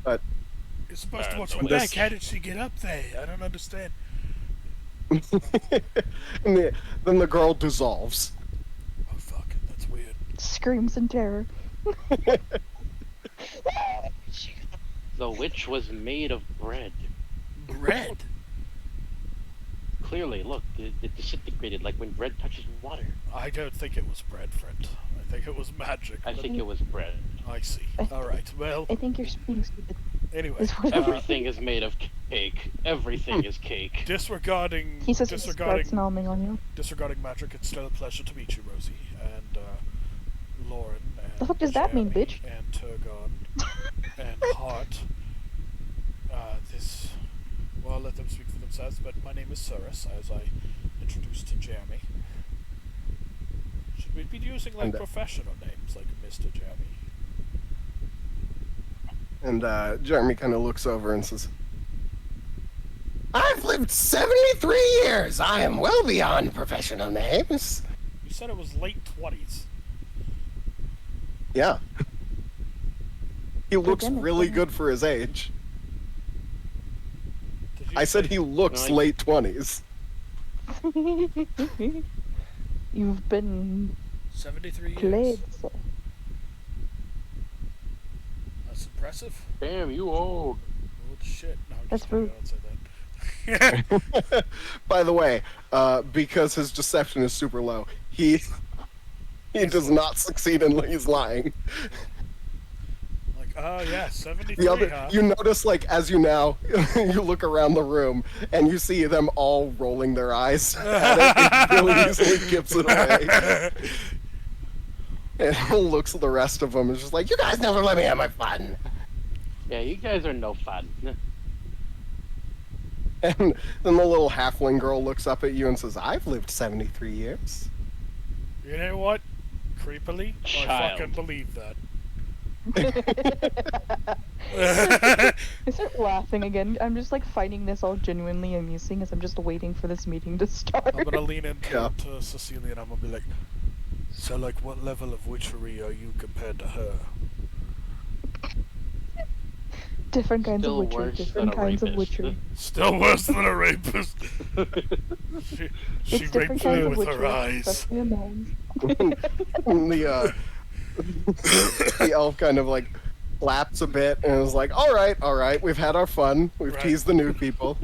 But You're supposed to watch my This- back. How did she get up there? I don't understand. and then the girl dissolves. Oh fuck, that's weird. Screams in terror. The witch was made of bread. Bread? Clearly, look, it disintegrated like when bread touches water. I don't think it was bread, friend. I think it was magic. I but- think it was bread. I see. Alright, well, I think you're being stupid. anyway. Is what Everything is made of cake. Everything is cake. Disregarding He says he starts disregarding numbing on you. disregarding magic, it's still a pleasure to meet you, Rosie, and Lauren, and The fuck does that mean, Jeremy, bitch? and Turgon, and Hart. Well, I'll let them speak for themselves, but my name is Cirrus, as I introduced to Jeremy. Should we be using, like, And, professional names, like Mr. Jeremy? And Jeremy kind of looks over and says, "I've lived 73 years. I am well beyond professional names." You said it was late 20s. Yeah. He looks Goodness, really yeah. good for his age. Did you I said say- he looks No, I- late 20s. You've been 73 years. played. So. That's impressive. Damn, you old. Old shit. No, I'm That's just kidding, rude. I don't say that. By the way, because his deception is super low, he does not succeed in he's lying. Like, Oh, yeah, 73, The other, huh? you notice, like, as you now, you look around the room and you see them all rolling their eyes at it. It really easily gives it away. And looks at the rest of them and is just like, you guys never let me have my fun. Yeah, you guys are no fun. And then the little halfling girl looks up at you and says, I've lived 73 years. You know what? Creepily, I Child. fucking believe that. I start laughing again. I'm just like finding this all genuinely amusing as I'm just waiting for this meeting to start. I'm gonna lean into Yeah. to Cecilia and I'm gonna be like, so like what level of witchery are you compared to her? Different kinds Still of witchery. worse Different than a kinds of rapist. witchery. Still worse than a rapist. She It's raped different me kinds of with her witchery, eyes. especially a man's. And the elf kind of like claps a bit and is like, all right, we've had our fun. We've Right. teased the new people.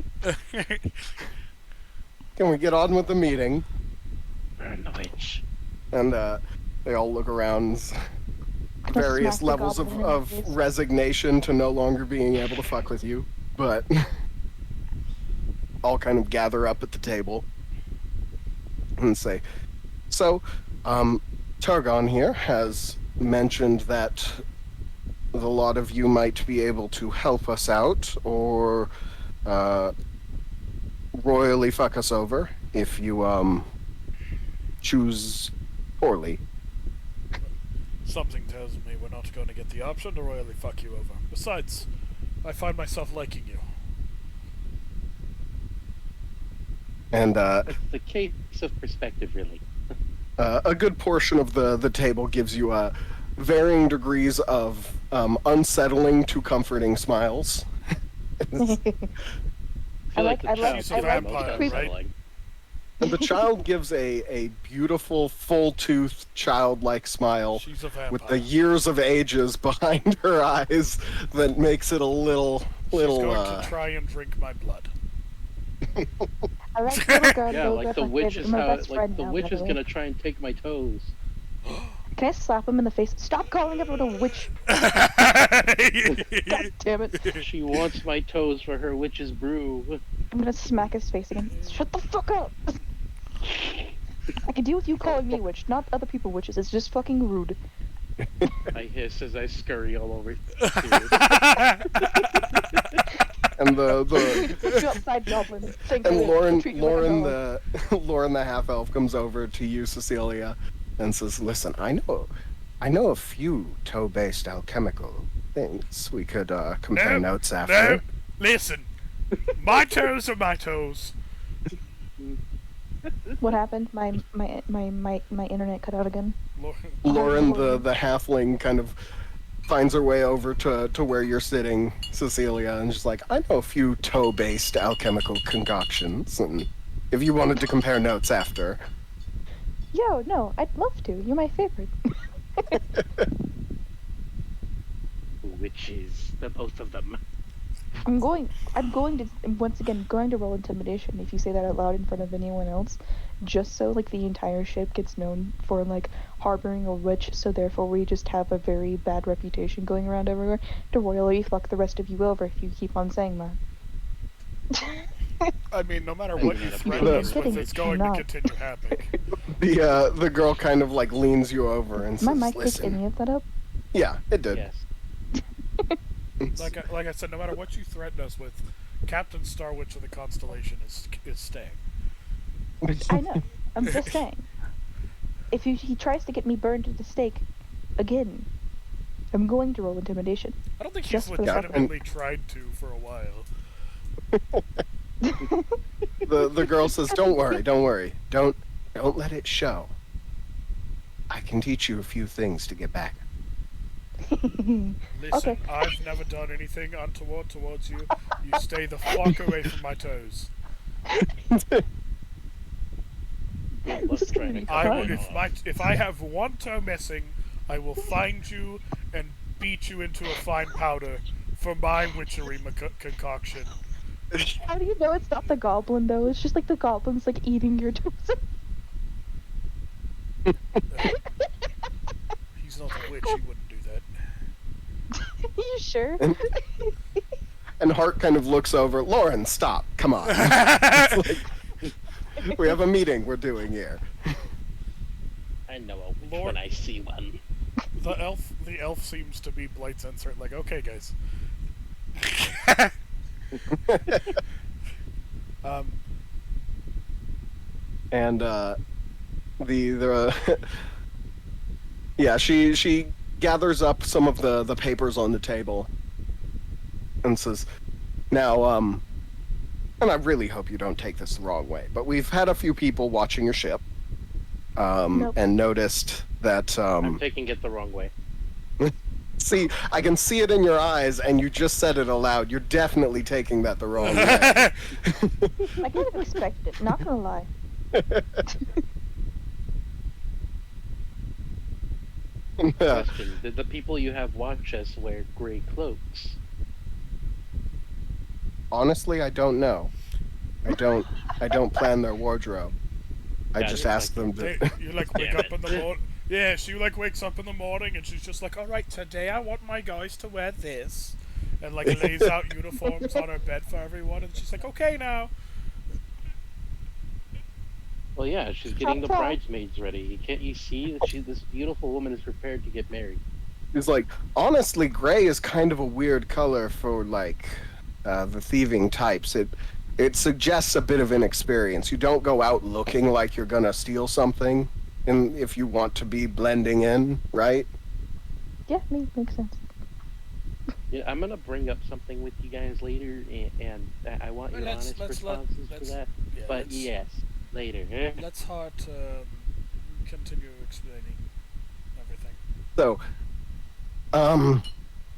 Can we get on with the meeting? Burn the witch. And they all look around, Can I various smack the levels goblin in the of face? resignation to no longer being able to fuck with you, but all kind of gather up at the table and say, so, Targon here has mentioned that the lot of you might be able to help us out or royally fuck us over if you choose poorly. Something tells me we're not going to get the option to royally fuck you over. Besides, I find myself liking you. And It's the case of perspective, really. a good portion of the table gives you varying degrees of unsettling to comforting smiles. I feel I like- the I like- child's I the like most creep- unsettling. And the child gives a beautiful, full-toothed, childlike smile She's a vampire. with the years of ages behind her eyes that makes it a little. She's going to try and drink my blood. I like little girl. Yeah, little like girl's the my witch favorite- is my how, best like friend the now, witch by the is way. gonna try and take my toes. Can I slap him in the face? Stop calling everyone a witch! God damn it! She wants my toes for her witch's brew. I'm gonna smack his face again. Shut the fuck up! I can deal with you calling me witch, not other people witches. It's just fucking rude. I hiss as I scurry all over. And the Put you upside goblin. Think and of it. Lauren Treat you like a Lauren dog. Lauren the half elf comes over to you, Cecilia, and says, "Listen, I know a few toe-based alchemical things. We could compare No, notes No, after." listen. My toes are my toes. What happened? My internet cut out again. Lauren, the halfling, kind of finds her way over to where you're sitting, Cecilia, and she's like, I know a few toe-based alchemical concoctions, and if you wanted to compare notes after. Yo, no, I'd love to. You're my favorite. Witches, the both of them. I'm going to, once again, going to roll intimidation if you say that out loud in front of anyone else, just so, like, the entire ship gets known for, like, harboring a witch, so therefore we just have a very bad reputation going around everywhere to royally fuck the rest of you over if you keep on saying that. I mean, no matter what you threaten No. us with, it's going to Not. continue happening. The girl kind of, like, leans you over and My says, mic picked listen. any of that up? Yeah, it did. Yes. Like I said, no matter what you threaten us with, Captain Star Witch of the Constellation is staying. I know. I'm just saying. If he tries to get me burned at the stake, again, I'm going to roll intimidation. I don't think he's Just for the legitimately tried to for a while. The girl says, don't worry. Don't let it show. I can teach you a few things to get back. Listen, Okay. I've never done anything untoward towards you. You stay the fuck away from my toes. This is gonna be I will, fun. if I have one toe missing, I will find you and beat you into a fine powder for my witchery concoction. How do you know it's not the goblin though? It's just like the goblin's like eating your toes. He's not a witch, he wouldn't do that. He sure? And Hart kind of looks over. Lauren, stop! Come on. It's like, we have a meeting we're doing here. I know a witch Lord. when I see one. The elf seems to be Blight's insert. Like, okay, guys. And yeah, she gathers up some of the papers on the table and says, now, and I really hope you don't take this the wrong way, but we've had a few people watching your ship, Nope. and noticed that, I'm taking it the wrong way. see, I can see it in your eyes, and you just said it aloud. You're definitely taking that the wrong way. I kind of expected it, not gonna lie. Question: did the people you have watch us wear gray cloaks? Honestly, I don't know. I don't plan their wardrobe. I Yeah, just you're ask them They, to. you like wake Damn up it. in the morning. Yeah, she like wakes up in the morning and she's just like, all right, today I want my guys to wear this, and like lays out uniforms on her bed for everyone, and she's like, okay now. Well, yeah, she's getting the Top. bridesmaids ready. Can't you see that this beautiful woman is prepared to get married? He's like, honestly, gray is kind of a weird color for like the thieving types. It suggests a bit of inexperience. You don't go out looking like you're gonna steal something, if you want to be blending in, right? Yeah, makes sense. Yeah, I'm gonna bring up something with you guys later, and I want your honest responses to that. Yeah, But yes, later. let's Hart continue explaining everything. So,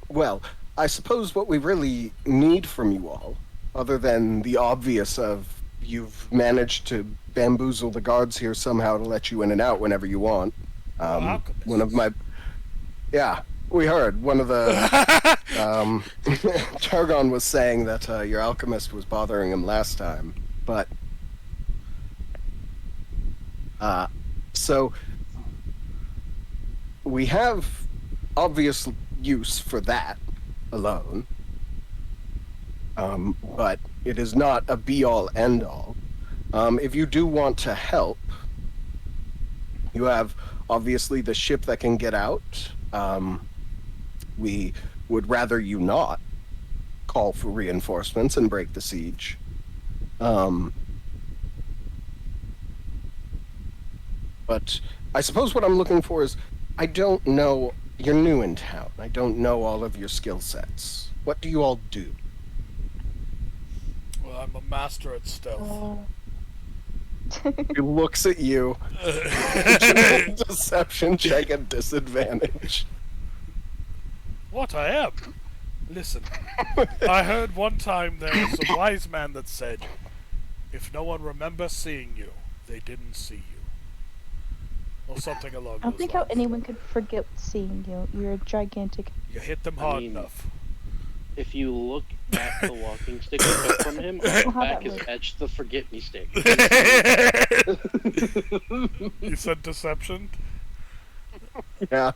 well, I suppose what we really need from you all, other than the obvious of you've managed to bamboozle the guards here somehow to let you in and out whenever you want. Alchemists. One of my, yeah, we heard one of the Targon was saying that your alchemist was bothering him last time, but so we have obvious use for that alone, but it is not a be-all end-all. If you do want to help, you have obviously the ship that can get out. We would rather you not call for reinforcements and break the siege. But I suppose what I'm looking for is, I don't know, you're new in town. I don't know all of your skill sets. What do you all do? Well, I'm a master at stealth. He looks at you. Deception check at disadvantage. What I am? Listen, I heard one time there was a wise man that said, if no one remembers seeing you, they didn't see you. Or something along I don't those think lines. how anyone could forget seeing you. You're a gigantic. You hit them I hard mean- enough. If you look at the walking stick you took from him, on the How'd back that is work? etched the forget me stick. You said deception? Yeah.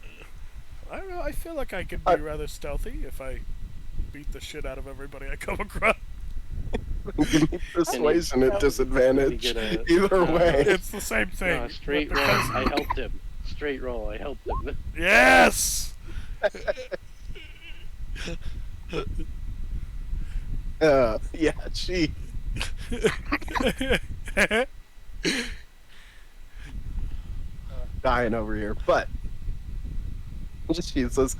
I don't know, I feel like I could be rather stealthy if I beat the shit out of everybody I come across. Give me persuasion at disadvantage. Let me get Either way. It's the same thing. No, straight but roll. because- I helped him. Straight roll. I helped him. Yes! Yeah, she. Dying over here, but she says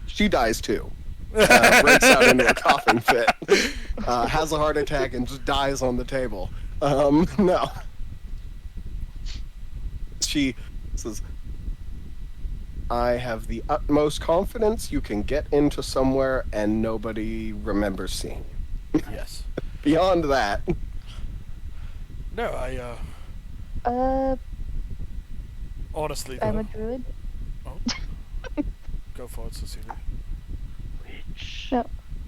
she dies too. Breaks out into a coughing fit, has a heart attack, and just dies on the table. No. She says, I have the utmost confidence you can get into somewhere and nobody remembers seeing you. Yes. Beyond that, No, I, honestly, though. I'm a druid. Go for it, Cecilia. Witch. No,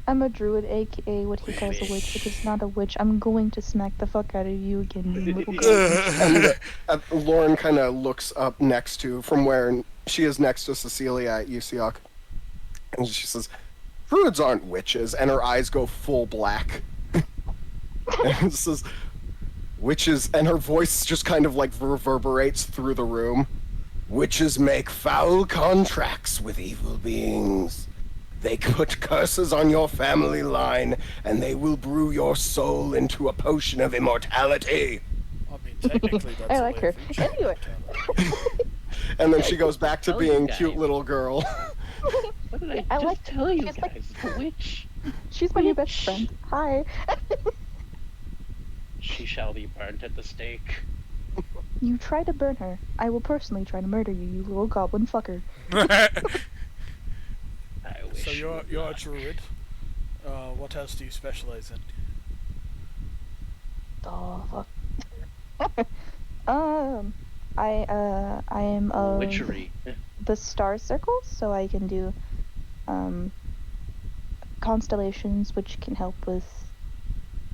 I'm a druid, aka what he calls a witch, which is not a witch. I'm going to smack the fuck out of you again, you little girl. and Lauren kind of looks up next to, from where she is next to Cecilia at Yusiok. And she says, "Druids aren't witches," and her eyes go full black. And it says, "Witches," and her voice just kind of like reverberates through the room. "Witches make foul contracts with evil beings. They put curses on your family line, and they will brew your soul into a potion of immortality." I mean, technically, that's I a like way her. of reaching Anyway. immortality. And then she goes back to Tell you being guys. cute little girl. What did I I just like- tell you she's like- guys? The witch. She's my new best Witch. friend. Hi. She shall be burnt at the stake. You try to burn her. I will personally try to murder you, you little goblin fucker. I wish. So you you're would a not. druid. What else do you specialize in? Oh fuck. I am of Witchery. the star circles, so I can do constellations, which can help with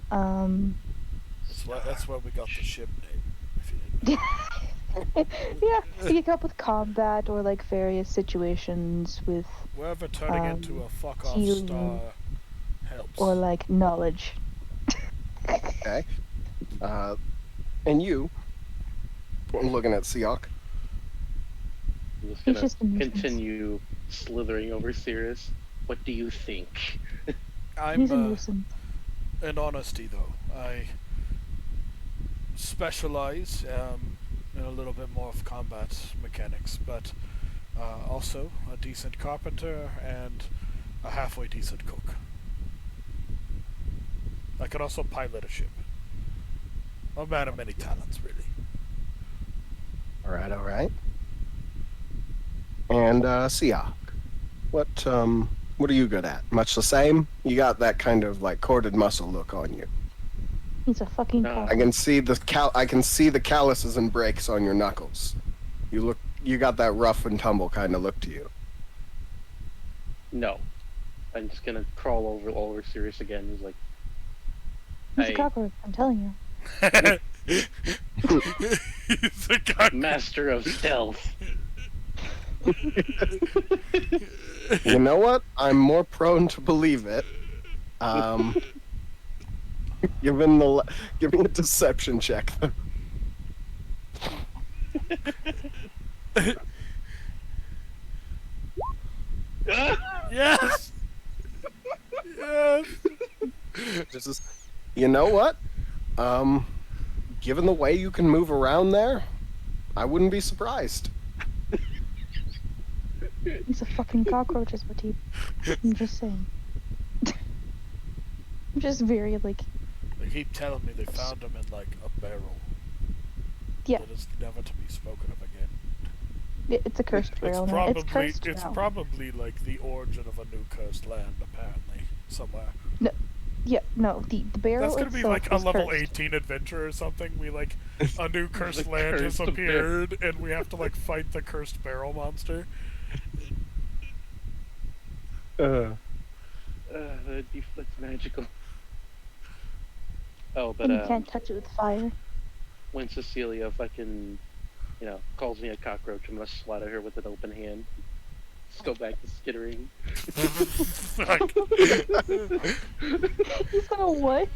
That's where we got the ship name. If you didn't know. yeah, you can help with combat or like various situations with Wherever turning into a fuck off healing. star helps. or like knowledge. Okay. And you, I'm looking at Siak. I'm just He's gonna just a nuisance. continue slithering over Cirrus. What do you think? I'm He's a nuisance. in honesty though, I specialize in a little bit more of combat mechanics, but also a decent carpenter and a halfway decent cook. I can also pilot a ship. I'm a man of many talents, really. All right. And Siak, what are you good at? Much the same? You got that kind of like corded muscle look on you. He's a fucking No. cock. I can see the calluses and breaks on your knuckles. You got that rough and tumble kind of look to you. No. I'm just gonna crawl over Cirrus again. He's like, He's a hey, cockroach, I'm telling you. He's a cock. master of stealth. You know what? I'm more prone to believe it. Give me a deception check. Yes. Yes. This is, you know what? Given the way you can move around there, I wouldn't be surprised. He's a fucking cockroach, is what he. I'm just saying. I'm just very like. They keep telling me they found him in like a barrel. Yeah. That is never to be spoken of again. It's a cursed barrel It's now. probably It's cursed it's now. probably like the origin of a new cursed land, apparently, somewhere. Yeah, no, the barrel That's gonna be itself like a is level cursed. 18 adventure or something. We like a new cursed The land has cursed appeared, and we have to like fight the cursed barrel monster. That's magical. Oh, but And you can't touch it with fire. when Cecilia fucking, calls me a cockroach, I'm gonna swat at her with an open hand. Let's go back to skittering. Fuck. He's gonna what?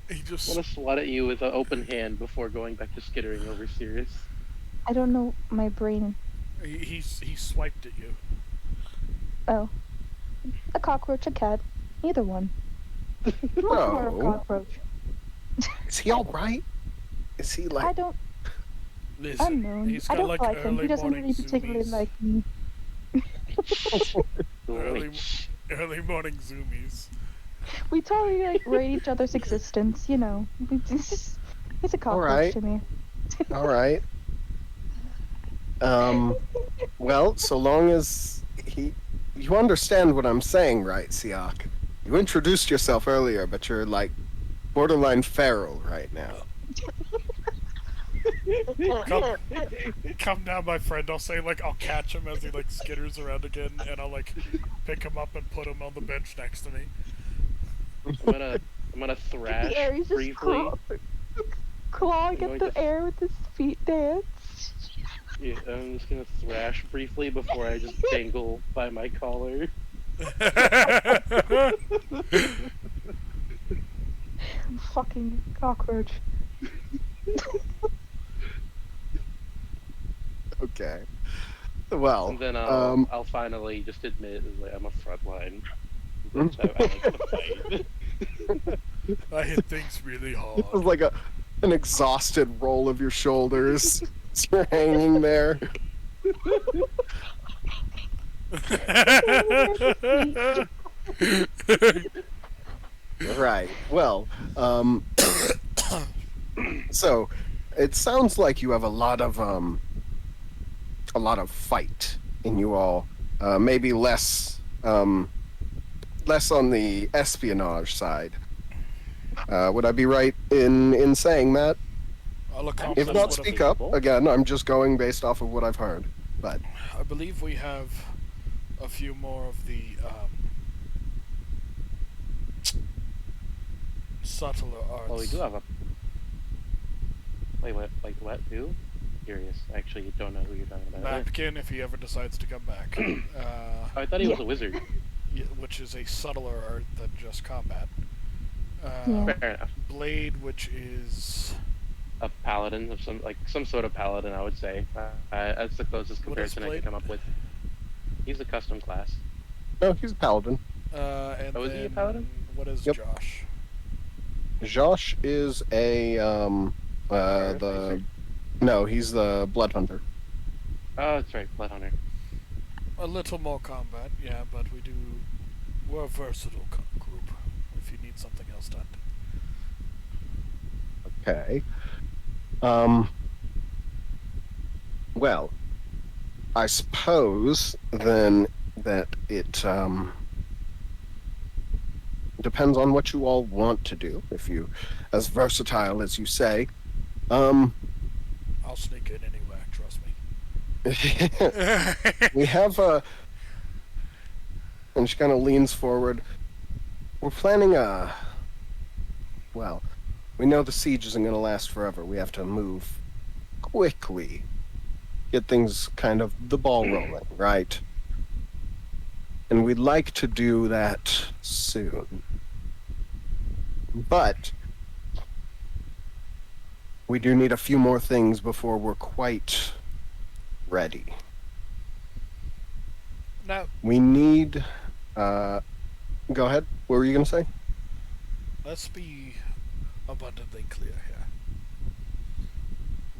He I'm just gonna swat at you with an open hand before going back to skittering over Sirius. I don't know my brain. he swiped at you. Oh. A cockroach, a cat. Either one. Much more a No. cockroach. Is he all right? Is he I like? don't. Listen, Unknown. he's I got don't like like him. early He doesn't morning really particularly zoomies. like me. Early- Witch. Early morning zoomies. We totally like rate each other's existence, you know. He's a cockroach Alright. to me. All right. Well, so long as you understand what I'm saying, right, Siak? You introduced yourself earlier, but you're like borderline feral right now. Come down, my friend. I'll say like I'll catch him as he like skitters around again, and I'll like pick him up and put him on the bench next to me. I'm gonna thrash The air, he's just briefly. clawing I'm at going the to- air with his feet dance. Yeah, I'm just gonna thrash briefly before I just dangle by my collar. Fucking cockroach. Okay. Well, And then I'll finally just admit like I'm a frontline. I like to fight. I hit things really this is hard. like an exhausted roll of your shoulders. As you're hanging there. Right. Well, so it sounds like you have a lot of fight in you all. Maybe less on the espionage side. Would I be right in saying that? I'll If accomplish not, what speak up. Again, I'm just going based off of what I've heard. But I believe we have a few more of the subtler arts. Well, we do have a. Wait, what? Like what? Who? Curious. Actually, you don't know who you're talking about. Napkin, if he ever decides to come back. Oh, I thought he was a wizard. Which is a subtler art than just combat. Yeah. Fair enough. Blade, which is A paladin of some sort of paladin, I would say. That's the closest What is comparison I Blade? can come up with. He's a custom class. no, he's a paladin. and Oh, is then he a paladin? what is Yep. Josh? Josh is a Artificer? no, he's the blood hunter. Oh, that's right, blood hunter. A little more combat, yeah, but we're a versatile group. If you need something else done. Okay. Well, I suppose then that it depends on what you all want to do. If you, as versatile as you say, I'll sneak in anyway. Trust me. we have a. And she kind of leans forward. We're planning a. Well, we know the siege isn't going to last forever. We have to move quickly. Get things kind of the ball rolling, right? And we'd like to do that soon. But we do need a few more things before we're quite ready. Now, We need. Go ahead. What were you going to say? let's be abundantly clear here.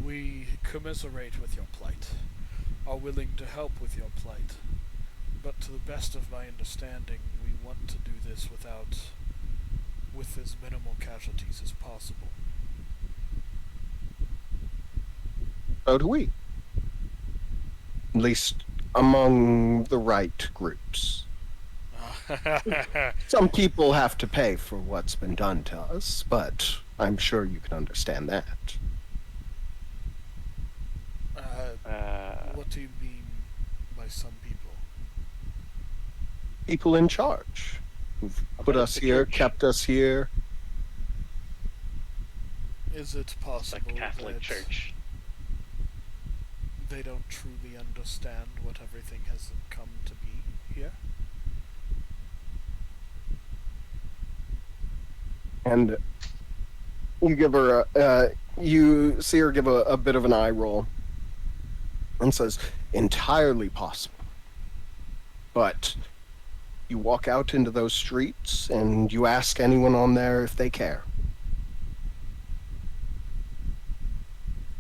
We commiserate with your plight, are willing to help with your plight, but to the best of my understanding, we want to do this with as minimal casualties as possible. So do we. At least among the right groups. Some people have to pay for what's been done to us, but I'm sure you can understand that. What do you mean by some people? People in charge who've put Okay, us the here, church. kept us here. Is it It's possible a Catholic that church. they don't truly understand what everything has come to be here? And you give her you see her give a bit of an eye roll and says, entirely possible. But you walk out into those streets and you ask anyone on there if they care.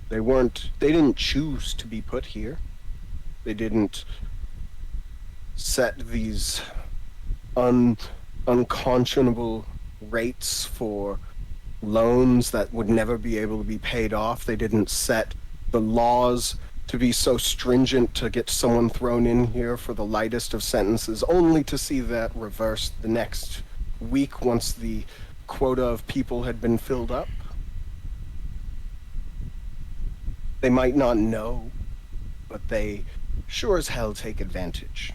They didn't choose to be put here. They didn't set these unconscionable rates for loans that would never be able to be paid off. They didn't set the laws to be so stringent to get someone thrown in here for the lightest of sentences, only to see that reversed the next week once the quota of people had been filled up. They might not know, but they sure as hell take advantage.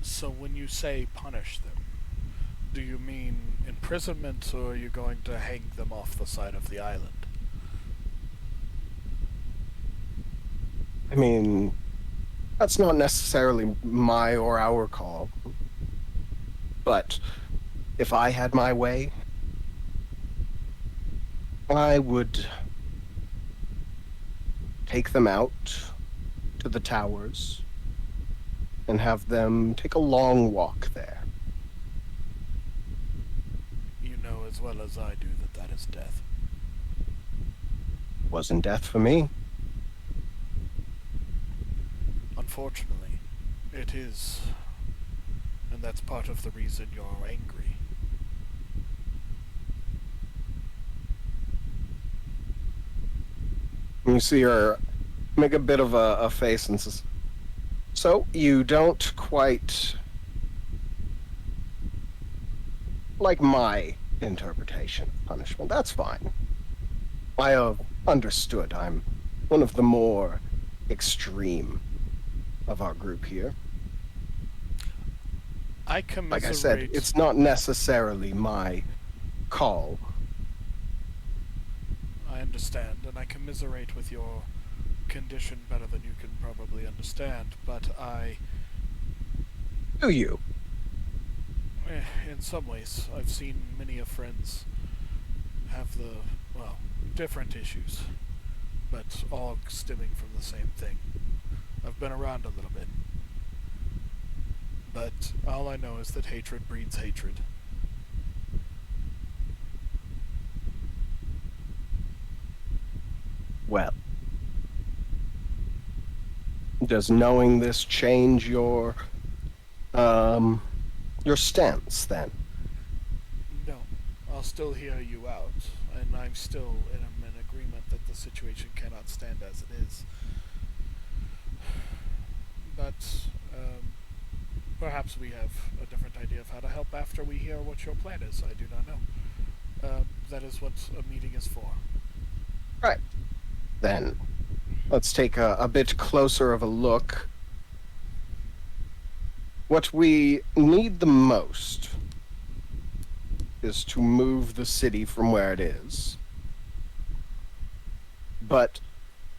So when you say punish them, Do you mean imprisonment, or are you going to hang them off the side of the island? I mean, that's not necessarily my or our call. But if I had my way, I would take them out to the towers and have them take a long walk there. You know as well as I do that that is death. Wasn't death for me. Unfortunately, it is. And that's part of the reason you're angry. You see her make a bit of a face and says, "So you don't quite like my interpretation of punishment. That's fine. I have understood. I'm one of the more extreme of our group here. I commiserate. Like I said, it's not necessarily my call." I understand, and I commiserate with your condition better than you can probably understand, but Do you? in some ways, I've seen many of friends have different issues, but all stemming from the same thing. I've been around a little bit. But all I know is that hatred breeds hatred. Well, does knowing this change your stance then? No, I'll still hear you out, and I'm still in agreement that the situation cannot stand as it is. But perhaps we have a different idea of how to help after we hear what your plan is. I do not know. That is what a meeting is for. Right. Then, let's take a bit closer of a look. What we need the most is to move the city from where it is. But,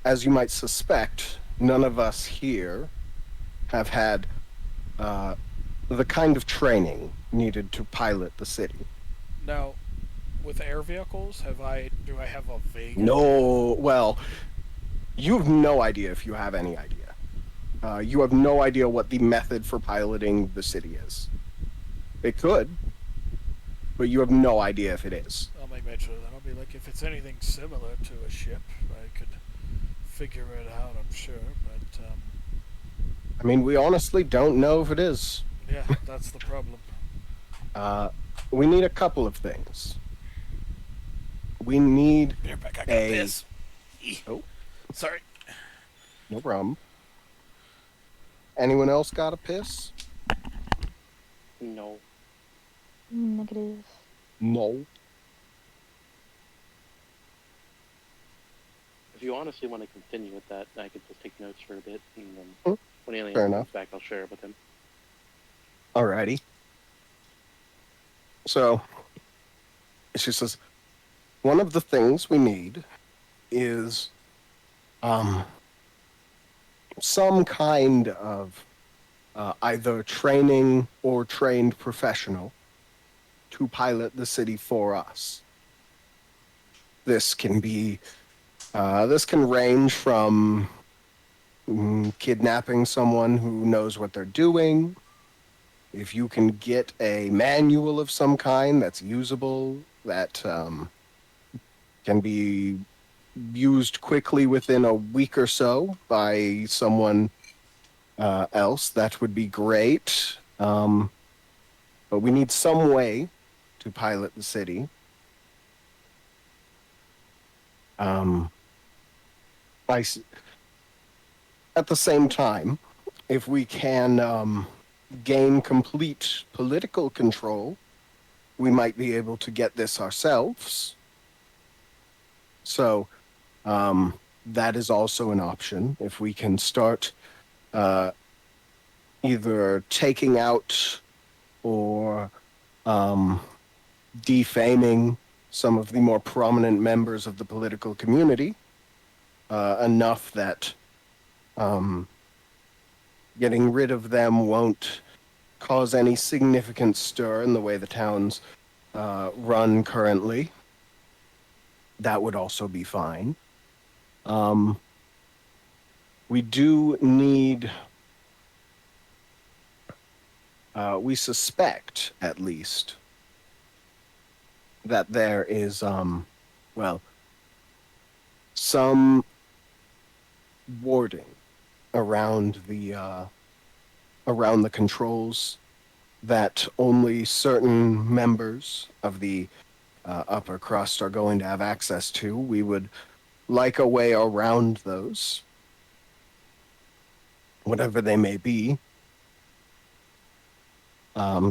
as you might suspect, none of us here have had the kind of training needed to pilot the city. Now, with air vehicles, do I have a vague No, well, you have no idea if you have any idea. You have no idea what the method for piloting the city is. It could, but you have no idea if it is. I'll make mention of that. I'll be like, if it's anything similar to a ship, I could figure it out, I'm sure, but, I mean, we honestly don't know if it is. yeah, that's the problem. We need a couple of things. We need Here, back, I got a... piss. Oh. Sorry. No problem. Anyone else got a piss? No. Negative. No. If you honestly want to continue with that, I could just take notes for a bit, and then when Alien Fair comes enough. back, I'll share it with him. Alrighty. So, she says, one of the things we need is some kind of either training or trained professional to pilot the city for us. This can be, this can range from kidnapping someone who knows what they're doing. If you can get a manual of some kind that's usable, that can be used quickly within a week or so by someone else, that would be great. But we need some way to pilot the city. At the same time, if we can gain complete political control, we might be able to get this ourselves. So that is also an option. If we can start either taking out or defaming some of the more prominent members of the political community enough that getting rid of them won't cause any significant stir in the way the town's run currently. That would also be fine. We do need, we suspect at least, that there is, well, some warding around the controls that only certain members of the upper crust are going to have access to. We would like a way around those, whatever they may be.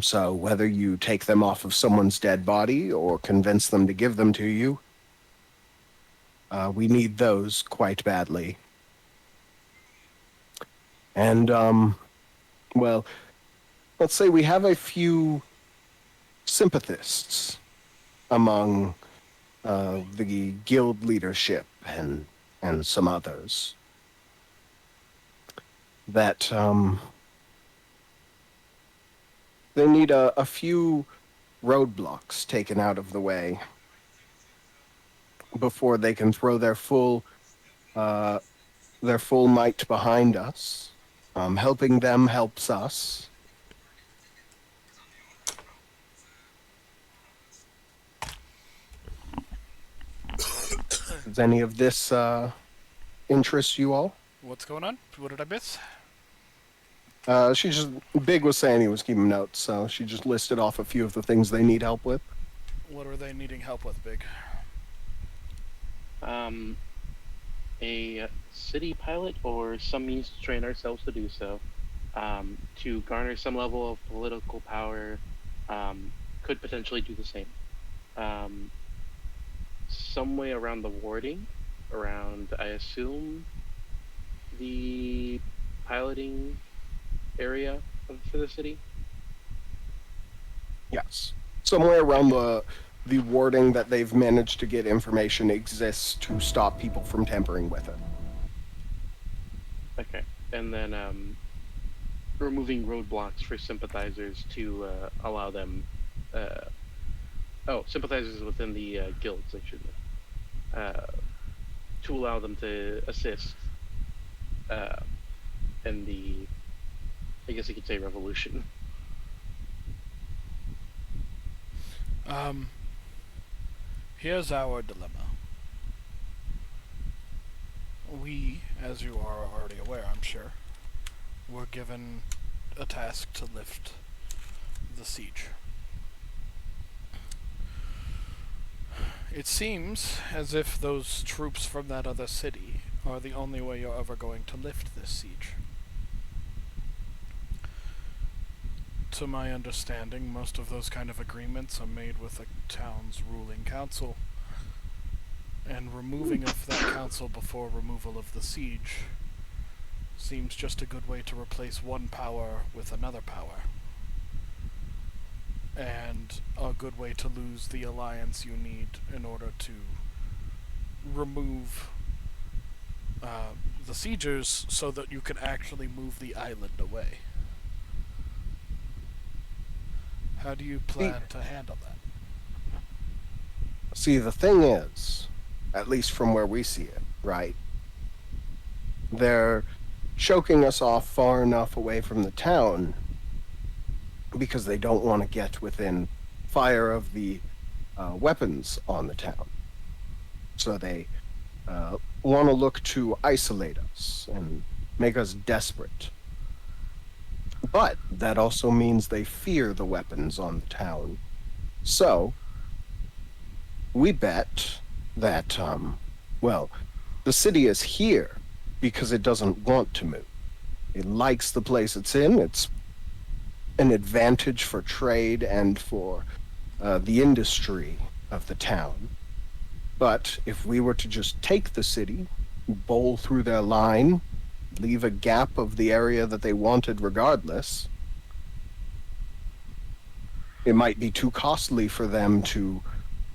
So whether you take them off of someone's dead body or convince them to give them to you, we need those quite badly. And, well, let's say we have a few sympathists among the guild leadership and some others that they need a few roadblocks taken out of the way before they can throw their full might behind us. Helping them helps us. Does any of this interest you all? What's going on? What did I miss? Big was saying he was keeping notes, so she just listed off a few of the things they need help with. What are they needing help with, Big? A city pilot or some means to train ourselves to do so, to garner some level of political power, could potentially do the same. Some way around the warding, around, I assume, the piloting area for the city. Yes. Somewhere around the warding that they've managed to get information exists to stop people from tampering with it. Okay. And then removing roadblocks for sympathizers to allow them... sympathizers within the guilds, I should know. To allow them to assist in the... I guess you could say revolution. Here's our dilemma. We, as you are already aware, I'm sure, were given a task to lift the siege. It seems as if those troops from that other city are the only way you're ever going to lift this siege. To my understanding, most of those kind of agreements are made with the town's ruling council, and removing of that council before removal of the siege seems just a good way to replace one power with another power, and a good way to lose the alliance you need in order to remove the siegers so that you can actually move the island away. How do you plan to handle that? See, the thing is, at least from where we see it, right? They're choking us off far enough away from the town because they don't want to get within fire of the weapons on the town. So they want to look to isolate us and make us desperate. But that also means they fear the weapons on the town. So, we bet that, the city is here because it doesn't want to move. It likes the place it's in. It's an advantage for trade and for the industry of the town. But if we were to just take the city, bowl through their line, leave a gap of the area that they wanted regardless, it might be too costly for them to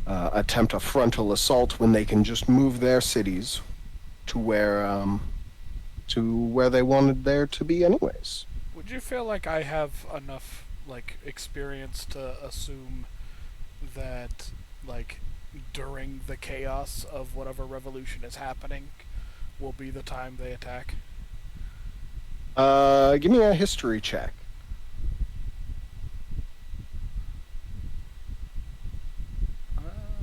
attempt a frontal assault when they can just move their cities to where they wanted there to be anyways. Would you feel like I have enough like experience to assume that like during the chaos of whatever revolution is happening will be the time they attack? Give me a history check.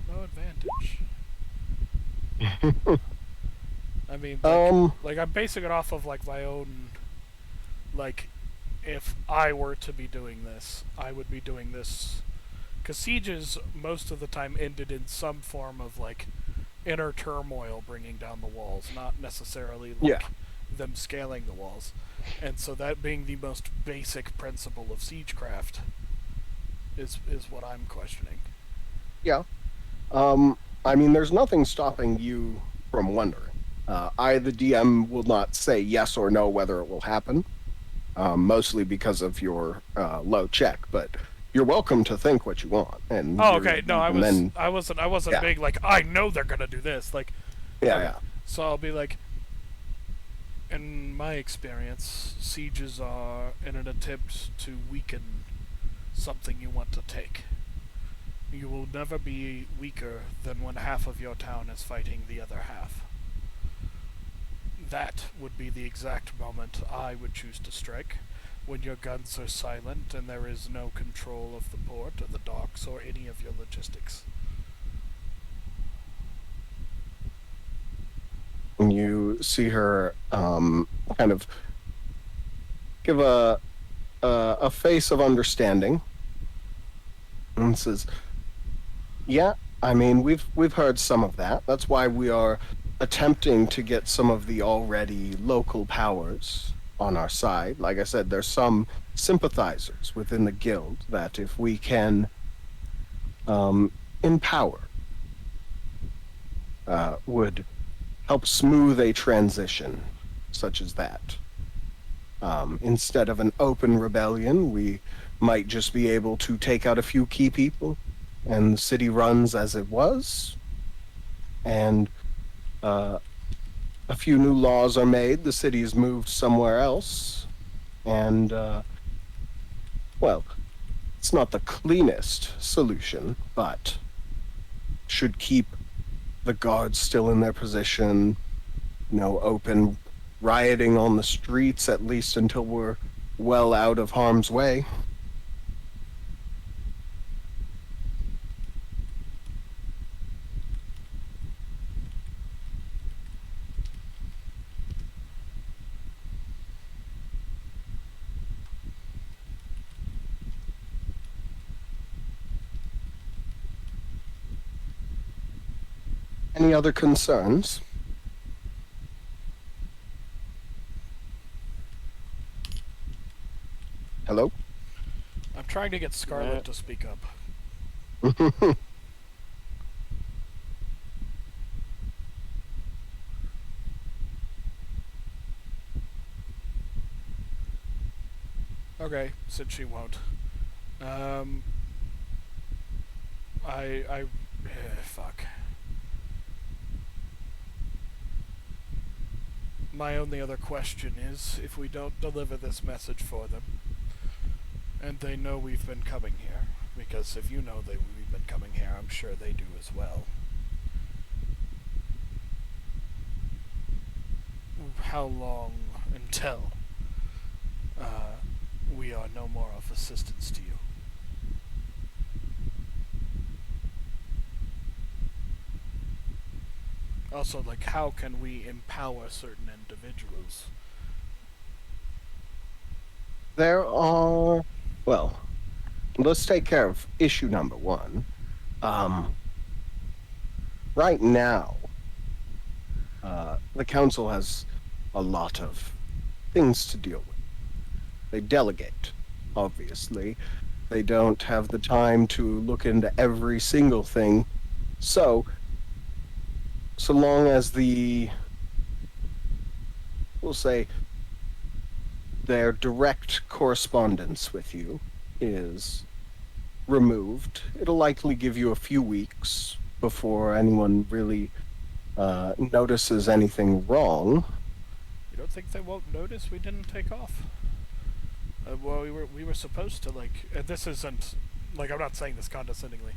No advantage. I mean, like I'm basing it off of like my own, like, if I were to be doing this, I would be doing this, because sieges most of the time ended in some form of like inner turmoil bringing down the walls, not necessarily like Yeah. them scaling the walls, and so that being the most basic principle of siegecraft is what I'm questioning. Yeah. I mean, there's nothing stopping you from wondering. I, the DM, will not say yes or no whether it will happen, mostly because of your low check. But you're welcome to think what you want. And Oh, okay. No, I wasn't Yeah. big like I know they're gonna do this. Like, yeah, okay. yeah. So I'll be like, in my experience, sieges are in an attempt to weaken something you want to take. You will never be weaker than when half of your town is fighting the other half. That would be the exact moment I would choose to strike, when your guns are silent and there is no control of the port or the docks or any of your logistics. And you see her kind of give a face of understanding and says, "Yeah, I mean, we've heard some of that. That's why we are attempting to get some of the already local powers on our side. Like I said, there's some sympathizers within the guild that if we can empower, would help smooth a transition such as that. Instead of an open rebellion, we might just be able to take out a few key people, and the city runs as it was, and a few new laws are made, the city is moved somewhere else, and, well, it's not the cleanest solution, but should keep the guards still in their position, open rioting on the streets, at least until we're well out of harm's way." Any other concerns? Hello? I'm trying to get Scarlet to speak up. Okay, since she won't. Fuck. My only other question is, if we don't deliver this message for them, and they know we've been coming here, because if you know that we've been coming here, I'm sure they do as well. How long until we are no more of assistance to you? Also, like, how can we empower certain individuals? There are, well, let's take care of issue number one. Right now, the council has a lot of things to deal with. They delegate, obviously. They don't have the time to look into every single thing. So long as we'll say, their direct correspondence with you is removed. It'll likely give you a few weeks before anyone really notices anything wrong. You don't think they won't notice we didn't take off? Well, we were supposed to like. This isn't like I'm not saying this condescendingly.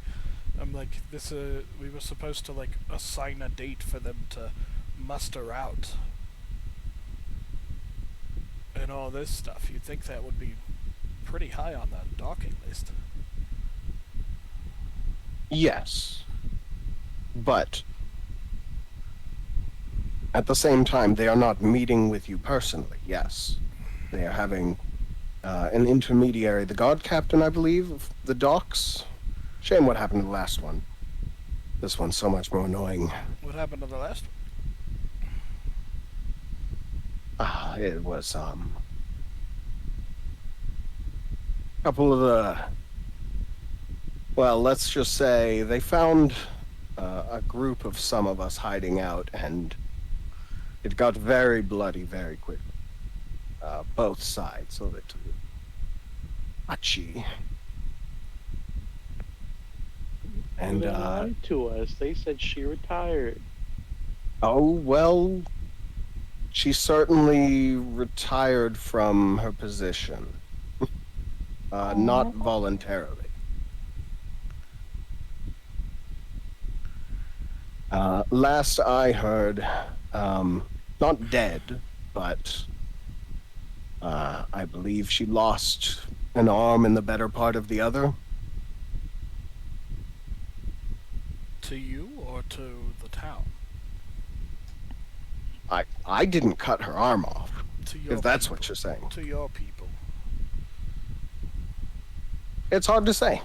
I'm like this. We were supposed to like assign a date for them to muster out and all this stuff. You'd think that would be pretty high on the docking list. Yes. But at the same time, they are not meeting with you personally, yes. They are having an intermediary, the guard captain, I believe, of the docks. Shame what happened to the last one. This one's so much more annoying. What happened to the last one? It was, couple of the... Well, let's just say they found a group of some of us hiding out, and it got very bloody very quickly. Both sides of it. Achi. And, they lied to us. They said she retired. oh, well, she certainly retired from her position. Not voluntarily. Last I heard, not dead, but I believe she lost an arm in the better part of the other. To you or to the town? I didn't cut her arm off, To your if that's people. what you're saying. To your people. It's hard to say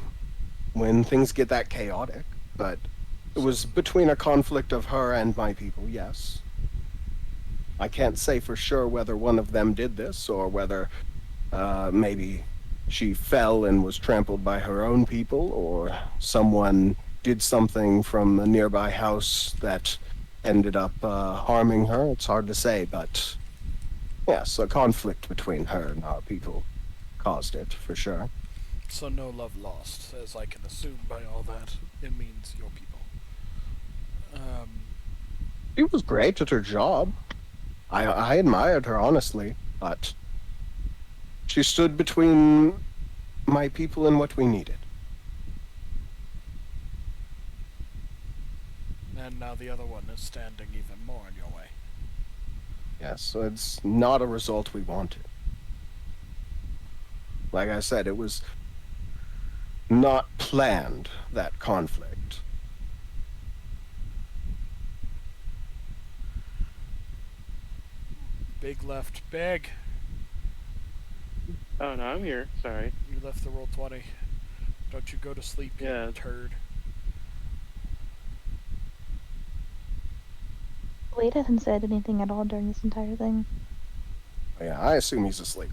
when things get that chaotic, but it was between a conflict of her and my people, yes. I can't say for sure whether one of them did this or whether maybe she fell and was trampled by her own people, or someone did something from a nearby house that ended up harming her. It's hard to say, but yes, a conflict between her and our people caused it, for sure. So no love lost, as I can assume by all that. It means your people. She was great at her job. I admired her, honestly, but she stood between my people and what we needed. And now the other one is standing even more in your way. Yes, so it's not a result we wanted. Like I said, it was not planned, that conflict. Big left. Big! Oh no, I'm here. Sorry. You left the roll 20. Don't you go to sleep, you Yeah. turd. Wade hasn't said anything at all during this entire thing. Yeah, I assume he's asleep.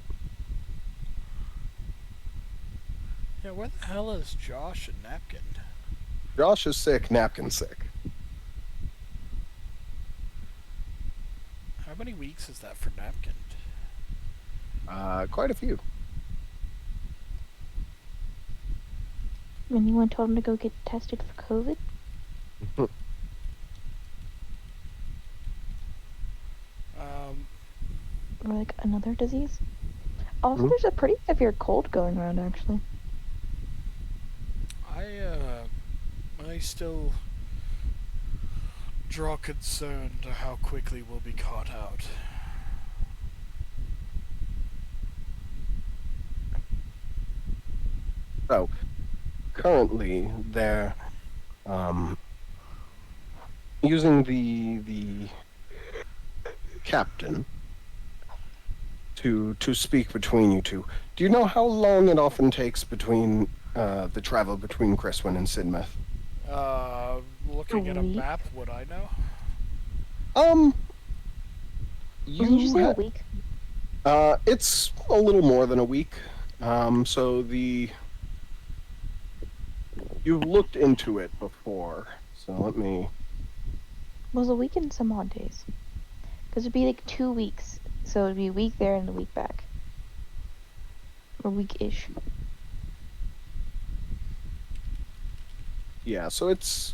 Yeah, where the hell is Josh and Napkin? Josh is sick, Napkin's sick. How many weeks is that for Napkin? Quite a few. Anyone told him to go get tested for COVID? Or like another disease? Also, Mhm. there's a pretty severe cold going around, actually. I still draw concern to how quickly we'll be caught out. So, currently, they're using the captain to speak between you two. Do you know how long it often takes between the travel between Criswin and Sidmouth? Looking at a week? map, would I know? Wasn't you say a ha- week? It's a little more than a week. So you've looked into it before. So let me. Was a week and some odd days. Because it'd be like 2 weeks. So it'd be a week there and a week back. Or week-ish. Yeah, so it's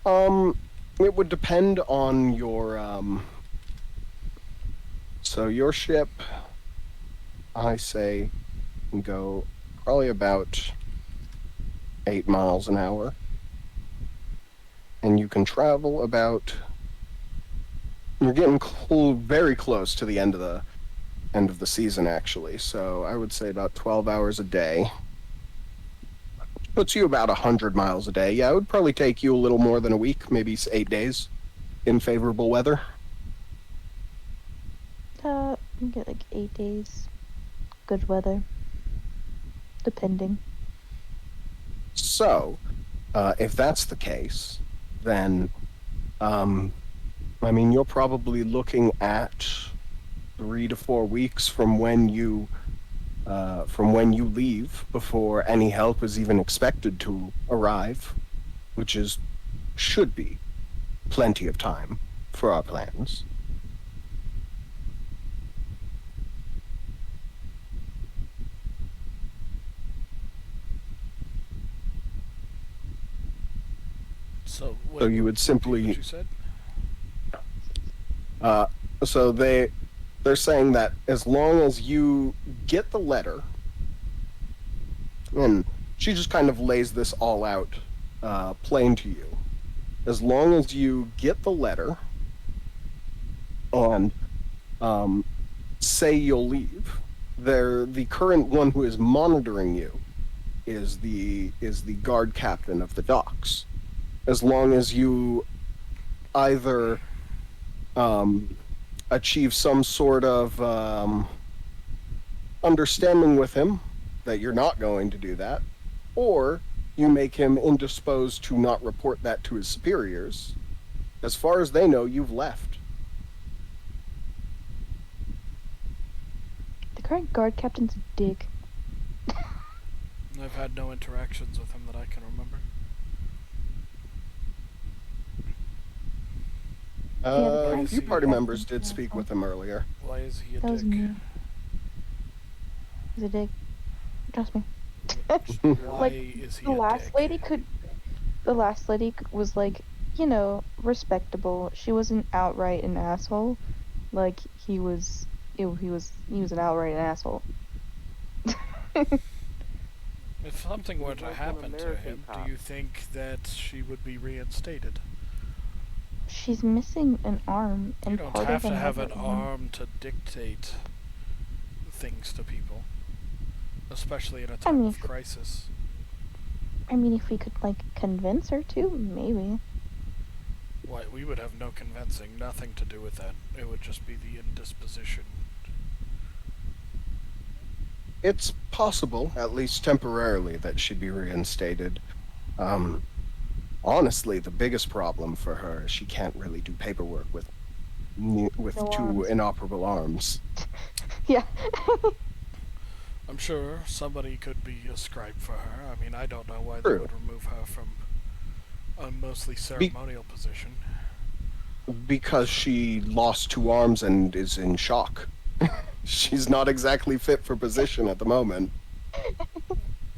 it would depend on your so your ship, I say, can go probably about 8 miles an hour, and you can travel about. You're getting very close to the end of the season, actually. So I would say about 12 hours a day. Puts you about 100 miles a day. Yeah, it would probably take you a little more than a week, maybe 8 days in favorable weather. You get like 8 days. Good weather. Depending. So, if that's the case, then, I mean, you're probably looking at 3 to 4 weeks from when you leave before any help is even expected to arrive, which should be plenty of time for our plans. So, So you would repeat simply, what you said? so they're saying that as long as you get the letter, and she just kind of lays this all out plain to you. As long as you get the letter and say you'll leave, the current one who is monitoring you is the guard captain of the docks. As long as you either achieve some sort of understanding with him that you're not going to do that, or you make him indisposed to not report that to his superiors, as far as they know, you've left. The current guard captain's a dick. I've had no interactions with him that I can remember. Yeah, A few party captain- members did speak with him earlier. Why is he a That was dick? me. He's a dick. Trust me. Why Like, is he The a last dick? lady was like, respectable. She wasn't outright an asshole. Like he was an outright asshole. If something were to like happen an to American him, cop. do you think that she would be reinstated? She's missing an arm You and don't part have of to have an another arm. arm to dictate things to people, especially in a I time mean, of crisis. I mean, if we could convince her to, maybe. Why, we would have no convincing, nothing to do with that. It would just be the indisposition. It's possible, at least temporarily, that she'd be reinstated. Honestly, the biggest problem for her is she can't really do paperwork with No two arms. inoperable arms. Yeah. I'm sure somebody could be a scribe for her. I mean, I don't know why they True. would remove her from a mostly ceremonial position. Because she lost 2 arms and is in shock. She's not exactly fit for position at the moment.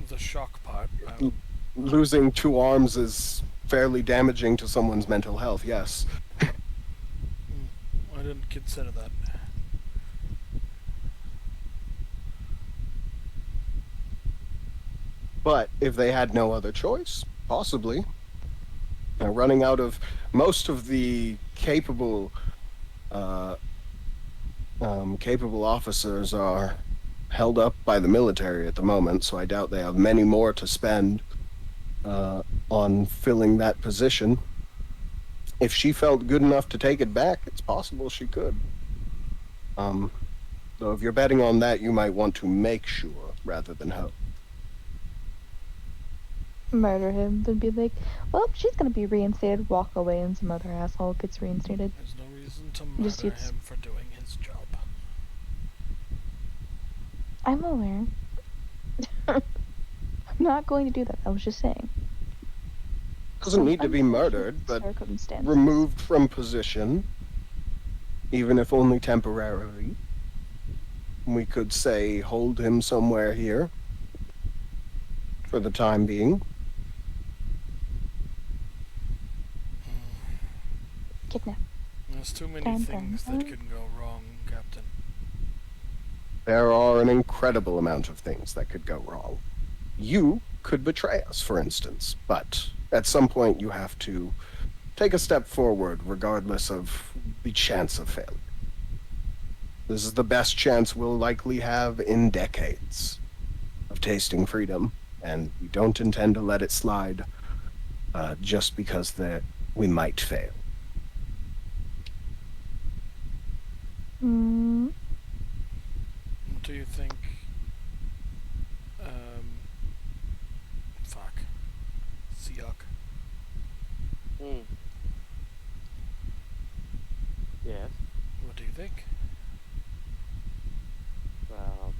The shock part. Losing 2 arms is fairly damaging to someone's mental health, yes. I didn't consider that. But if they had no other choice, possibly. Running out of most of the capable officers are held up by the military at the moment, so I doubt they have many more to spend on filling that position. If she felt good enough to take it back, it's possible she could. So if you're betting on that, you might want to make sure rather than hope. Murder him, then be like, well, she's gonna be reinstated, walk away, and some other asshole gets reinstated. There's no reason to Just murder gets- him for doing his job. I'm aware. I'm not going to do that. I was just saying. Doesn't need to be murdered, but Circumstances. removed from position, even if only temporarily. We could say hold him somewhere here for the time being. Kidnap. There's too many Dun, things dun, that dun. can go wrong, Captain. There are an incredible amount of things that could go wrong. You could betray us, for instance, but at some point you have to take a step forward regardless of the chance of failure. This is the best chance we'll likely have in decades of tasting freedom, and we don't intend to let it slide just because we might fail. Mm, What do you think? Fuck. Siak. Hmm. Yes. What do you think? Well,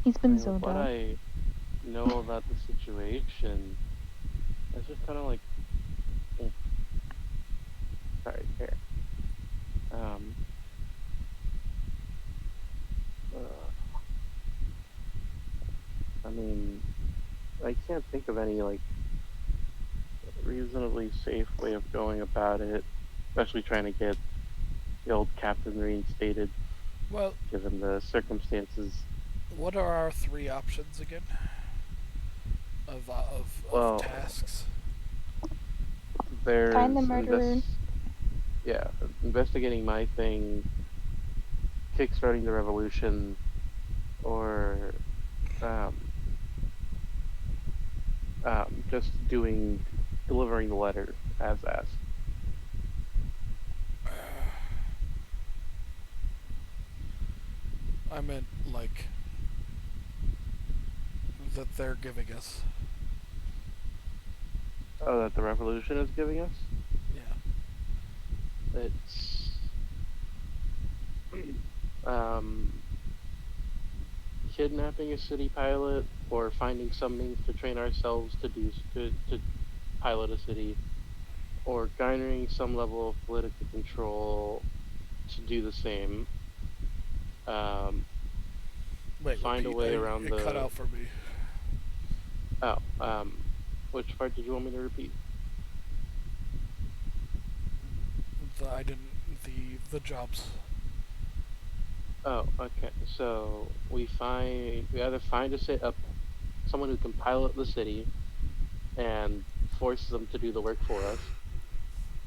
he's I been mean, with zoned what out. I know about the situation, it's just kind of like, mm, sorry, here. Um, I mean, I can't think of any like reasonably safe way of going about it, especially trying to get the old captain reinstated, Well, given the circumstances. what are our three options again? Of Well, tasks? there's Find the murderer. yeah, investigating my thing, kickstarting the revolution, or um, just delivering the letter as asked. I meant, like, that they're giving us. Oh, that the revolution is giving us? Yeah. It's um, kidnapping a city pilot or finding some means to train ourselves to pilot a city, or garnering some level of political control to do the same. Um, Wait, find a repeat. way around It cut the out for me. oh which part did you want me to repeat? I didn't. The jobs. Oh, okay. So we either find someone who can pilot the city and force them to do the work for us,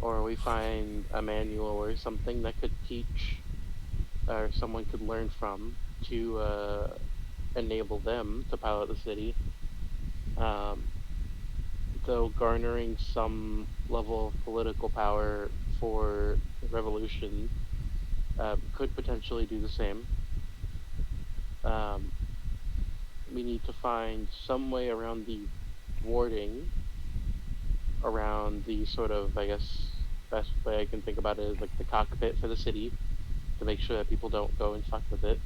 or we find a manual or something that could teach or someone could learn from to enable them to pilot the city. Um, though garnering some level of political power for the revolution could potentially do the same. Um, we need to find some way around the warding, around the sort of, I guess, best way I can think about it is like the cockpit for the city to make sure that people don't go and fuck with it.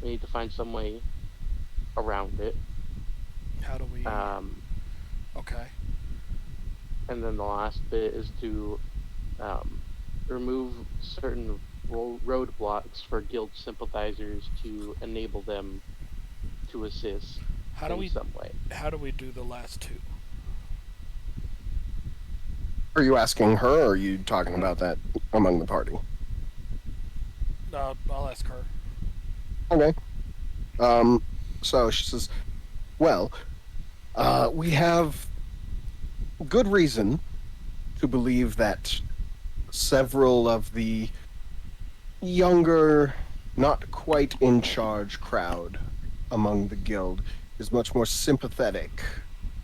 We need to find some way around it. How do we? Um, Okay. and then the last bit is to um, remove certain roadblocks for guild sympathizers to enable them to assist How do in we? some way. How do we do the last two? Are you asking her, or are you talking about that among the party? I'll ask her. Okay. So she says, well, we have good reason to believe that several of the younger, not quite in charge crowd among the guild is much more sympathetic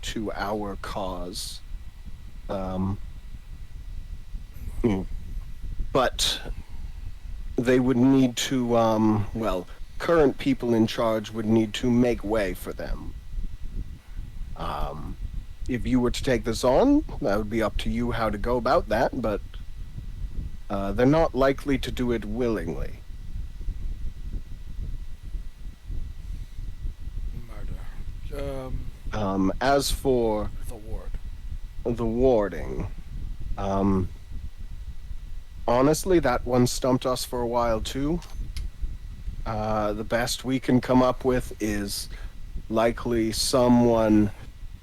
to our cause. Mm, but they would need to, current people in charge would need to make way for them. Um, if you were to take this on, that would be up to you how to go about that, but they're not likely to do it willingly. Murder. As for The ward. the warding, honestly, that one stumped us for a while too. The best we can come up with is likely someone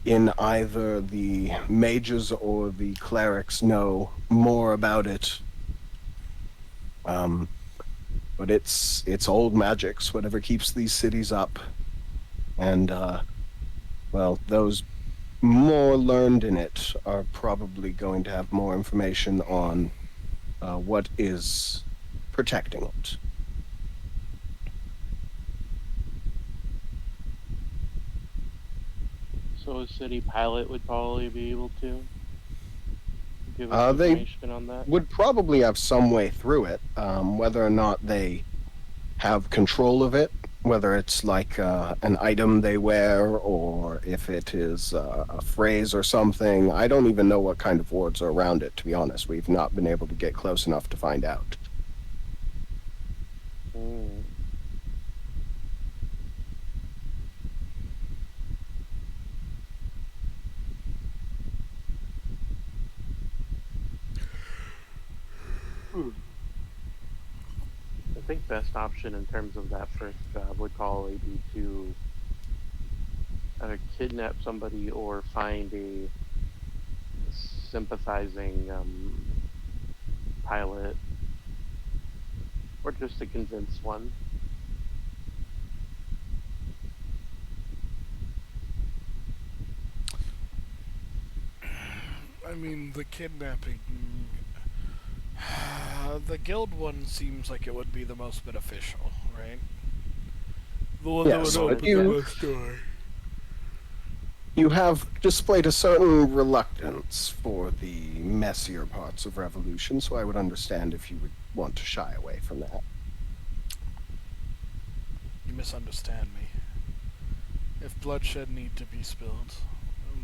in either the mages or the clerics know more about it. But it's old magics, whatever keeps these cities up. And, well, those more learned in it are probably going to have more information on what is protecting it. So a city pilot would probably be able to give us They information on that. would probably have some way through it, whether or not they have control of it, whether it's like an item they wear or if it is a phrase or something. I don't even know what kind of words are around it, to be honest. We've not been able to get close enough to find out. Mm. I think best option in terms of that first job would probably be to either kidnap somebody or find a sympathizing pilot, or just a convinced one. I mean, the kidnapping. The guild one seems like it would be the most beneficial, right? The one Yes, that would but open the most door. You have displayed a certain reluctance for the messier parts of Revolution, so I would understand if you would want to shy away from that. You misunderstand me. If bloodshed need to be spilled,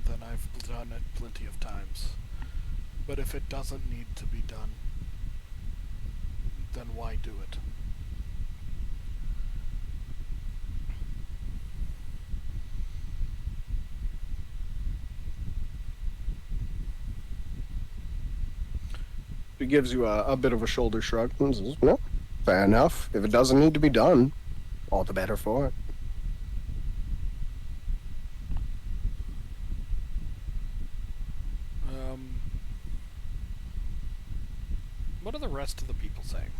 then I've done it plenty of times. But if it doesn't need to be done, then why do it? He gives you a bit of a shoulder shrug and says, no, fair enough. If it doesn't need to be done, all the better for it. What are the rest of the people saying?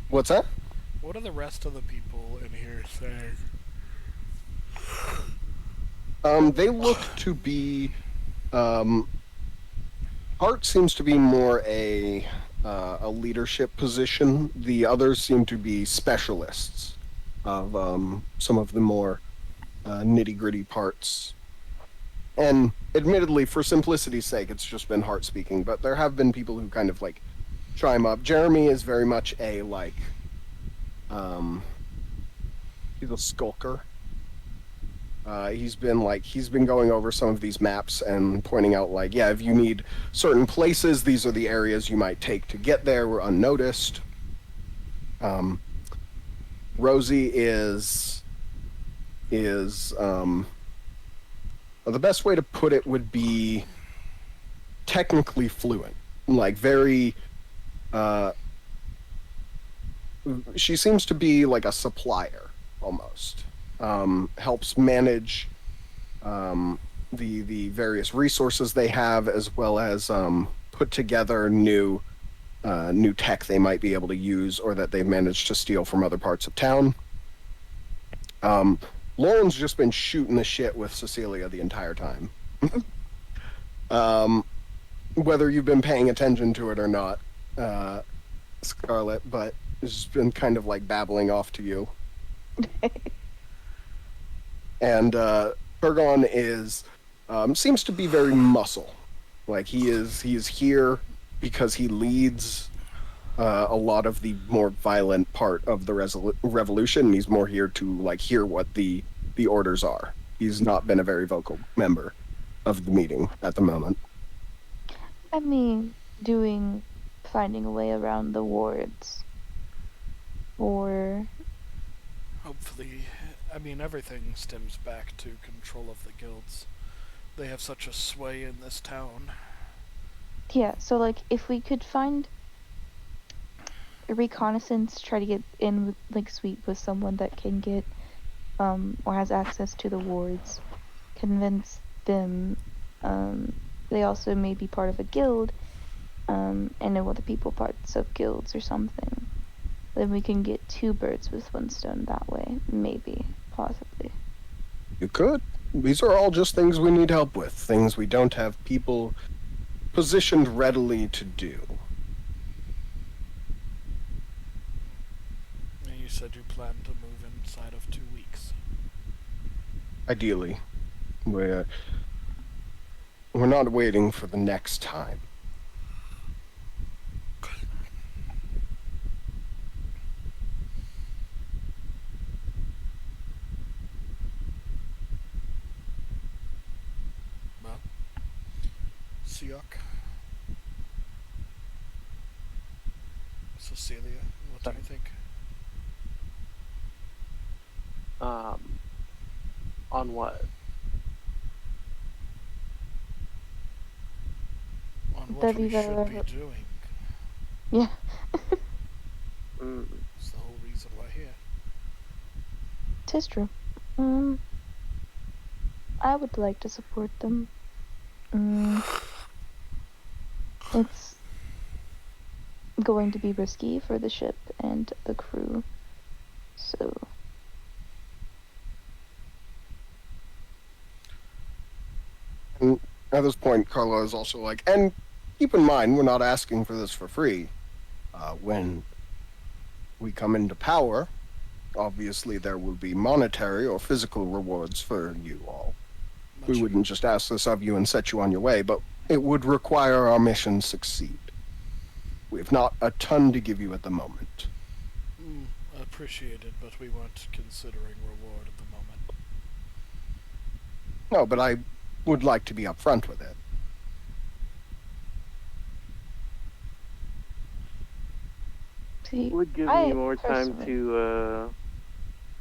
What's that? What are the rest of the people in here saying? They look to be. Art seems to be more a leadership position. The others seem to be specialists of some of the more nitty gritty parts. And admittedly, for simplicity's sake, it's just been Hart speaking. But there have been people who kind of like chime up. Jeremy is very much a like. He's a skulker. He's been going over some of these maps and pointing out like, yeah, if you need certain places, these are the areas you might take to get there. We're unnoticed. Rosie is the best way to put it would be technically fluent, like very. She seems to be like a supplier almost. Helps manage the various resources they have, as well as put together new tech they might be able to use or that they've managed to steal from other parts of town. Lauren's just been shooting the shit with Cecilia the entire time. Whether you've been paying attention to it or not, Scarlet, but it's been kind of like babbling off to you. And Bergon is seems to be very muscle. Like he is here because he leads a lot of the more violent part of the revolution. He's more here to like hear what the orders are. He's not been a very vocal member of the meeting at the moment. I mean, finding a way around the wards. Or Hopefully, I mean, everything stems back to control of the guilds. They have such a sway in this town. yeah, so like if we could find a reconnaissance, try to get in with like sweep with someone that can get or has access to the wards, convince them. They also may be part of a guild, and know other people parts of guilds or something. Then we can get 2 birds with 1 stone that way. Maybe. Possibly. You could. These are all just things we need help with. Things we don't have people positioned readily to do. And you said you plan to move inside of 2 weeks. Ideally. We're not waiting for the next time. Well, Siok. Cecilia, what do you think? On what? On The what we Viva should La be doing. Yeah. That's the whole reason we're here. 'Tis true. I would like to support them. It's going to be risky for the ship and the crew, so... And at this point, Carla is also like, and keep in mind, we're not asking for this for free. When we come into power, obviously there will be monetary or physical rewards for you all. We wouldn't just ask this of you and set you on your way, but it would require our mission succeed. We have not a ton to give you at the moment. Appreciated, but we weren't considering reward at the moment. No, but I would like to be upfront with it. See, It would give I me more time personally- to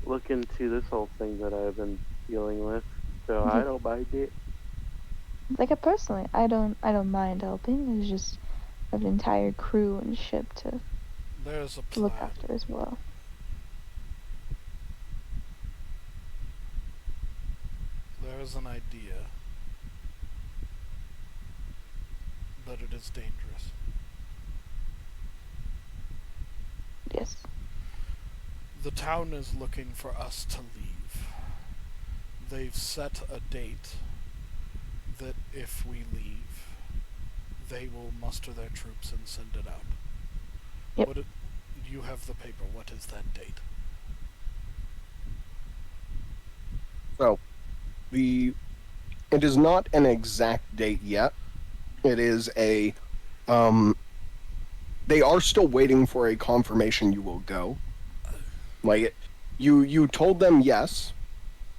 look into this whole thing that I've been dealing with, so I don't mind it. Like, personally, I don't mind helping. It's just an entire crew and ship to There's a plan. look after as well. There's an idea, but it is dangerous. Yes. The town is looking for us to leave. They've set a date that if we leave, they will muster their troops and send it out. Yep. You have the paper. What is that date? So, it is not an exact date yet. It is a, they are still waiting for a confirmation you will go. Like, you told them yes,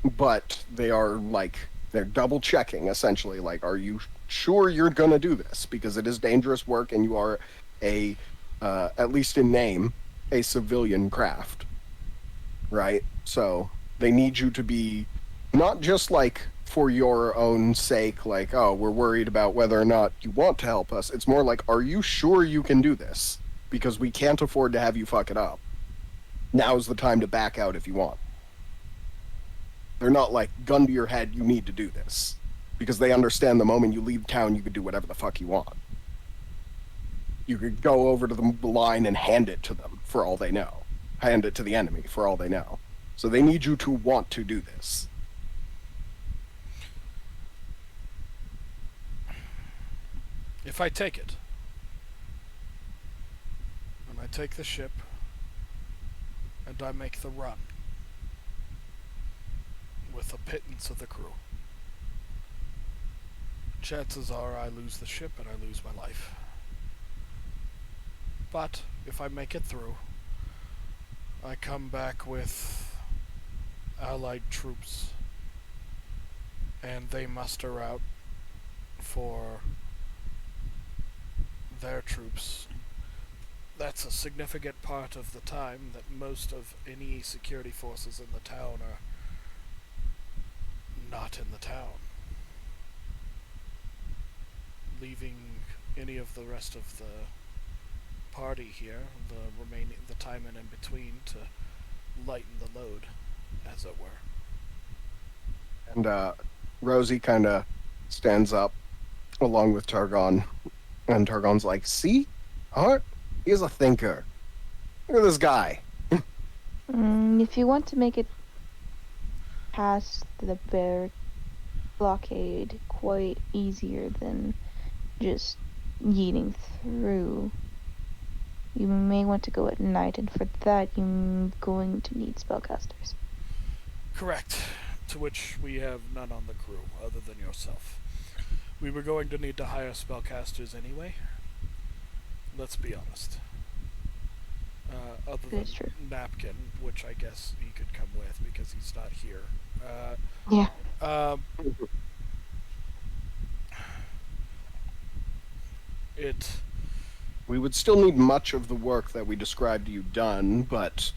but they're double checking, essentially. Like, are you sure you're gonna do this? Because it is dangerous work and you are at least in name, a civilian craft. Right? So, they need you to be not just like for your own sake, like, oh, we're worried about whether or not you want to help us. It's more like, are you sure you can do this? Because we can't afford to have you fuck it up. Now's the time to back out if you want. They're not like, gun to your head, you need to do this. Because they understand the moment you leave town, you can do whatever the fuck you want. You could go over to the line and hand it to them, for all they know. Hand it to the enemy, for all they know. So they need you to want to do this. If I take it, and I take the ship, and I make the run, with a pittance of the crew, chances are I lose the ship and I lose my life. But if I make it through, I come back with allied troops, and they muster out for their troops. That's a significant part of the time that most of any security forces in the town are not in the town. Leaving any of the rest of the party here, the time in between, to lighten the load. as it were. And Rosie kind of stands up along with Targon, and Targon's like, "See, Art, he's a thinker. Look at this guy." If you want to make it past the bear blockade quite easier than just yeeting through, you may want to go at night, and for that you're going to need spellcasters. Correct. To which we have none on the crew, other than yourself. We were going to need to hire spellcasters anyway. Let's be honest. Other than That's true. Napkin, which I guess he could come with because he's not here. Yeah. We would still need much of the work that we described to you done, but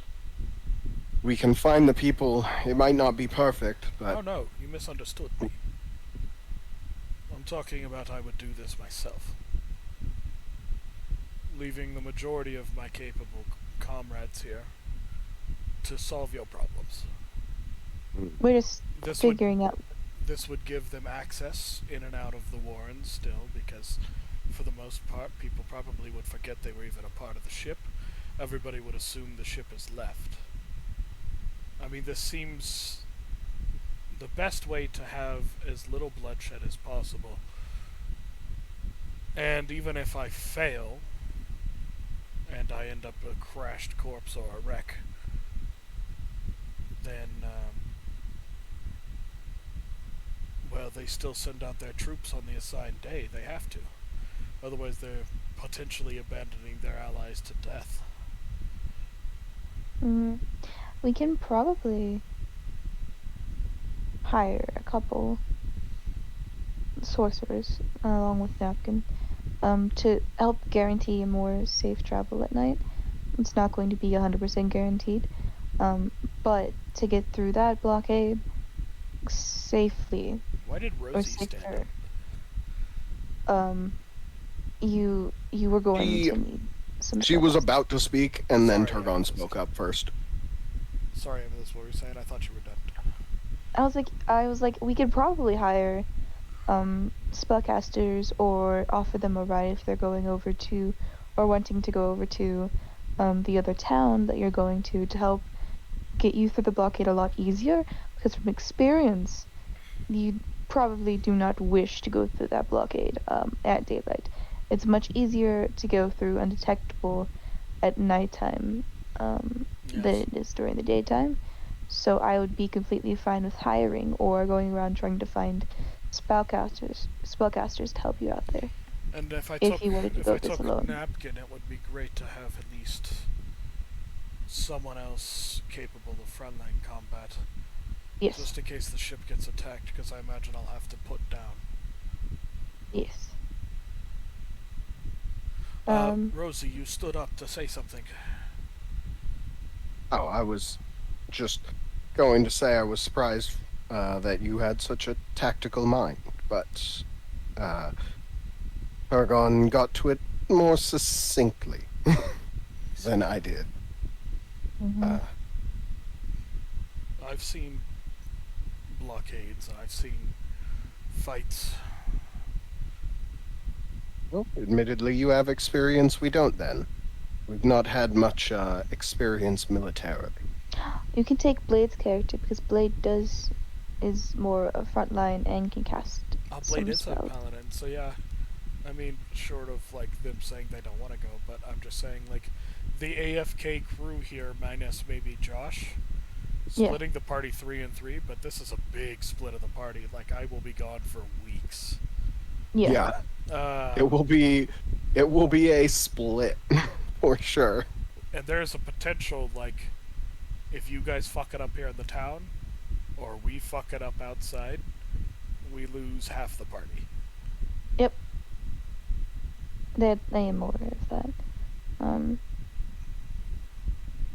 we can find the people. It might not be perfect, but Oh no, you misunderstood me. I'm talking about I would do this myself. Leaving the majority of my capable comrades here to solve your problems. We're just This figuring out. This would give them access in and out of the Warren still, because for the most part, people probably would forget they were even a part of the ship. Everybody would assume the ship is left. I mean, this seems the best way to have as little bloodshed as possible. And even if I fail, and I end up a crashed corpse or a wreck, then, well, they still send out their troops on the assigned day. They have to. Otherwise, they're potentially abandoning their allies to death. We can probably hire a couple sorcerers along with Napkin to help guarantee a more safe travel at night. It's not going to be 100% guaranteed, but to get through that blockade safely Why did or Rosie stand safer, up? you were going She- to need some. she was spells. about to speak, and then Sorry, Targon I spoke up first. Sorry, that's what we were saying. I thought you were done. I was like, we could probably hire spellcasters or offer them a ride if they're going over to, or wanting to go over to, the other town that you're going to help get you through the blockade a lot easier. Because from experience, you probably do not wish to go through that blockade at daylight. It's much easier to go through undetectable at nighttime than Yes. it is during the daytime. So I would be completely fine with hiring or going around trying to find spellcasters to help you out there. And if I If took you wanted to if go I this took alone. Napkin, it would be great to have at least someone else capable of frontline combat, Yes. just in case the ship gets attacked. Because I imagine I'll have to put down. Yes. Rosie, you stood up to say something. Oh, I was just going to say I was surprised that you had such a tactical mind, but Targon got to it more succinctly than I did. Mhm. I've seen blockades. I've seen fights. Well, admittedly, you have experience we don't then. We've not had much experience militarily. You can take Blade's character because Blade is more a frontline and can cast Blade some is a spells. paladin, so yeah. I mean, short of like them saying they don't want to go, but I'm just saying like the AFK crew here minus maybe Josh, Yeah. splitting the party 3 and 3, but this is a big split of the party. Like I will be gone for weeks. Yeah. It will be a split for sure. And there's a potential like if you guys fuck it up here in the town, or we fuck it up outside, we lose half the party. Yep. That I am aware of that.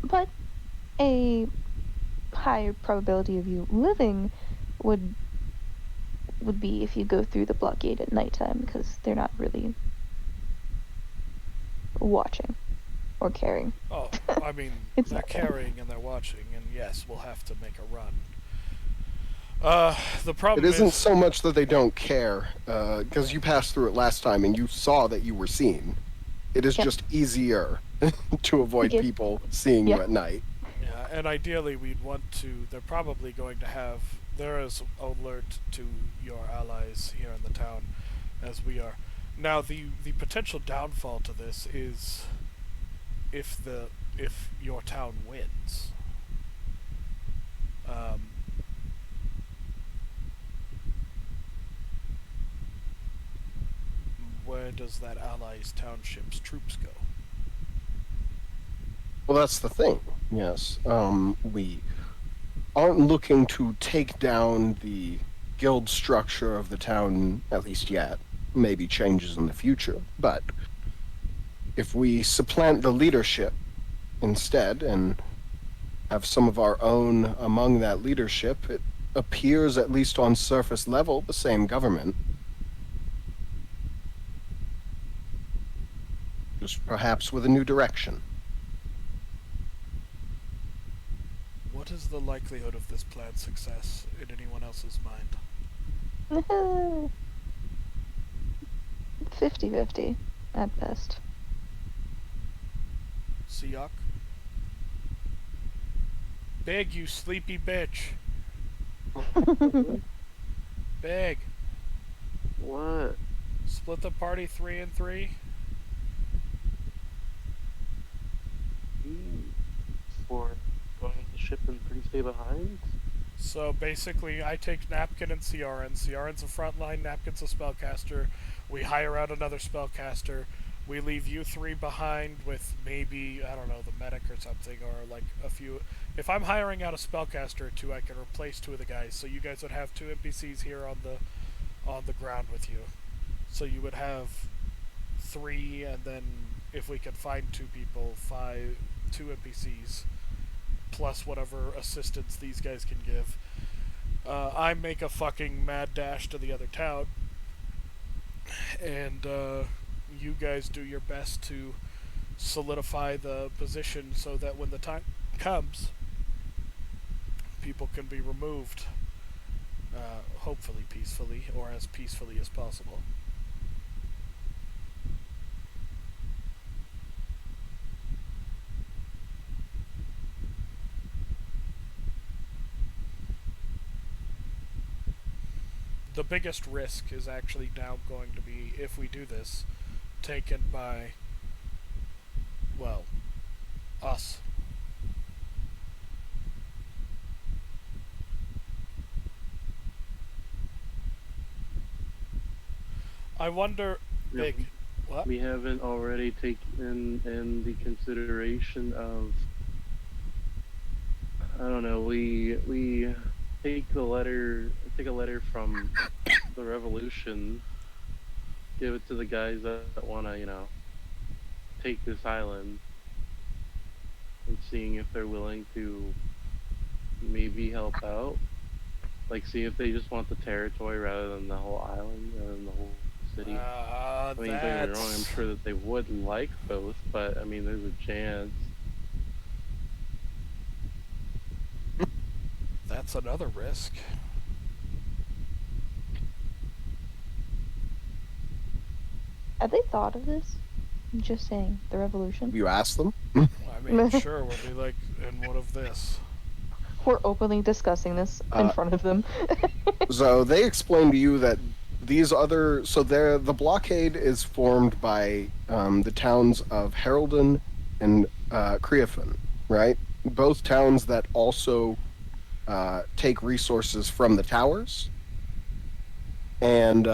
But a higher probability of you living would be if you go through the blockade at nighttime because they're not really watching or caring. Oh, I mean, It's they're not bad. carrying and they're watching, and yes, we'll have to make a run. The It problem isn't is, so much that they don't care, because you passed through it last time and you saw that you were seen. It is Yeah. just easier to avoid Okay. people seeing you Yeah. at night. yeah, and ideally we'd want to. They're probably going to have. They're as alert to your allies here in the town as we are. Now, the potential downfall to this is if your town wins. Um, where does that allies' township's troops go? Well, that's the thing. Yes. We aren't looking to take down the guild structure of the town, at least yet. Maybe changes in the future. But if we supplant the leadership instead and have some of our own among that leadership, it appears, at least on surface level, the same government. Just perhaps with a new direction. What is the likelihood of this plan's success in anyone else's mind? 50-50 at best. Siak? Big, you sleepy bitch. Big. What? Split the party 3 and 3. For going on the ship and 3 stay behind? So basically, I take Napkin and Ciaran. Ciaran's a frontline, Napkin's a spellcaster. We hire out another spellcaster. We leave you 3 behind with maybe, I don't know, the medic or something, or like a few. If I'm hiring out a spellcaster or 2, I can replace 2 of the guys. So you guys would have 2 NPCs here on the ground with you. So you would have 3, and then if we could find 2 people, 2 NPCs plus whatever assistance these guys can give. I make a fucking mad dash to the other town, and you guys do your best to solidify the position so that when the time comes, people can be removed, hopefully peacefully, or as peacefully as possible. The biggest risk is actually now going to be, if we do this, taken by, well, us. I wonder, Yeah, Big, what? We haven't already taken in the consideration of, I don't know, we take a letter from the Revolution, give it to the guys that want to, take this island, and seeing if they're willing to maybe help out. Like, see if they just want the territory rather than the whole island, rather than the whole city. I mean, don't get me wrong, I'm sure that they would like both, but I mean, there's a chance. That's another risk. Have they thought of this? I'm just saying, the revolution. You asked them? I mean, sure, we'll be like, and what of this? We're openly discussing this in front of them. So they explained to you that the blockade is formed by the towns of Heraldon and Creophon, right? Both towns that also take resources from the towers, and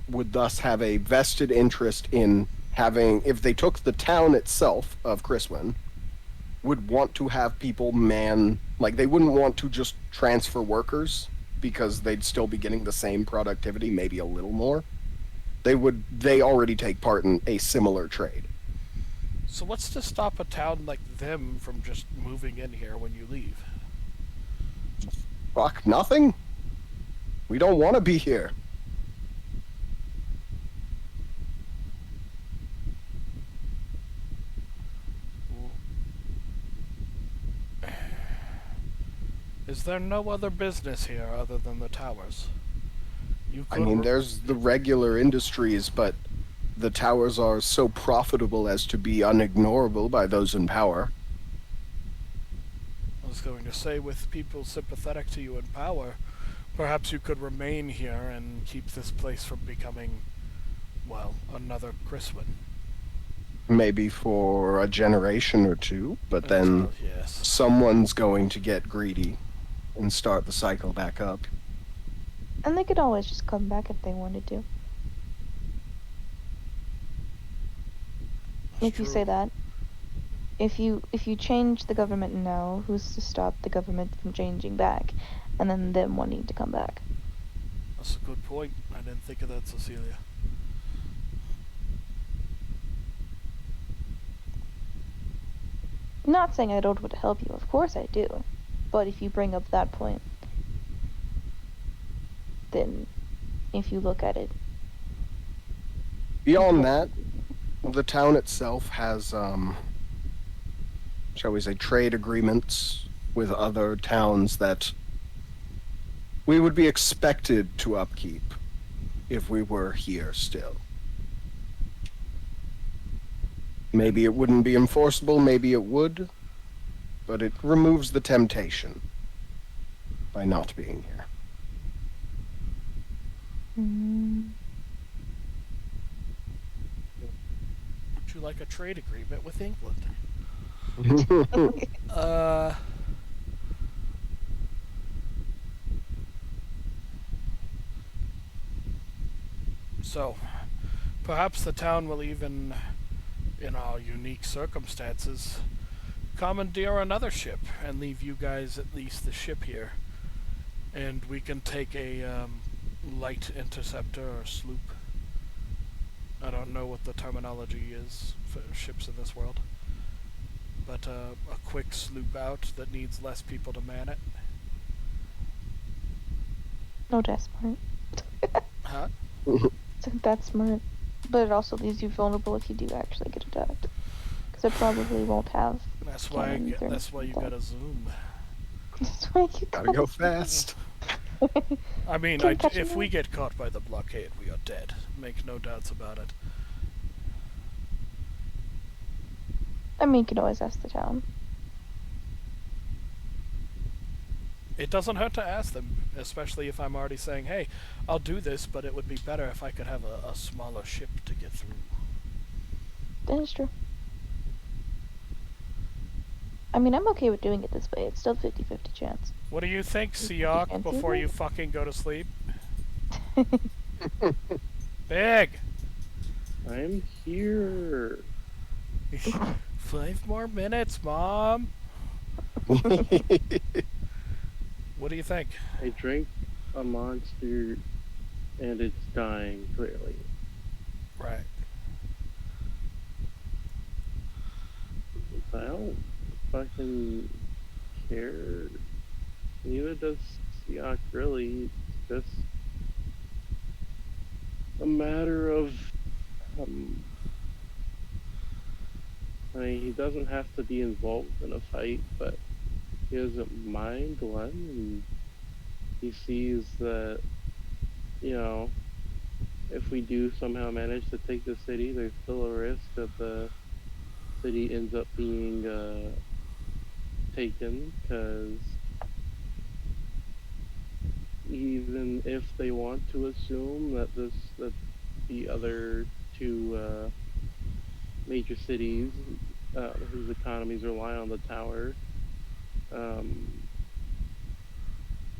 would thus have a vested interest in having, if they took the town itself of Criswin, would want to have people like they wouldn't want to just transfer workers because they'd still be getting the same productivity, maybe a little more. They already take part in a similar trade. So what's to stop a town like them from just moving in here when you leave? Fuck, nothing? We don't want to be here. Is there no other business here other than the towers? You I could. mean, there's the regular industries, but the towers are so profitable as to be unignorable by those in power. I was going to say, with people sympathetic to you in power, perhaps you could remain here and keep this place from becoming, well, another Chriswin. Maybe for a generation or two, but then Yes. someone's going to get greedy and start the cycle back up. And they could always just come back if they wanted to. That's If you true. say that. If you change the government now, who's to stop the government from changing back, and then them wanting to come back? That's a good point. I didn't think of that, Cecilia. I'm not saying I don't want to help you, of course I do. But if you bring up that point, then if you look at it. Beyond that, the town itself has, shall we say, trade agreements with other towns that we would be expected to upkeep if we were here still. Maybe it wouldn't be enforceable, maybe it would, but it removes the temptation by not being here. Would you like a trade agreement with England? So, perhaps the town will even, in our unique circumstances, commandeer another ship and leave you guys at least the ship here. And we can take a light interceptor or sloop. I don't know what the terminology is for ships in this world. But a quick sloop out that needs less people to man it. No, that's smart. Huh? That's smart. But it also leaves you vulnerable if you do actually get attacked. Because it probably won't have. That's why you gotta zoom. That's why you Gotta go fast. I mean, Can't catch if me. we get caught by the blockade, we are dead. Make no doubts about it. I mean, you can always ask the town. It doesn't hurt to ask them, especially if I'm already saying, hey, I'll do this, but it would be better if I could have a smaller ship to get through. That is true. I mean, I'm okay with doing it this way. It's still 50-50 chance. What do you think, Siak, fancy before that? you fucking go to sleep? Big! I'm here. 5 more minutes, Mom! What do you think? I drank a monster and it's dying, clearly. Right. I don't fucking care. Neither does Siak, really. It's just a matter of, I mean, he doesn't have to be involved in a fight, but he doesn't mind one, and he sees that, you know, if we do somehow manage to take the city, there's still a risk that the city ends up being taken, because even if they want to assume that the other two major cities whose economies rely on the tower,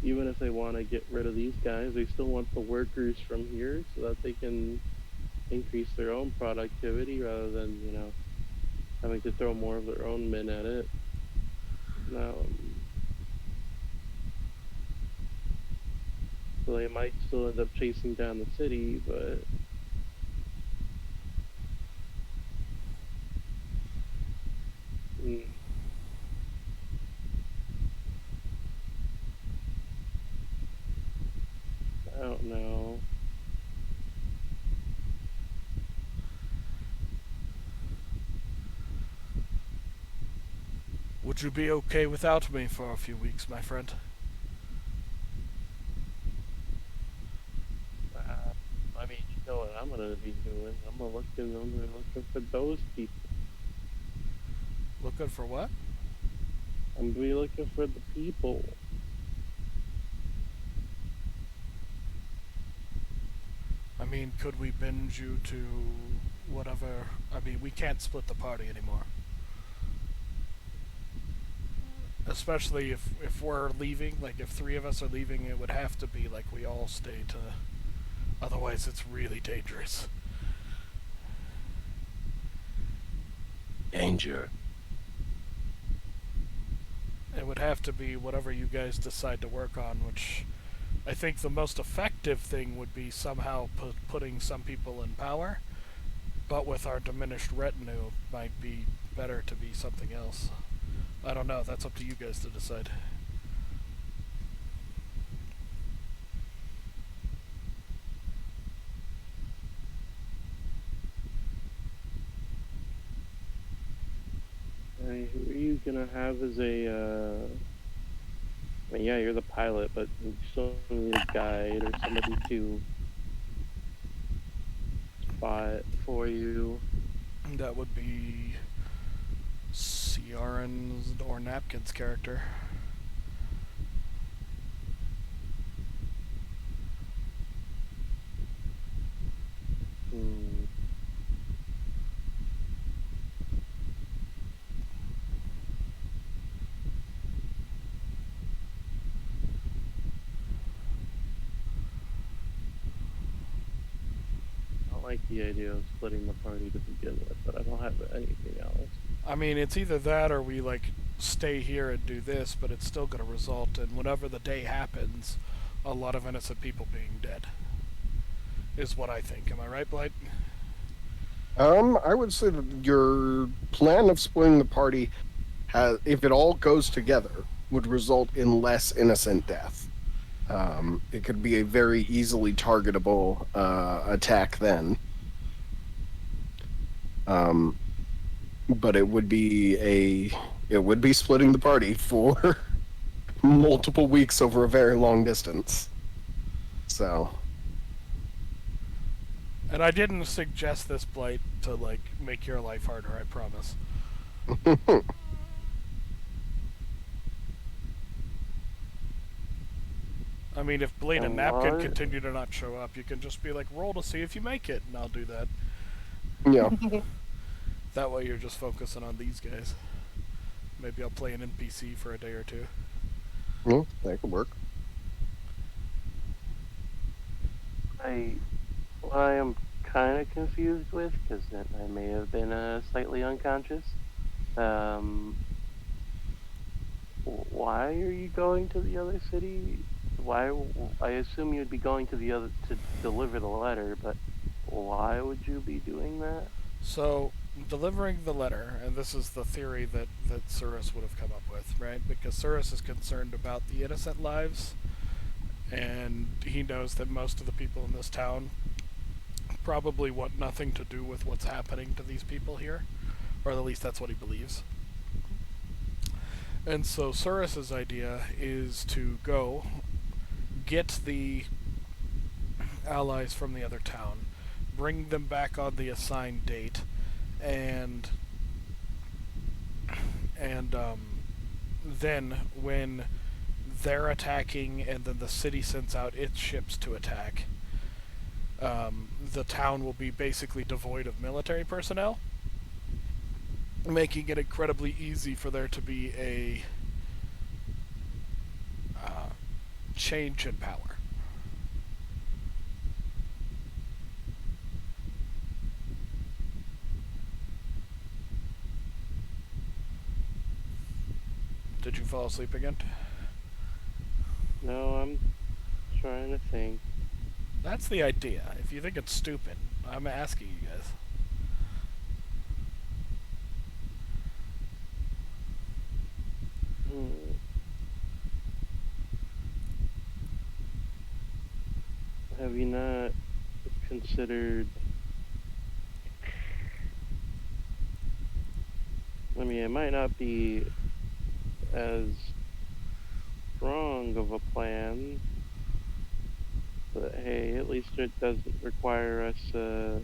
even if they want to get rid of these guys, they still want the workers from here so that they can increase their own productivity rather than, you know, having to throw more of their own men at it. So they might still end up chasing down the city, but I don't know. Would you be okay without me for a few weeks, my friend? know what I'm gonna be doing? I'm gonna looking for those people. Looking for what? I'm gonna be looking for the people. I mean, could we binge you to whatever? I mean, we can't split the party anymore. Especially if we're leaving, like if three of us are leaving, it would have to be like we all stay to. Otherwise, it's really dangerous. Danger. It would have to be whatever you guys decide to work on, which I think the most effective thing would be somehow putting some people in power, but with our diminished retinue, might be better to be something else. I don't know, that's up to you guys to decide. Who are you gonna have as a? I mean, yeah, you're the pilot, but you still need a guide or somebody to spot for you. That would be Ciaran's or Napkin's character. Hmm. I like the idea of splitting the party to begin with, but I don't have anything else. I mean, it's either that or we, like, stay here and do this, but it's still going to result in whenever the day happens, a lot of innocent people being dead. Is what I think. Am I right, Blight? I would say that your plan of splitting the party has, if it all goes together, would result in less innocent death. It could be a very easily targetable attack then. But it would be splitting the party for multiple weeks over a very long distance. So. And I didn't suggest this, Blight, to, like, make your life harder, I promise. I mean, if Blade and Napkin continue to not show up, you can just be like, roll to see if you make it, and I'll do that. Yeah. That way you're just focusing on these guys. Maybe I'll play an NPC for a day or two. Well, that could work. What I am kind of confused with, because I may have been slightly unconscious. Why are you going to the other city? Why? I assume you'd be going to the other to deliver the letter, but why would you be doing that? So, delivering the letter, and this is the theory that Cirrus would have come up with, right? Because Cirrus is concerned about the innocent lives, and he knows that most of the people in this town probably want nothing to do with what's happening to these people here, or at least that's what he believes. And so Cirrus's idea is to go get the allies from the other town, bring them back on the assigned date, and then when they're attacking and then the city sends out its ships to attack, the town will be basically devoid of military personnel, making it incredibly easy for there to be a change in power. Did you fall asleep again? No, I'm trying to think. That's the idea. If you think it's stupid, I'm asking you guys. Have you not considered? I mean, it might not be as strong of a plan, that, hey, at least it doesn't require us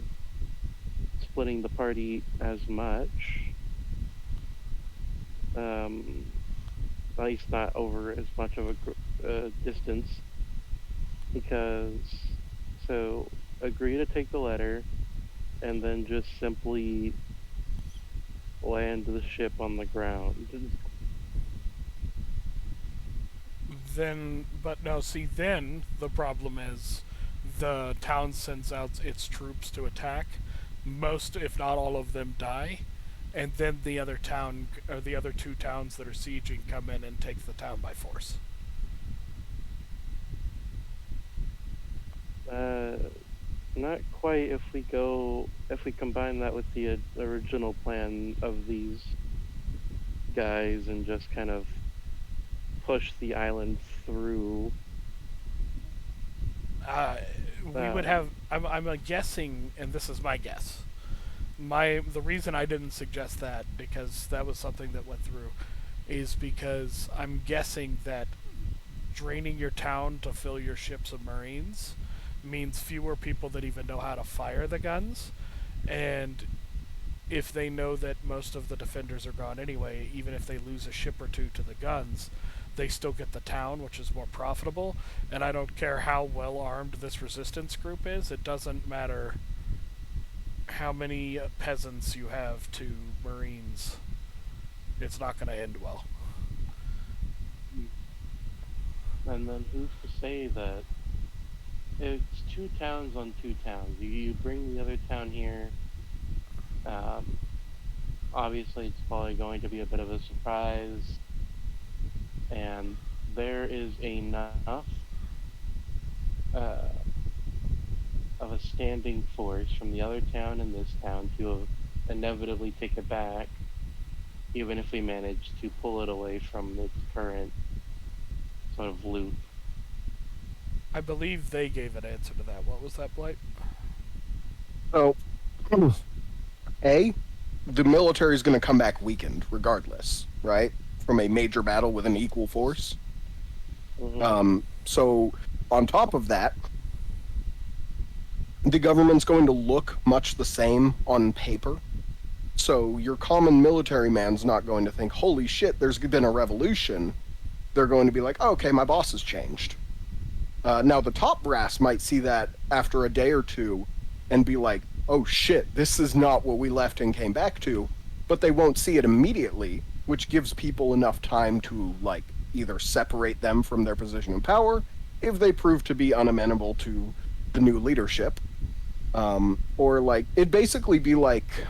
splitting the party as much. At least not over as much of a distance. Because, so, agree to take the letter, and then just simply land the ship on the ground. Then, but no, see, then the problem is the town sends out its troops to attack. Most, if not all of them, die, and then the other town, or the other two towns that are sieging, come in and take the town by force. Not quite if we combine that with the original plan of these guys and just kind of push the island through. We would have. I'm guessing, and this is my guess. The reason I didn't suggest that, because that was something that went through, is because I'm guessing that draining your town to fill your ships of Marines means fewer people that even know how to fire the guns, and if they know that most of the defenders are gone anyway, even if they lose a ship or two to the guns, they still get the town, which is more profitable. And I don't care how well armed this resistance group is, it doesn't matter how many peasants you have to Marines, it's not going to end well. And then who's to say that it's two towns on two towns? You bring the other town here. Obviously, it's probably going to be a bit of a surprise, and there is enough of a standing force from the other town and this town to inevitably take it back, even if we manage to pull it away from its current sort of loop. I believe they gave an answer to that. What was that, Blight? So, the military is going to come back weakened regardless, right? From a major battle with an equal force. Mm-hmm. So, on top of that, the government's going to look much the same on paper. So, your common military man's not going to think, holy shit, there's been a revolution. They're going to be like, oh, okay, my boss has changed. Now, the top brass might see that after a day or two and be like, oh shit, this is not what we left and came back to, but they won't see it immediately, which gives people enough time to, like, either separate them from their position of power, if they prove to be unamenable to the new leadership, or, like, it'd basically be like,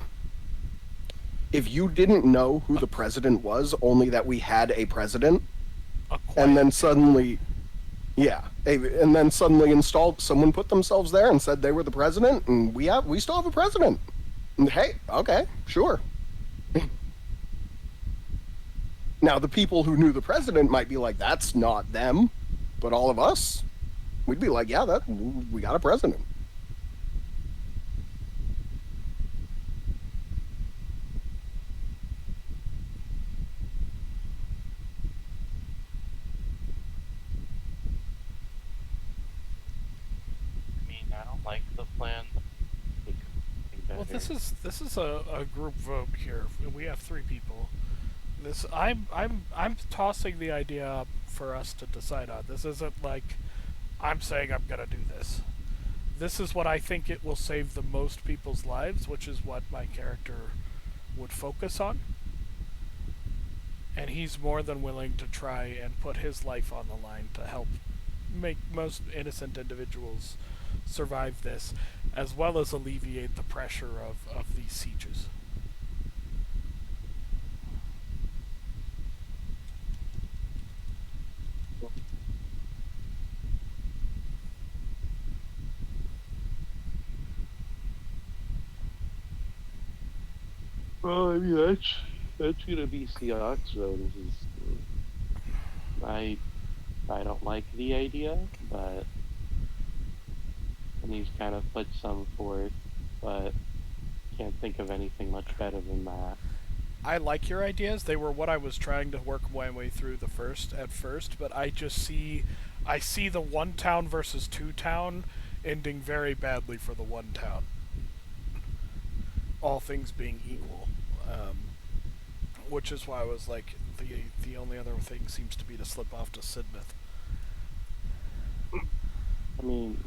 if you didn't know who the president was, only that we had a president, and then suddenly... Yeah, and then suddenly someone put themselves there and said they were the president, and we still have a president. And hey, okay, sure. Now, the people who knew the president might be like, that's not them, but all of us, we'd be like, yeah, we got a president. I don't like the plan. Well, this is a group vote here. We have 3 people. I'm tossing the idea up for us to decide on. This isn't like I'm saying I'm gonna do this. This is what I think it will save the most people's lives, which is what my character would focus on. And he's more than willing to try and put his life on the line to help make most innocent individuals survive this, as well as alleviate the pressure of these sieges. Well, I mean, that's gonna be Seahawks, though. I don't like the idea, but and he's kind of put some forth, but can't think of anything much better than that. I like your ideas. They were what I was trying to work my way through at first, but I see the one town versus two town ending very badly for the one town. All things being equal, which is why I was like, the only other thing seems to be to slip off to Sidmouth. I mean,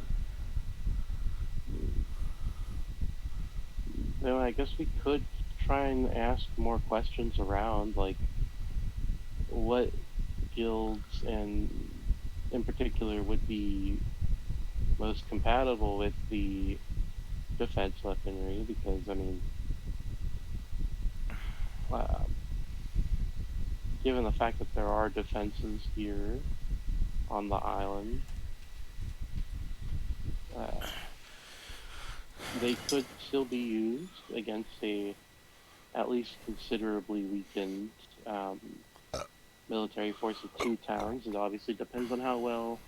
I guess we could try and ask more questions around, like what guilds and in particular would be most compatible with the defense weaponry, because I mean, uh, given the fact that there are defenses here on the island, they could still be used against a at least considerably weakened military force of two towns. It obviously depends on how well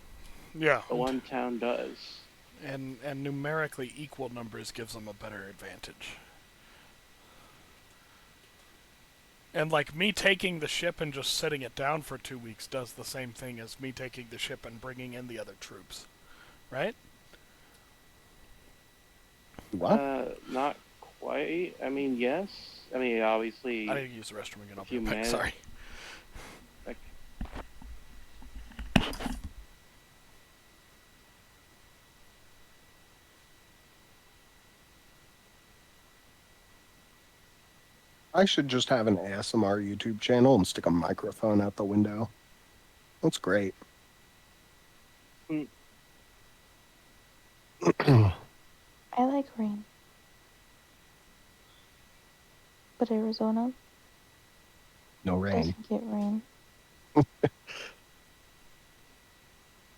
Yeah, the one town does. and numerically equal numbers gives them a better advantage. And like me taking the ship and just setting it down for 2 weeks does the same thing as me taking the ship and bringing in the other troops, right? What? Not quite. I mean, yes. I mean, obviously. I need to use the restroom again. I'll If you be back. man- Sorry. Like, I should just have an ASMR YouTube channel and stick a microphone out the window. That's great. I like rain. But Arizona No rain. doesn't get rain.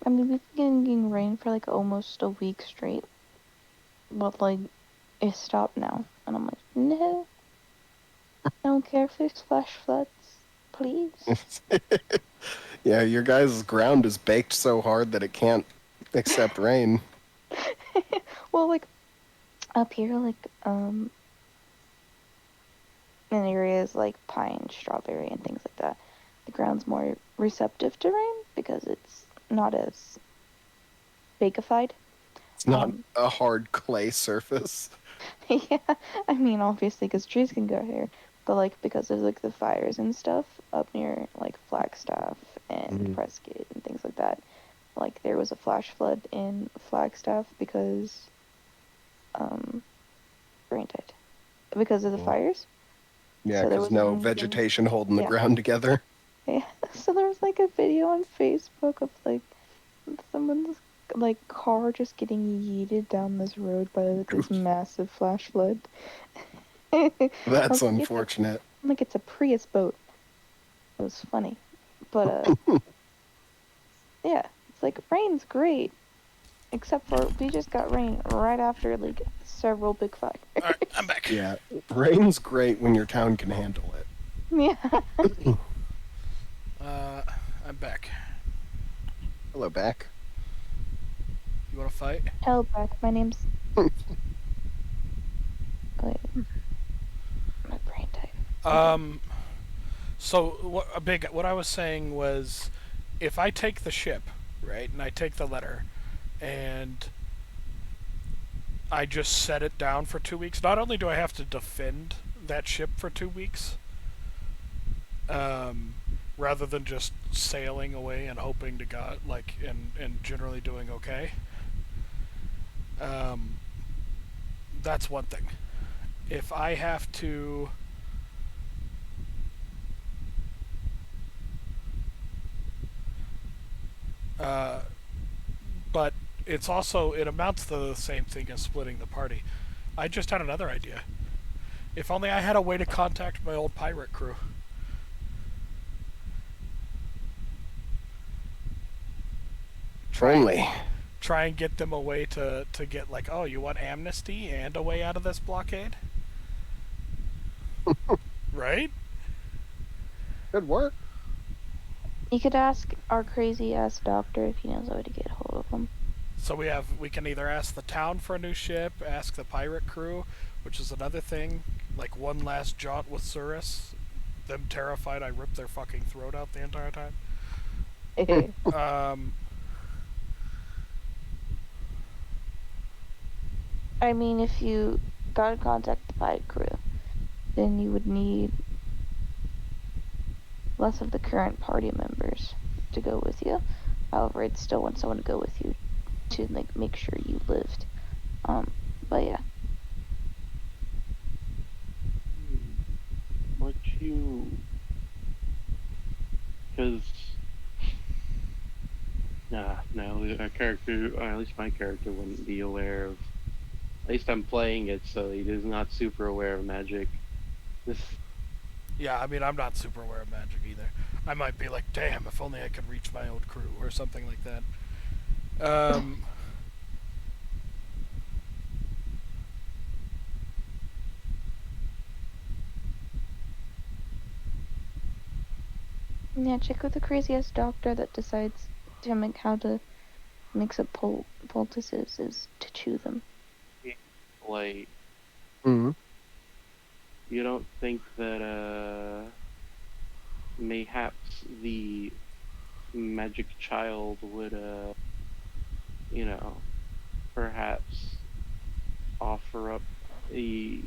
I mean, we've been getting rain for like almost a week straight. But like, it stopped now. And I'm like, no. I don't care if there's flash floods. Please. Yeah, your guys' ground is baked so hard that it can't accept rain. Well, like, up here, like, in areas like pine, strawberry, and things like that, the ground's more receptive to rain because it's not as bakeified. It's not a hard clay surface. Yeah, I mean, obviously, because trees can go here, but like because of like the fires and stuff up near like Flagstaff and Prescott and things like that, like there was a flash flood in Flagstaff because rain died because of the fires. Yeah, So there because was no anything- vegetation holding the yeah. ground together. Yeah, so there was like a video on Facebook of like someone's like car just getting yeeted down this road by like this massive flash flood. That's I'm unfortunate. like it's a Prius boat. It was funny, but yeah, it's like rain's great, except for we just got rain right after like several big fires. Alright, I'm back. Yeah, rain's great when your town can handle it. Yeah. I'm back. Hello, back. You want to fight? Hell back. My name's. Wait. My brain type. So what I was saying was, if I take the ship, right, and I take the letter, and I just set it down for 2 weeks, not only do I have to defend that ship for 2 weeks, rather than just sailing away and hoping to God, like, and generally doing okay. That's one thing. If I have to but it's also, it amounts to the same thing as splitting the party. I just had another idea. If only I had a way to contact my old pirate crew. Only. Try and get them a way to get like, oh, you want amnesty and a way out of this blockade? Right? Good work. You could ask our crazy ass doctor if he knows how to get a hold of him. So we can either ask the town for a new ship, ask the pirate crew, which is another thing, like one last jaunt with Surus, them terrified I ripped their fucking throat out the entire time. I mean, if you got in contact with the fight crew, then you would need less of the current party members to go with you. However, I'd still want someone to go with you to like make sure you lived. But yeah. What you? Because no, our character, or at least my character, wouldn't be aware of. At least I'm playing it, so he is not super aware of magic. This. Yeah, I mean, I'm not super aware of magic either. I might be like, damn, if only I could reach my old crew, or something like that. Yeah, check with the crazy-ass doctor that decides to make how to mix up poultices is to chew them. Like, Mm-hmm. you don't think that mayhaps the magic child would perhaps offer up a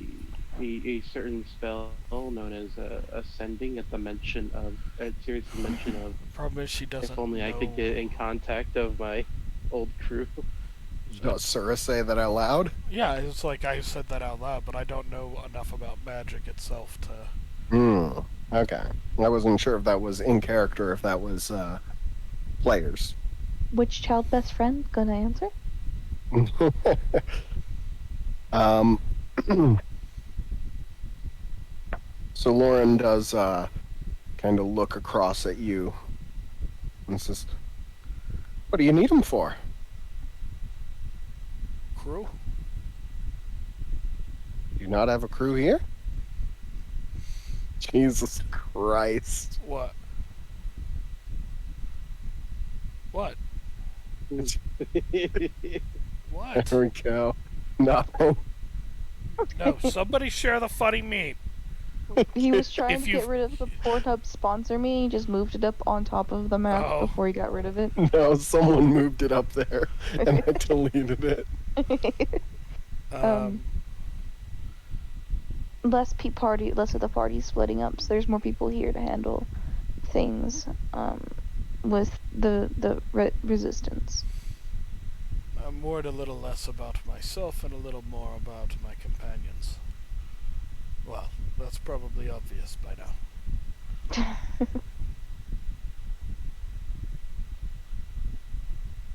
certain spell known as ascending at the mention of serious mention of Problem is, she doesn't if only know. I could get in contact of my old crew. Does Sura say that out loud? Yeah, it's like I said that out loud, but I don't know enough about magic itself to... Hmm. Okay. I wasn't sure if that was in character, if that was players. Which child best friend gonna answer? So Lauren does kind of look across at you and says, "What do you need him for?" Crew? Do you not have a crew here? Jesus Christ. What? What? What? There we go. Nothing. No, somebody share the funny meme. He was trying If to get rid of the Pornhub sponsor me. He just moved it up on top of the map Oh. before he got rid of it. No, someone moved it up there and I deleted it. Less of the party splitting up, so there's more people here to handle things with the resistance. I'm worried a little less about myself and a little more about my companions. Well, that's probably obvious by now.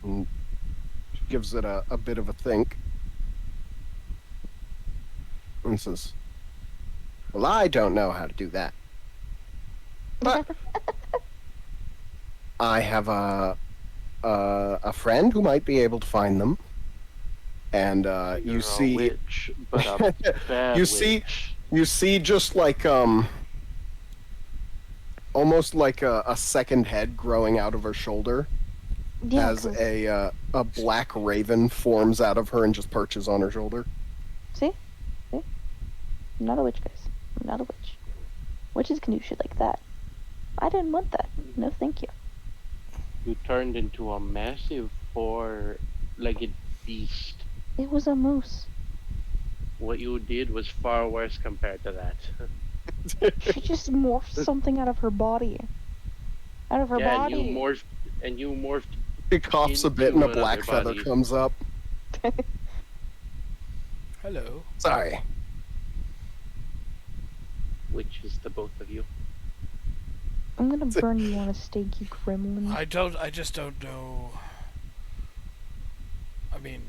And she gives it a bit of a think. And says, "Well, I don't know how to do that. But I have a friend who might be able to find them." And You're you a see, witch, but a bad you see, witch. you see, just like almost like a second head growing out of her shoulder, Yeah, as 'cause- a black raven forms out of her and just perches on her shoulder. See? I'm not a witch, guys. I'm not a witch. Witches can do shit like that. I didn't want that. No, thank you. You turned into a massive four-legged beast. It was a moose. What you did was far worse compared to that. She just morphed something out of her body. Out of her yeah, body. and you morphed. He coughs a bit and a Into black another feather body. comes up. Hello. Sorry. Which is the both of you. I'm gonna burn you on a stake, you gremlin. I just don't know. I mean,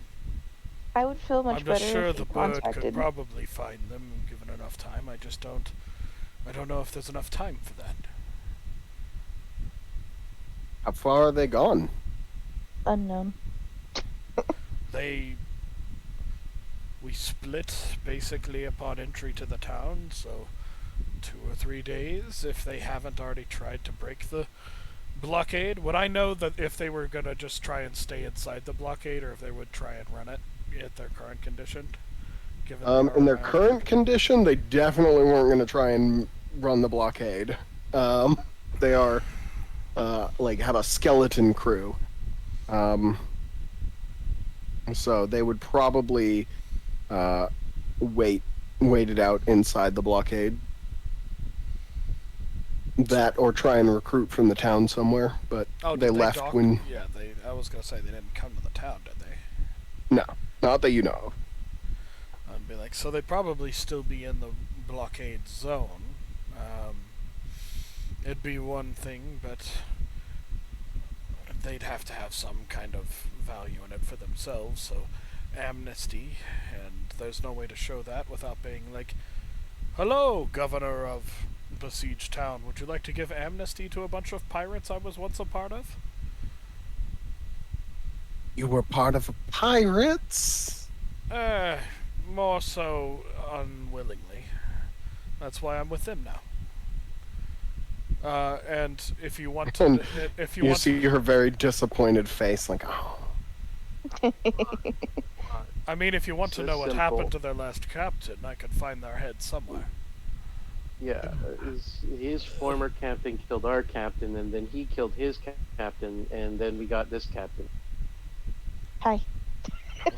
I would feel much I'm better just sure if the you bird could contacted. probably find them given enough time. I don't know if there's enough time for that. How far are they gone? Unknown. We split basically upon entry to the town, so 2 or 3 days if they haven't already tried to break the blockade. Would I know that if they were gonna just try and stay inside the blockade, or if they would try and run it at their current condition? Given they are In their around current people? condition, they definitely weren't going to try and run the blockade. They are have a skeleton crew. So they would probably wait it out inside the blockade. That or try and recruit from the town somewhere, but Oh, they did left dock? when Yeah, I was gonna say they didn't come to the town, did they? no, not that you know of. I'd be like, so they'd probably still be in the blockade zone. It'd be one thing, but they'd have to have some kind of value in it for themselves, so amnesty, and there's no way to show that without being like, hello, governor of besieged town, would you like to give amnesty to a bunch of pirates I was once a part of? You were part of pirates. More so unwillingly. That's why I'm with them now. And if you want to, And if You want see her very disappointed face, like, oh. I mean, if you want to It's know what simple. happened to their last captain, I could find their head somewhere. Yeah, his former captain killed our captain, and then he killed his captain, and then we got this captain. Hi.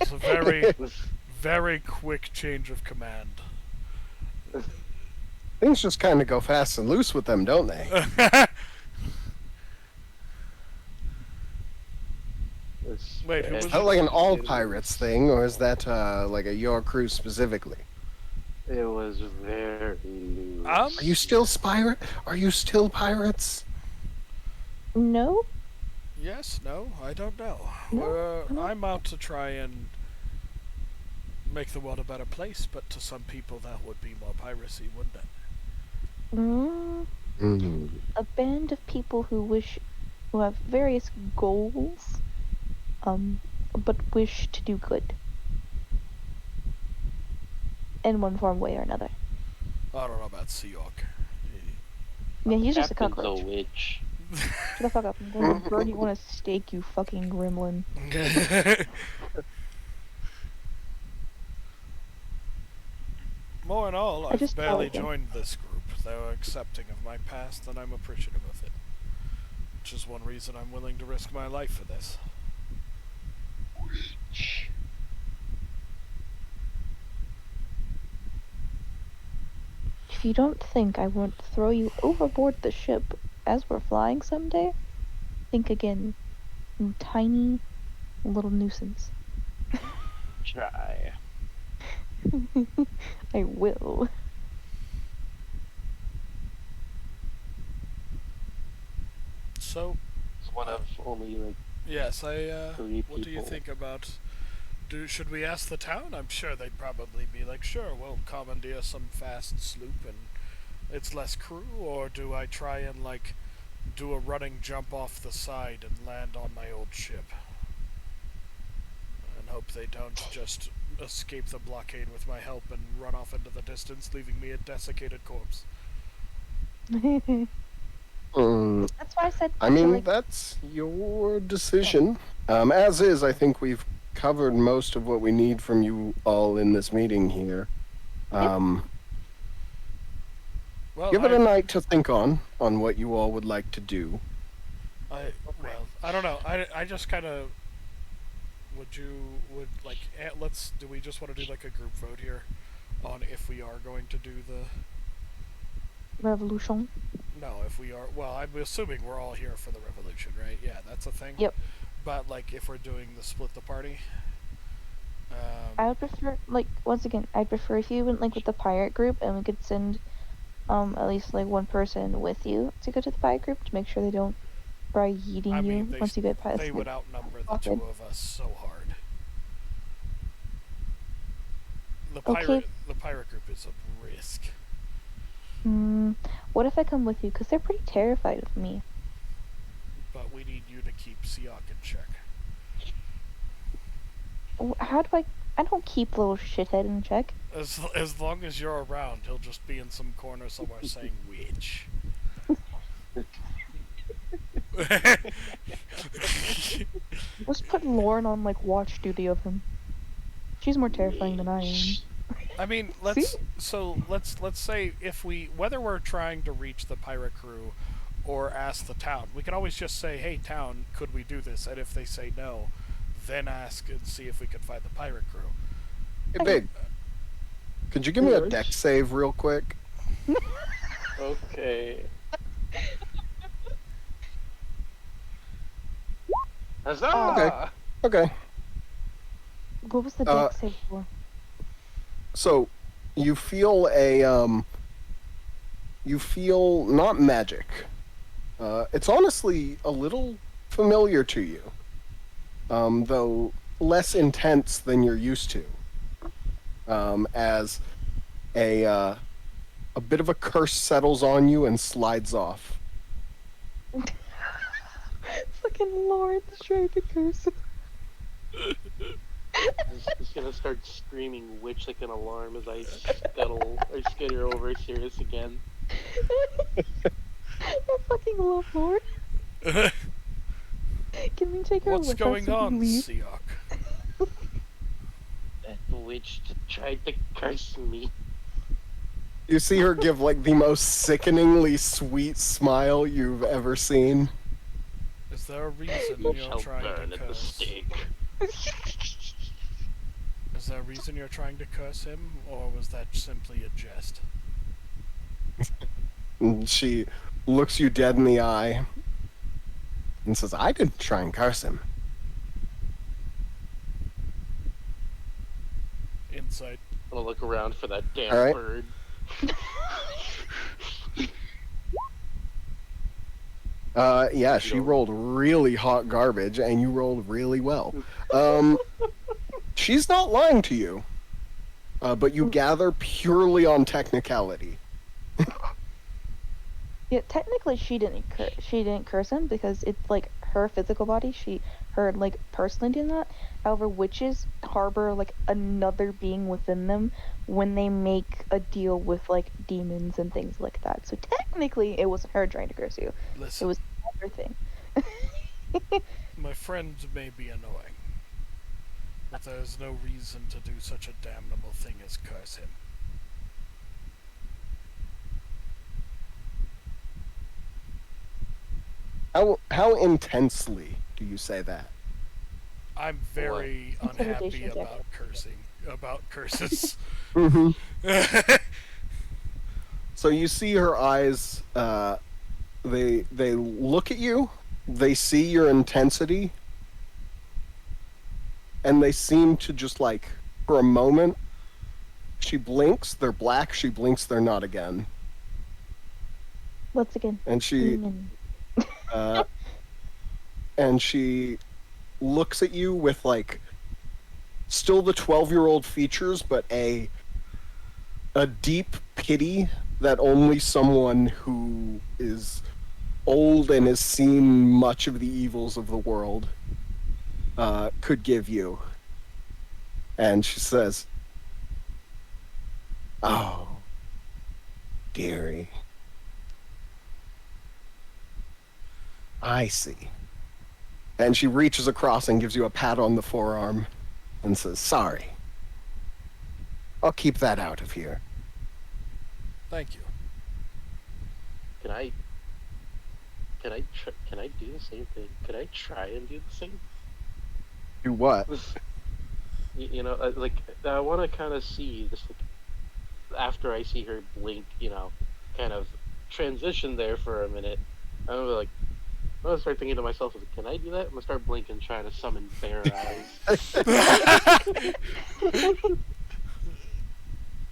It's a very, It was- very quick change of command. Things just kind of go fast and loose with them, don't they? Wait, who Is was that it? like an all pirates thing, or is that like a your crew specifically? It was very loose. Are you still Are you still pirates? No? Yes, no, I don't know. No, no. I'm out to try and make the world a better place, but to some people that would be more piracy, wouldn't it? A band of people who have various goals, but wish to do good. In one form, way or another. I don't know about Seahawk. Yeah, he's just a Captain's cockroach. witch. Shut the fuck up. I'm going to burn you on a stake, you fucking gremlin. More in all, I I've just barely told him. joined this group. They were accepting of my past, and I'm appreciative of it. Which is one reason I'm willing to risk my life for this. If you don't think I won't throw you overboard the ship as we're flying someday, think again. You tiny little nuisance. Try. I will. So, It's one of only like yes, 3 what do you people. think about... Should we ask the town? I'm sure they'd probably be like, sure, we'll commandeer some fast sloop and it's less crew, or do I try and, like, do a running jump off the side and land on my old ship? And hope they don't just escape the blockade with my help and run off into the distance, leaving me a desiccated corpse. That's why I said. I mean, like, that's your decision. As is, I think we've covered most of what we need from you all in this meeting here. Well, Give it a night to think on what you all would like to do. I don't know. I just kind of do we just want to do like a group vote here on if we are going to do the Revolution. no, if we are, well, I'm assuming we're all here for the revolution, right? Yeah, that's a thing. Yep. But like if we're doing the split the party, I would prefer, like, once again, I'd prefer if you went, like, with the pirate group and we could send, at least, like, one person with you to go to the pirate group to make sure they don't try yeeting I you mean, once you get past they it. would outnumber the Okay. two of us so hard. The Okay. pirate group is a risk. What if I come with you? Because they're pretty terrified of me. But we need you to keep Siak in check. How do I don't keep little shithead in check. As long as you're around, he'll just be in some corner somewhere saying witch. Let's put Lauren on, like, watch duty of him. She's more terrifying than I am. I mean, let's say if whether we're trying to reach the pirate crew or ask the town, we can always just say, "Hey, town, could we do this?" And if they say no, then ask and see if we can find the pirate crew. Hey, Big, could you give me a George? deck save real quick? Okay. Huzzah! Okay. What was the Uh, deck save for? So, you feel you feel not magic. It's honestly a little familiar to you, though less intense than you're used to. As a bit of a curse settles on you and slides off. Fucking Lord, trying to curse. He's gonna start screaming witch like an alarm as I skitter over Sirius again. I fucking love Lord. Can we take her What's with going us when on, we leave? Seok? That witch tried to curse me. You see her give like the most sickeningly sweet smile you've ever seen. Is there a reason You you're shall trying burn to at the curse? stake. Is there a reason you're trying to curse him, or was that simply a jest? And she looks you dead in the eye and says, I didn't try and curse him. Insight. I'm gonna look around for that damn All right. bird. Yeah, she rolled really hot garbage, and you rolled really well. She's not lying to you, but you gather purely on technicality. Yeah, technically she didn't curse him because it's like her physical body. Her like personally did that. However, witches harbor like another being within them when they make a deal with like demons and things like that. So technically, it wasn't her trying to curse you. Listen, It was another thing. my friend may be annoying, but there's no reason to do such a damnable thing as curse him. How intensely do you say that? I'm very unhappy Intimidation check. about curses. Mm-hmm. So you see her eyes. They look at you. They see your intensity, and they seem to just like for a moment. She blinks. They're black. She blinks. They're not again. Once again, And she demon. and she looks at you with like still the 12-year-old features, but a deep pity that only someone who is old and has seen much of the evils of the world could give you. And she says, "Oh, dearie, I see." And she reaches across and gives you a pat on the forearm and says, "Sorry. I'll keep that out of here." Thank you. Can I do the same thing? Could I try and do the same? Do what? You know, like I want to kind of see this like, after I see her blink, you know, kind of transition there for a minute. I'm gonna be like, I'm gonna start thinking to myself, like, can I do that? I'm gonna start blinking, trying to summon bear eyes.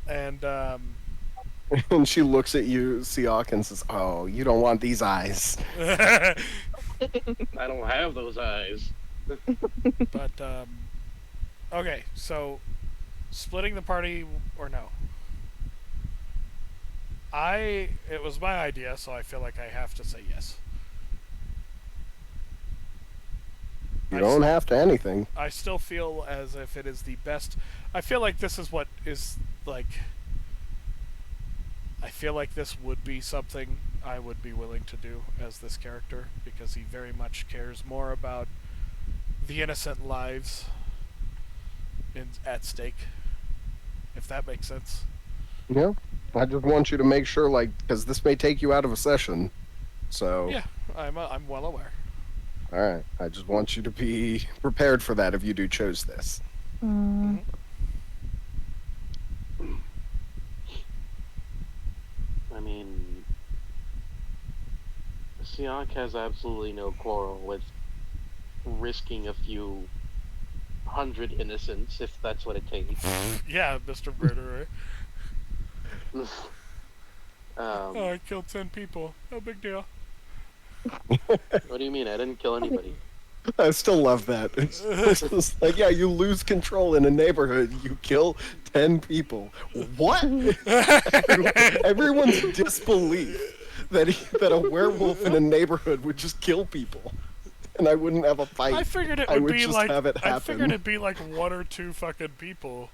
And And she looks at you, Siak, and says, "Oh, you don't want these eyes." I don't have those eyes. but okay, so splitting the party or no? It was my idea, so I feel like I have to say yes. You don't have to anything. I still feel as if it is the best. I feel like this is what is like. I feel like this would be something I would be willing to do as this character because he very much cares more about the innocent lives at stake. if that makes sense. Yeah. I just want you to make sure, like, because this may take you out of a session. So, Yeah, I'm well aware. all right. I just want you to be prepared for that if you do choose this. Mm, I mean, Siak has absolutely no quarrel with risking a few hundred innocents if that's what it takes. Yeah, Mr. Murderer. Oh, um, I killed 10 people. No big deal. what do you mean? I didn't kill anybody. I still love that. It's just like, yeah, you lose control in a neighborhood, you kill 10 people. What? Everyone's disbelief that a werewolf in a neighborhood would just kill people, and I wouldn't have a fight. I figured it I would would be just like have it I figured happen. it'd be like 1 or 2 fucking people.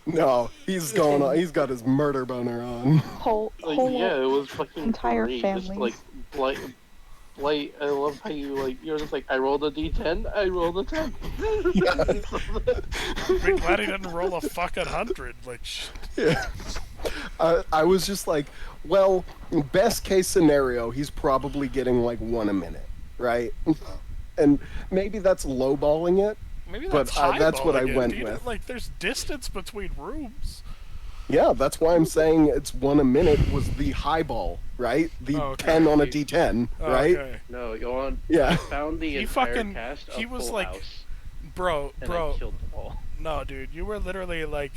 No, he's going on. He's got his murder boner on. whole Yeah, it was fucking entire great. families. Just like blight. I love how you're just like, I rolled a d10. I rolled a 10. Be glad he didn't roll a fucking 100. Like, Yeah. I was just like, well, best case scenario, he's probably getting like 1 a minute, right? And maybe that's lowballing it. maybe But, that's that's what I highballing it, went dude. with. Like, there's distance between rooms. Yeah, that's why I'm saying it's 1 a minute was the highball, right? The Oh, okay. 10 on a d10, Oh, right? Okay. No, Yohan Yeah. found the He entire fucking- cast of he was Full like- House, Bro, and I killed them all. no, dude, you were literally like,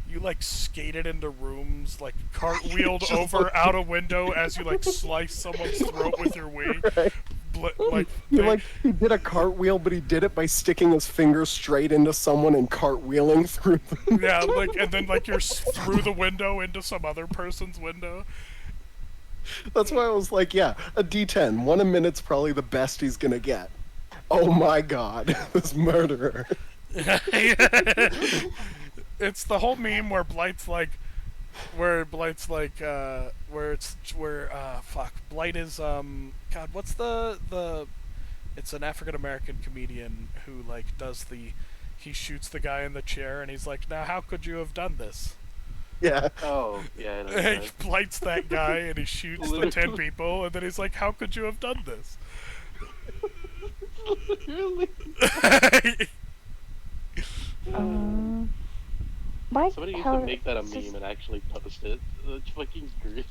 you like skated into rooms, like cartwheeled Just over like- out a window as you like sliced someone's throat with your wing. Right. Like, He did a cartwheel, but he did it by sticking his finger straight into someone and cartwheeling through them. yeah, like, and then like you're through the window into some other person's window. That's why I was like, yeah, a d10. 1 a minute's probably the best he's gonna get. Oh my god, this murderer. It's the whole meme where Blight's like, fuck, Blight is God, what's the it's an African American comedian who like he shoots the guy in the chair and he's like, now how could you have done this? Yeah. Oh, yeah, I know He that. Blight's that guy and he shoots the 10 people and then he's like, how could you have done this? Really? My Somebody needs how to make that a meme and actually post it. It's fucking great.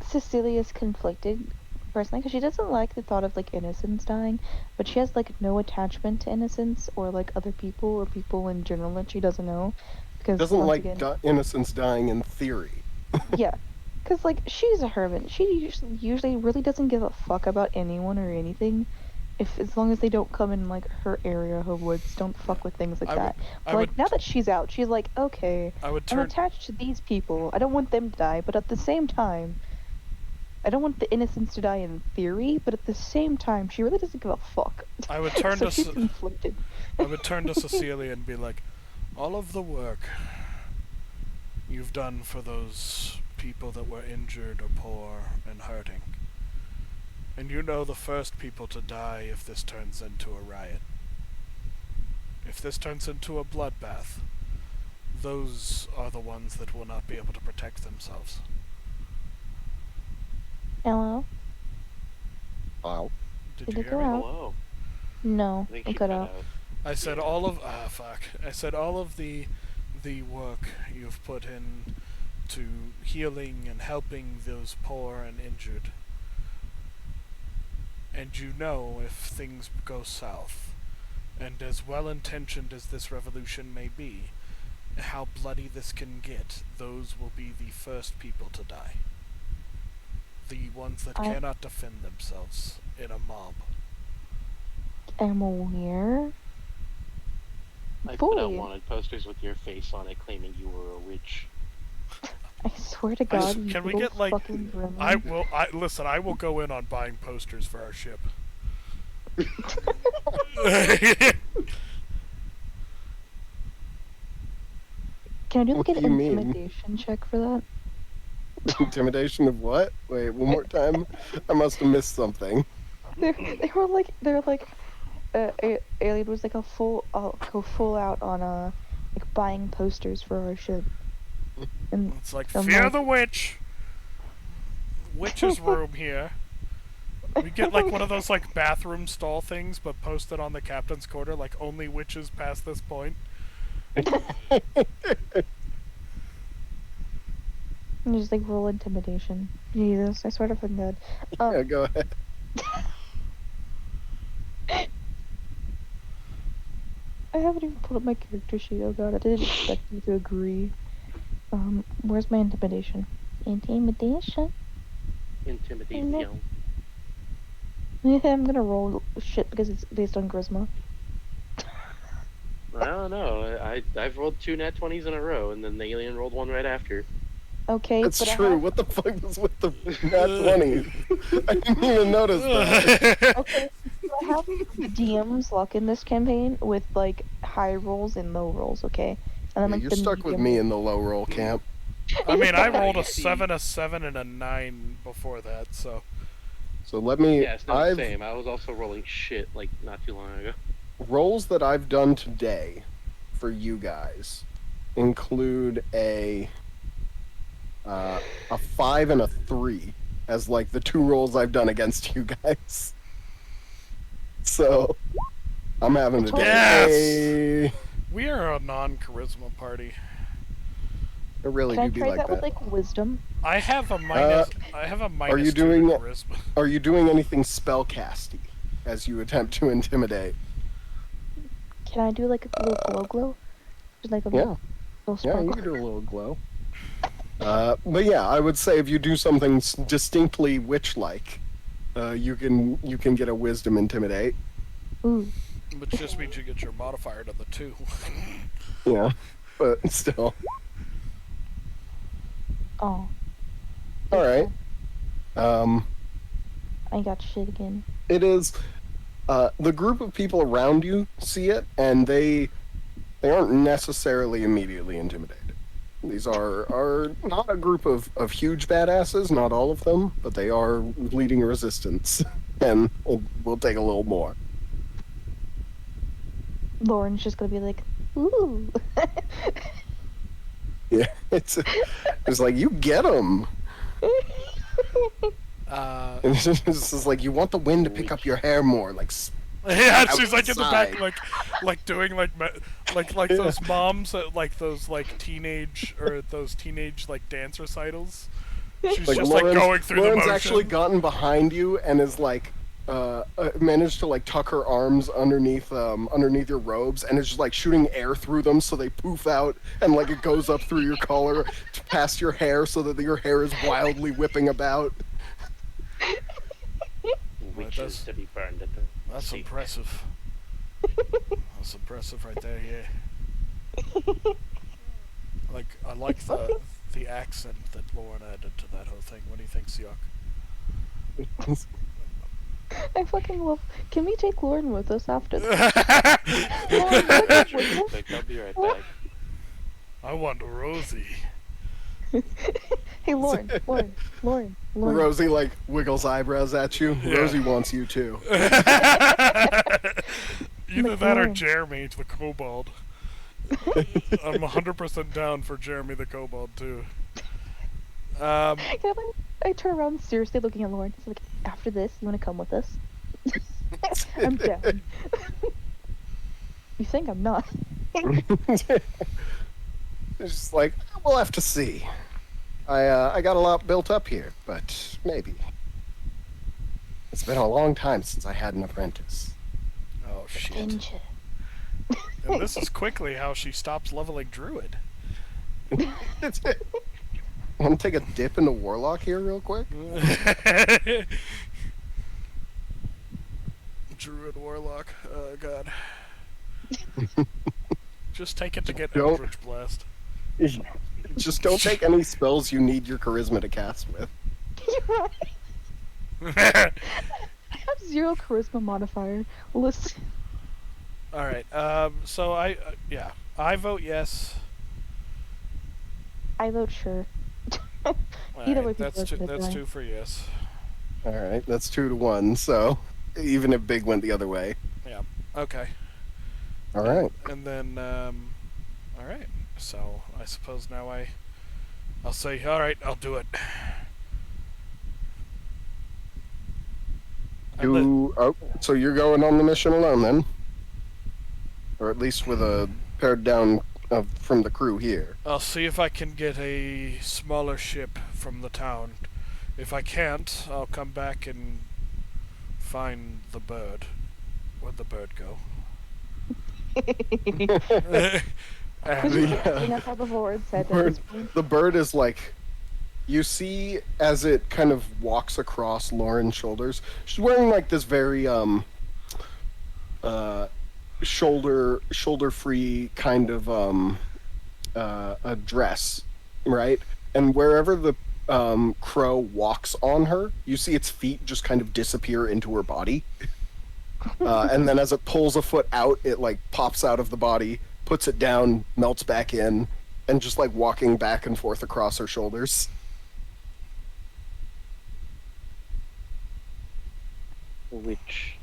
Cecilia's conflicted personally because she doesn't like the thought of like innocents dying, but she has like no attachment to innocents or like other people or people in general that she doesn't know. Because Doesn't once like again, innocents dying in theory. yeah, because like she's a hermit. She usually really doesn't give a fuck about anyone or anything. If as long as they don't come in like her area, her woods, don't fuck with things like I that. would- But I like would- now that she's out, she's like, okay, I would I'm turn attached to these people. I don't want them to die, but at the same time, I don't want the innocents to die in theory. But at the same time, she really doesn't give a fuck. I would turn so to she's Ce- conflicted. I would turn to Cecilia and be like, all of the work you've done for those people that were injured or poor and hurting. And you know the first people to die if this turns into a riot. If this turns into a bloodbath, those are the ones that will not be able to protect themselves. Hello? Wow. Did Did you it hear go me? out? Hello. No, I think it she cut cut out. out. I said all of I said all of the work you've put in to healing and helping those poor and injured. And you know if things go south, and as well-intentioned as this revolution may be, how bloody this can get, those will be the first people to die. The ones that I- cannot defend themselves in a mob. I'm aware. I put out Fully. wanted posters with your face on it claiming you were a witch. I swear to God, you Can we little get, like, fucking gremlin. I will go in on buying posters for our ship. Can I do like What an do you mean? intimidation check for that? Intimidation of what? Wait, one more time. I must have missed something. They're like Alien was like go full out on like buying posters for our ship. And It's like, I'm fear like- the witch! Witch's room here. We get like one of those like bathroom stall things, but posted on the captain's quarter, like only witches past this point. And just like roll intimidation. Jesus, I swear to God. Yeah, go ahead. I haven't even pulled up my character sheet. Oh god, I didn't expect you to agree. Where's my intimidation? Intimidation? Intimidation. I'm gonna roll shit because it's based on charisma. I don't know. I've rolled 2 nat 20s in a row, and then the alien rolled one right after. Okay, That's but true. What the fuck was with the nat 20? I didn't even notice that. Okay, so I have DM's luck in this campaign with like high rolls and low rolls, okay? And then Yeah, like you're the stuck with medium me roll. in the low roll camp. I mean, I Yeah, rolled you a see. 7, a 7, and a 9 before that, so. So let me. Yeah, it's not the I've same. I was also rolling shit like not too long ago. rolls that I've done today for you guys include a 5 and a 3 as like the 2 rolls I've done against you guys. So I'm having a Yes! day. We are a non-charisma party. It really Can I do be try like that that. with like wisdom? I have a minus. I have a minus you 2 doing to it- charisma. Are you doing anything spellcasty as you attempt to intimidate? Can I do like a little glow? Just like a Yeah. little Yeah, sparkle. you can do a little glow. But yeah, I would say if you do something distinctly witch-like, you can get a wisdom intimidate. Ooh. Which just means you get your modifier to the 2. Yeah, but still. Oh. All right. I got shit again. It is. The group of people around you see it, and they aren't necessarily immediately intimidated. These are not a group of huge badasses, not all of them, but they are leading resistance, and it will take a little more. Lauren's just gonna be like, ooh. Yeah, it's like you get them. It's just like you want the wind to pick up your hair more, like. Yeah, she's like in the back, Outside. like doing like those moms at like those like teenage like dance recitals. She's Like just Lauren's, like going through Lauren's the motion. actually gotten behind you and is like managed to like tuck her arms underneath your robes and is just like shooting air through them so they poof out and like it goes up through your collar past your hair so that your hair is wildly whipping about. Witches that's- to be burned at the That's stake. impressive. That's impressive right there. Yeah. Like I like the accent that Lauren added to that whole thing. What do you think, Siok? I fucking love. Can we take Lauren with us after this? Quick, I'll be right back. I want Rosie. Hey, Lauren. Rosie like wiggles eyebrows at you. Yeah. Rosie wants you too. Either that or Lauren. Jeremy the kobold. I'm 100% down for Jeremy the kobold too. Can I turn around seriously looking at Lauren. It's like, after this, you want to come with us? I'm down. You think I'm not? It's just like we'll have to see. I got a lot built up here, but maybe. It's been a long time since I had an apprentice. Oh shit. Danger. And this is quickly how she stops leveling druid. Want to take a dip into warlock here, real quick? Druid warlock. Oh god. Just take it to get Don't- Eldritch Blast. Just don't take any spells you need your charisma to cast with. You're right. I have 0 charisma modifier. Listen. Alright, so yeah. I vote yes. I vote sure. Either way, Alright, people are gonna that's die. 2 for yes. All right, that's 2-1. So even if Big went the other way. Okay. All right. And then, alright. So, I suppose now I I'll say, alright, I'll do it. So you're going on the mission alone then? Or at least with a pared down from the crew here. I'll see if I can get a smaller ship from the town. If I can't, I'll come back and find the bird. Where'd the bird go? That's how the Lord said that. The bird is like, you see as it kind of walks across Lauren's shoulders. She's wearing like this very shoulder free kind of a dress, right? And wherever the crow walks on her, you see its feet just kind of disappear into her body. And then as it pulls a foot out, it like pops out of the body, puts it down, melts back in, and just like walking back and forth across her shoulders. Which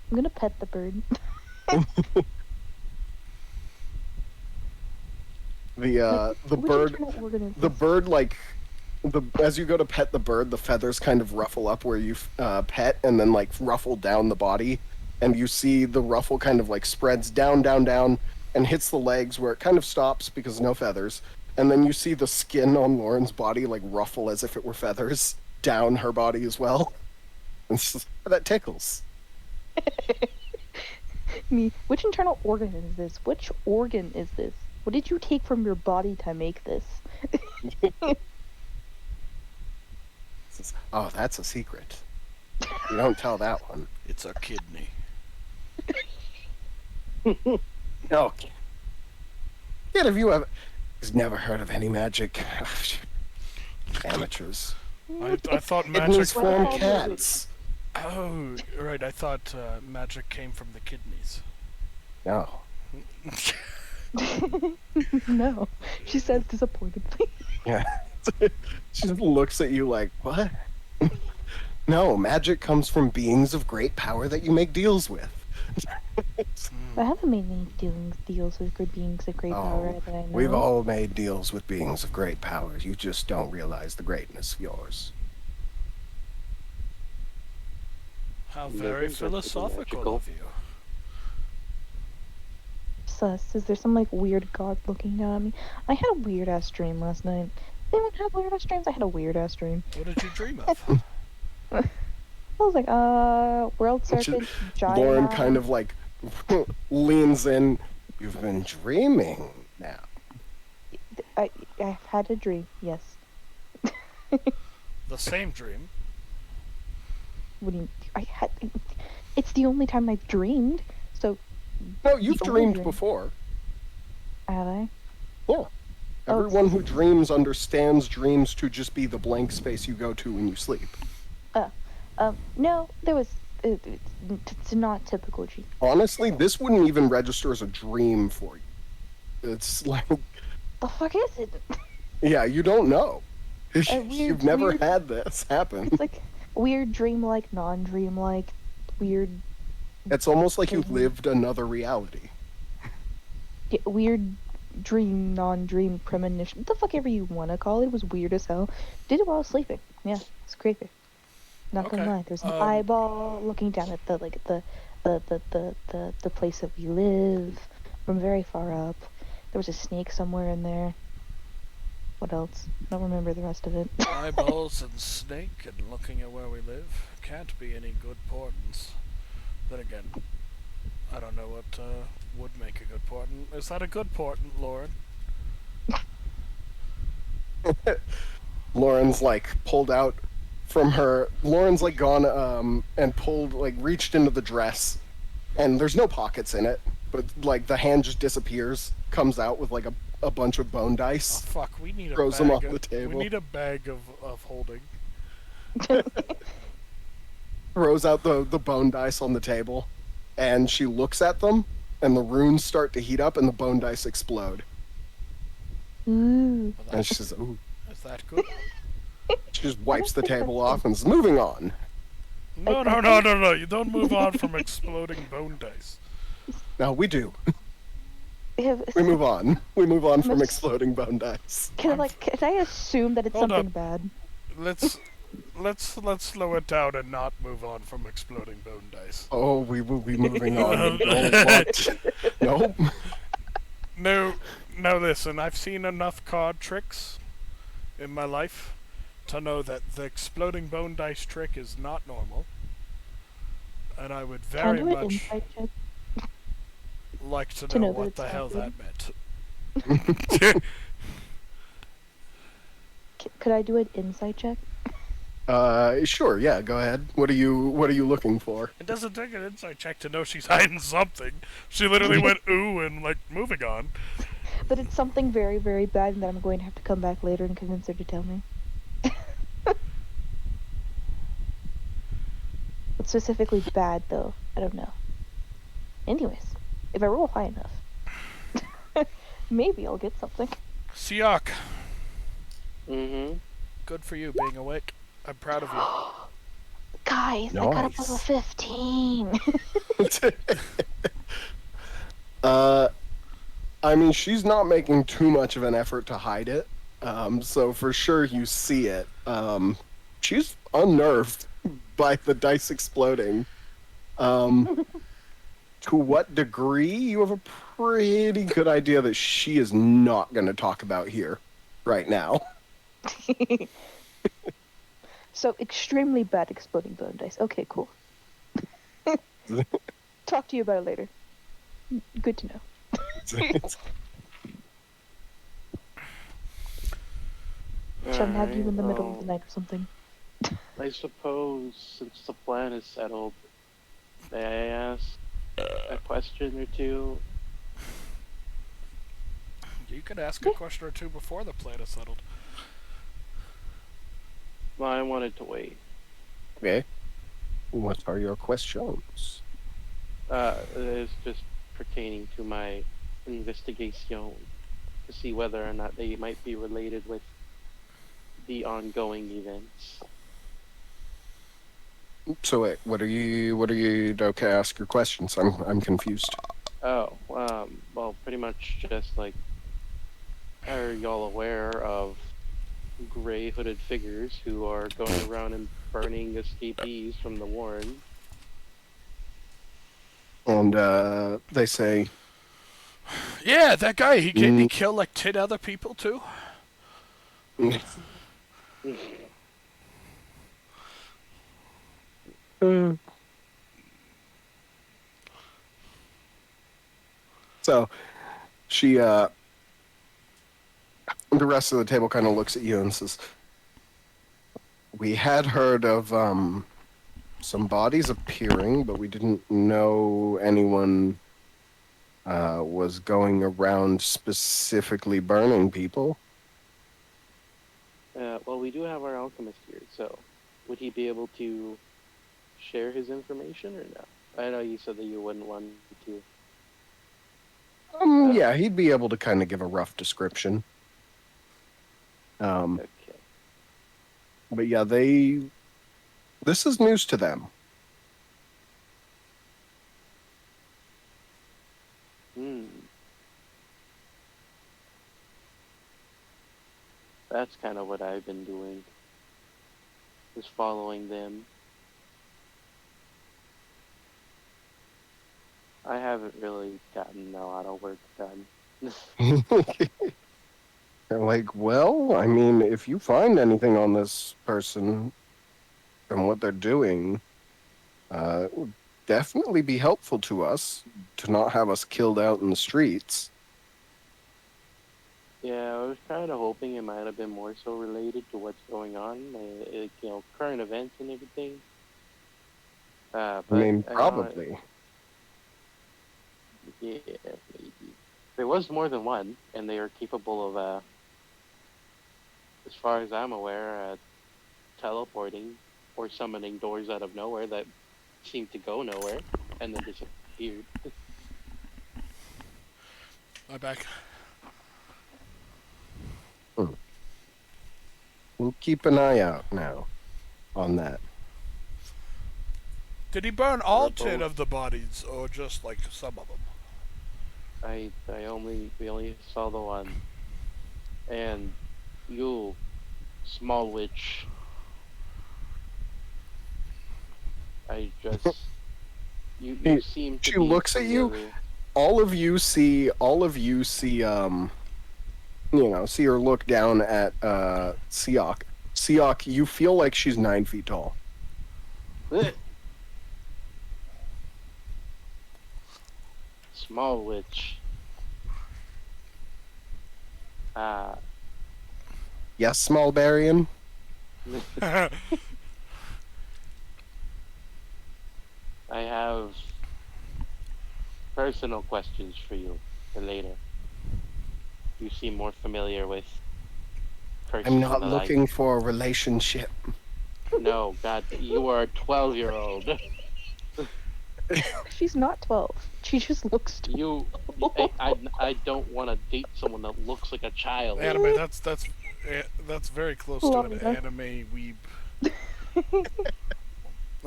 I'm gonna pet the bird. The bird like as you go to pet the bird, the feathers kind of ruffle up where you pet, and then like ruffle down the body, and you see the ruffle kind of like spreads down, and hits the legs where it kind of stops because no feathers, and then you see the skin on Lauren's body like ruffle as if it were feathers down her body as well. That tickles. Me, which internal organ is this? Which organ is this? What did you take from your body to make this? Oh, that's a secret. You don't tell that one. It's a kidney. No. Yet have you ever... He's never heard of any magic. Amateurs. I thought Kidneys magic... form cats. Oh, right, I thought magic came from the kidneys. No. No, she says disappointedly. Yeah. She just looks at you like, what? No, magic comes from beings of great power that you make deals with. I haven't made any deals with good beings of great power that I know. We've all made deals with beings of great power. You just don't realize the greatness of yours. How very philosophical of you. Sus, is there some like weird god looking down at me? I had a weird ass dream last night. Anyone have weird ass dreams? I had a weird ass dream. What did you dream of? I was like, world serpent, giant. Lauren eye. kind of like leans in. You've been dreaming now. I've had a dream, yes. The same dream? What do you? It's the only time I've dreamed. So. No, you've dreamed before. Have I? Yeah. Everyone who dreams understands dreams to just be the blank space you go to when you sleep. No, there was. It's not typical dream. Honestly, this wouldn't even register as a dream for you. It's like. The fuck is it? Yeah, you don't know. Weird, You've never had this happen. It's like weird dream-like, non-dream-like, weird. It's almost like you lived another reality. Yeah, weird dream, non-dream premonition. What the fuck ever you want to call it. It was weird as hell. Did it while I was sleeping. Yeah, it's creepy. Not gonna lie. There's an eyeball looking down at the place that we live from very far up. There was a snake somewhere in there. What else? I don't remember the rest of it. Eyeballs and snake and looking at where we live. Can't be any good portents. Then again, I don't know what would make a good portent. Is that a good portent, Lauren? Lauren's like pulled out from her. Lauren's like gone and pulled like reached into the dress, and there's no pockets in it, but like the hand just disappears, comes out with like a bunch of bone dice. Oh, fuck, we need a throws bag them on of, the table. We need a bag of holding. Throws out the bone dice on the table, and she looks at them, and the runes start to heat up, and the bone dice explode. Ooh. And she says, "Ooh." Is that good? She just wipes the table off and is moving on. No. You don't move on from exploding bone dice. No, we do. We move on. We move on from Miss- exploding bone dice. Can I assume that it's Hold something up. bad? Let's slow it down and not move on from exploding bone dice. Oh, we will be moving on. We don't want to- Nope. No, now listen. I've seen enough card tricks in my life to know that the exploding bone dice trick is not normal, and I would Can I very do an much insight check? like to To know know that what it's the not hell good? that meant. Could I do an insight check? Sure, yeah, go ahead. What are you looking for? It doesn't take an insight check to know she's hiding something. She literally went ooh and like moving on. But it's something very, very bad, and that I'm going to have to come back later and convince her to tell me. What's specifically bad, though? I don't know. Anyways, if I roll high enough, maybe I'll get something. Siak, Mm-hmm. good for you being awake. I'm proud of you. Guys, I got up Nice. level 15. I mean, she's not making too much of an effort to hide it. So for sure you see it. She's unnerved by the dice exploding. To what degree, you have a pretty good idea that she is not going to talk about here right now. So, extremely bad exploding bone dice. Okay, cool. Talk to you about it later. Good to know. Shouldn't have you in the middle of the night or something. I suppose since the plan is settled, may I ask a question or two? You could ask a question or two before the plan is settled. Well, I wanted to wait. Okay. What are your questions? It's just pertaining to my investigation to see whether or not they might be related with the ongoing events. So wait, what are you okay, ask your questions. I'm confused. Oh, well, pretty much just like, are y'all aware of gray hooded figures who are going around and burning escapees from the Warren? And they say, Yeah, that guy. He killed like 10 other people too. So she the rest of the table kind of looks at you and says, we had heard of some bodies appearing, but we didn't know anyone was going around specifically burning people. Well, we do have our alchemist here, so would he be able to share his information or no? I know you said that you wouldn't want to. Yeah, he'd be able to kind of give a rough description. Okay. But yeah, this is news to them. That's kind of what I've been doing. Just following them. I haven't really gotten a lot of work done. They're like, well, I mean, if you find anything on this person and what they're doing, it would definitely be helpful to us to not have us killed out in the streets. Yeah, I was kind of hoping it might have been more so related to what's going on, current events and everything. But I mean, know probably. yeah, maybe. There was more than one, and they are capable of, as far as I'm aware, teleporting or summoning doors out of nowhere that seem to go nowhere and then disappeared. I'm back. We'll keep an eye out now on that. Did he burn all Or 10 both. of the bodies, or just like some of them? we only saw the one. And you, small witch, I just you seem to She be looks at you. familiar. All of you see see her look down at Siok. Siok, you feel like she's 9 feet tall. Small witch. Yes, small Barian? I have personal questions for you for later. You seem more familiar with curses I'm not and the like. looking for a relationship. No, God, you are a 12-year-old. She's not 12. She just looks 12. I don't want to date someone that looks like a child. Anime. That's very close to an Love it. anime weeb I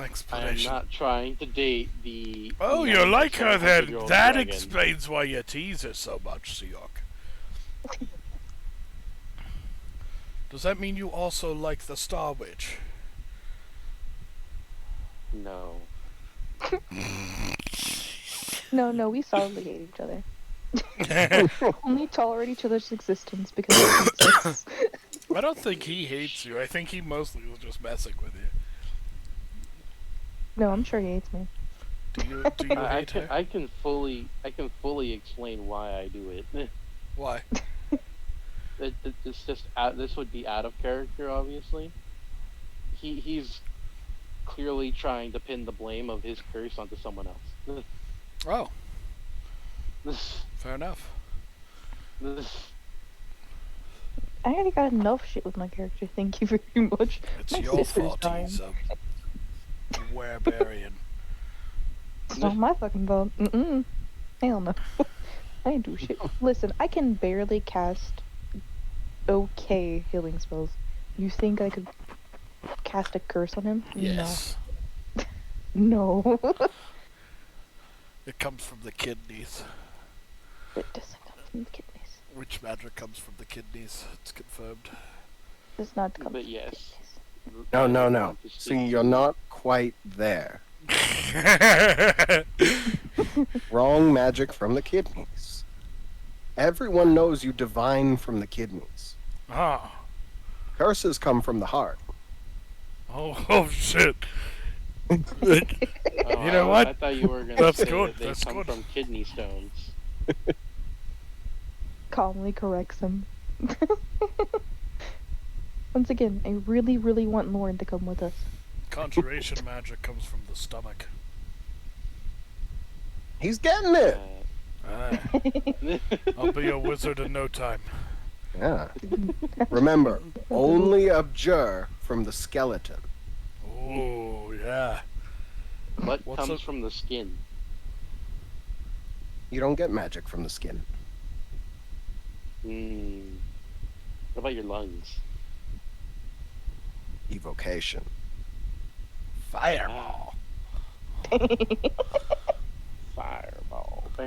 am explanation. not trying to date the. Oh, you like her then? 100-year-old That dragon. explains why you tease her so much, Siok. Does that mean you also like the Star Witch? No. No, we solidly hate each other. Only tolerate each other's existence because of incest. I don't think he hates you. I think he mostly was just messing with you. No, I'm sure he hates me. Do you hate her? I can fully explain why I do it. Why? It's just this would be out of character, obviously. He's clearly trying to pin the blame of his curse onto someone else. Oh, fair enough. I already got enough shit with my character, thank you very much. It's My your sister's fault dying. he's a werebarian. It's not my fucking fault. Hell no. I didn't do shit. Listen, I can barely cast okay healing spells. You think I could cast a curse on him? Yes. No. It comes from the kidneys. It doesn't come from the kidneys. Which magic comes from the kidneys? It's confirmed. It does not come But from yes. the kidneys. No. See, you're not quite there. Wrong magic from the kidneys. Everyone knows you divine from the kidneys. Ah. Curses come from the heart. Oh shit. Oh, You know what? I thought you were gonna That's say good, that they that's come good. from kidney stones. Calmly corrects him. Once again, I really, really want Lauren to come with us. Conjuration magic comes from the stomach. He's getting it. Ah. I'll be a wizard in no time. Yeah. Remember, only abjure from the skeleton. Oh yeah. What What's comes up? from the skin? You don't get magic from the skin. What about your lungs? Evocation. Fireball. Fireball. Bah,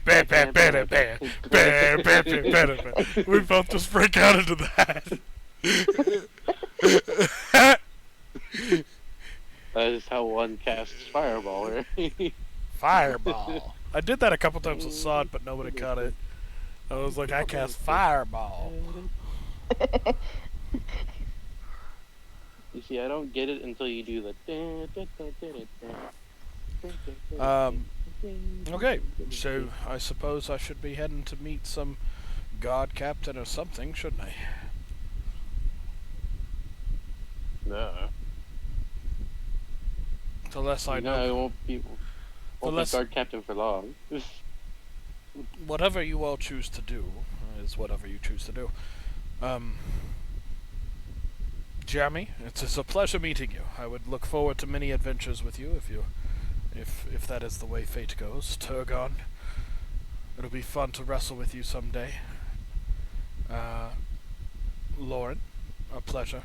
bah, bah, bah, bah. We both just break out into that. That is how one casts fireball, right? Fireball. I did that a couple times with Sod, but nobody caught it. I was like, I cast fireball. You see, I don't get it until you do the. Okay, so I suppose I should be heading to meet some god captain or something, shouldn't I? No. Unless I No, know. it won't be Unless- guard captain for long. Whatever you all choose to do is whatever you choose to do. Jeremy, it's a pleasure meeting you. I would look forward to many adventures with you if that is the way fate goes. Turgon, it'll be fun to wrestle with you someday. Lauren, a pleasure.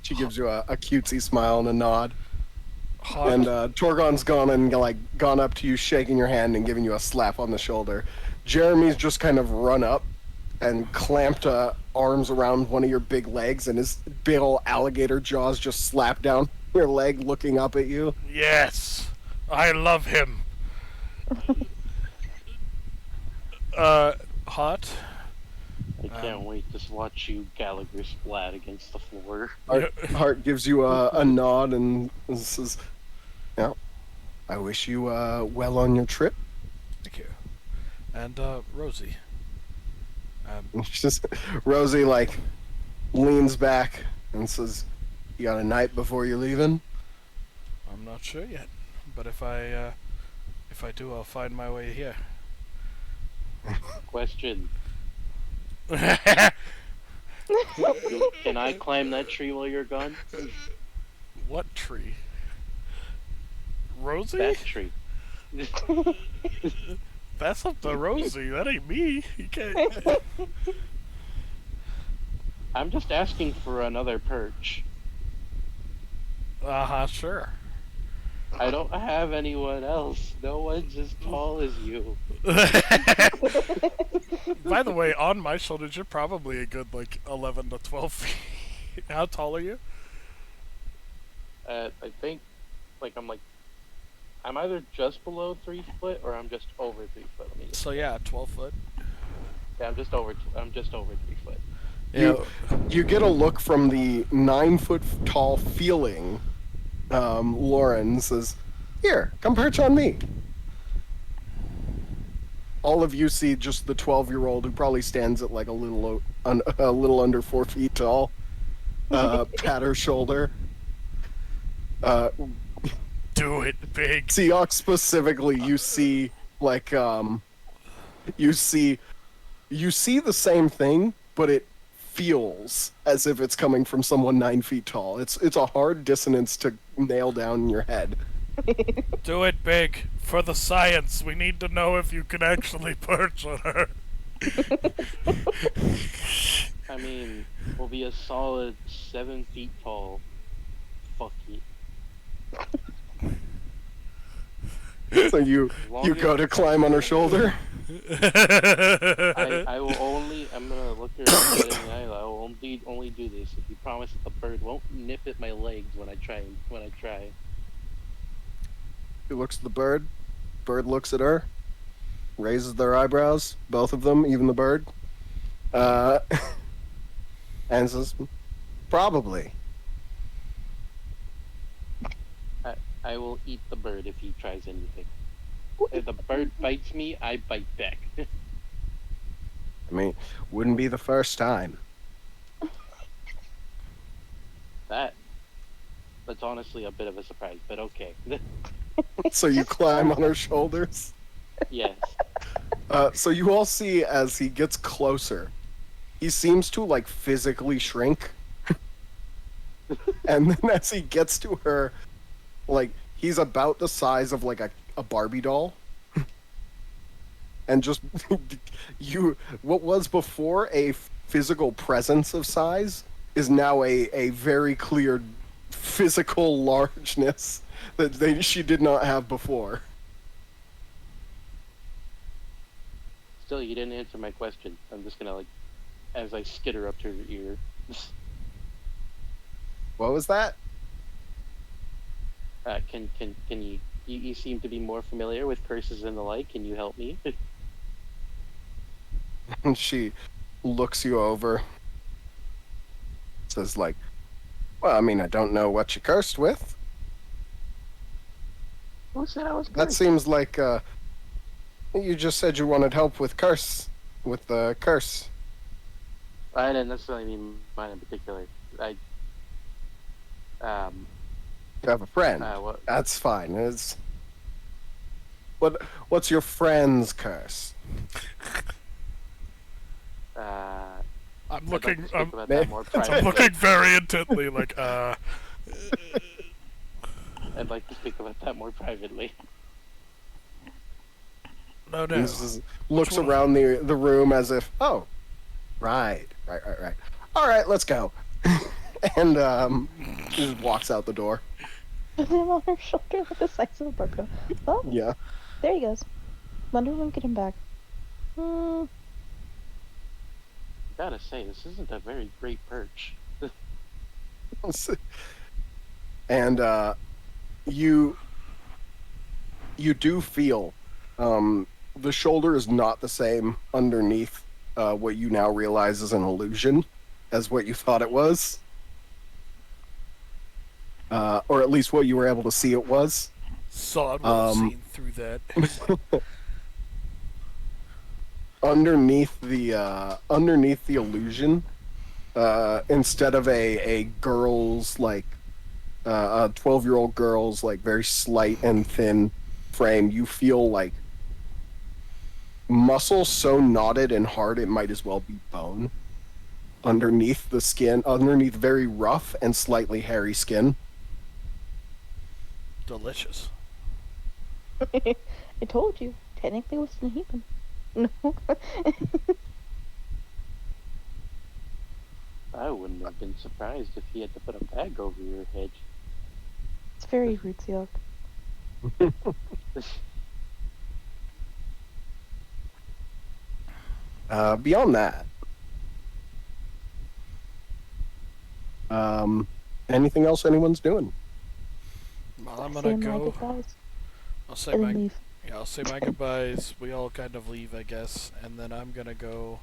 She gives you a cutesy smile and a nod. Hot. And Torgon's gone up to you, shaking your hand and giving you a slap on the shoulder. Jeremy's just kind of run up and clamped arms around one of your big legs, and his big old alligator jaws just slapped down your leg, looking up at you. Yes, I love him. Hot. I can't wait to watch you Gallagher splat against the floor. Hart gives you a nod and says, "Yeah, I wish you well on your trip." Thank you. And Rosie. Just Rosie leans back and says, "You got a night before you're leaving?" I'm not sure yet, but if I do, I'll find my way here. Question. Can I climb that tree while you're gone? What tree? Rosie? That tree. That's up to Rosie. That ain't me. You can't. I'm just asking for another perch. Sure. I don't have anyone else. No one's as tall as you. By the way, on my shoulders, you're probably a good 11 to 12 feet. How tall are you? I think, I'm either just below 3 foot or I'm just over 3 foot. Let me just, So yeah, 12 foot. yeah, I'm just over 3 foot. You get a look from the 9 foot tall feeling. Lauren says, "Here, come perch on me." All of you see just the 12-year-old who probably stands at a little under 4 feet tall. Pat her shoulder. Do it, big. Seahawk specifically, you see you see the same thing, but it feels as if it's coming from someone 9 feet tall. It's a hard dissonance to nail down in your head. Do it, big. For the science, we need to know if you can actually perch on her. I mean, we'll be a solid 7 feet tall. Fuck you. So you go to climb on her shoulder. I will only. I'm gonna look her dead in the eye. I will only do this if you promise that the bird won't nip at my legs when I try. He looks at the bird. Bird looks at her. Raises their eyebrows, both of them, even the bird. And says, "Probably." I will eat the bird if he tries anything. If the bird bites me, I bite back. I mean, wouldn't be the first time. That's honestly a bit of a surprise, but okay. So you climb on her shoulders. Yes. So you all see as he gets closer, he seems to physically shrink. And then as he gets to her, he's about the size of a Barbie doll. And just what was before a physical presence of size is now a very clear physical largeness that she did not have before. Still, you didn't answer my question. I'm just gonna as I skitter up to her ear. What was that? Can you seem to be more familiar with curses and the like? Can you help me? And she looks you over. Says well, I mean, I don't know what you cursed with. Who said I was cursed? That seems like you just said you wanted help with the curse. I didn't necessarily mean mine in particular. You have a friend. What? That's fine. What's your friend's curse? I'm looking. I'm looking very intently. I'd like to speak about that more privately. No. He just looks around the room as if, oh, right. All right, let's go. And just walks out the door. Put him on her shoulder with the size of a Barbie doll. Oh, Yeah. there he goes. Wonder when we get him back. Gotta say, this isn't a very great perch. And you do feel the shoulder is not the same underneath what you now realize is an illusion as what you thought it was. Or at least what you were able to see it was. Sod would have seen through that. underneath the illusion, instead of a girl's like a 12-year-old girl's like very slight and thin frame, you feel like muscle so knotted and hard it might as well be bone underneath the skin, underneath very rough and slightly hairy skin. Delicious. I told you. Technically, it was a human. No. I wouldn't have been surprised if he had to put a bag over your head. It's very rootsy. Beyond that, anything else anyone's doing? Well, I'm Say gonna my go. goodbyes I'll say and my leave. yeah. I'll say my goodbyes. We all kind of leave, I guess, and then I'm gonna go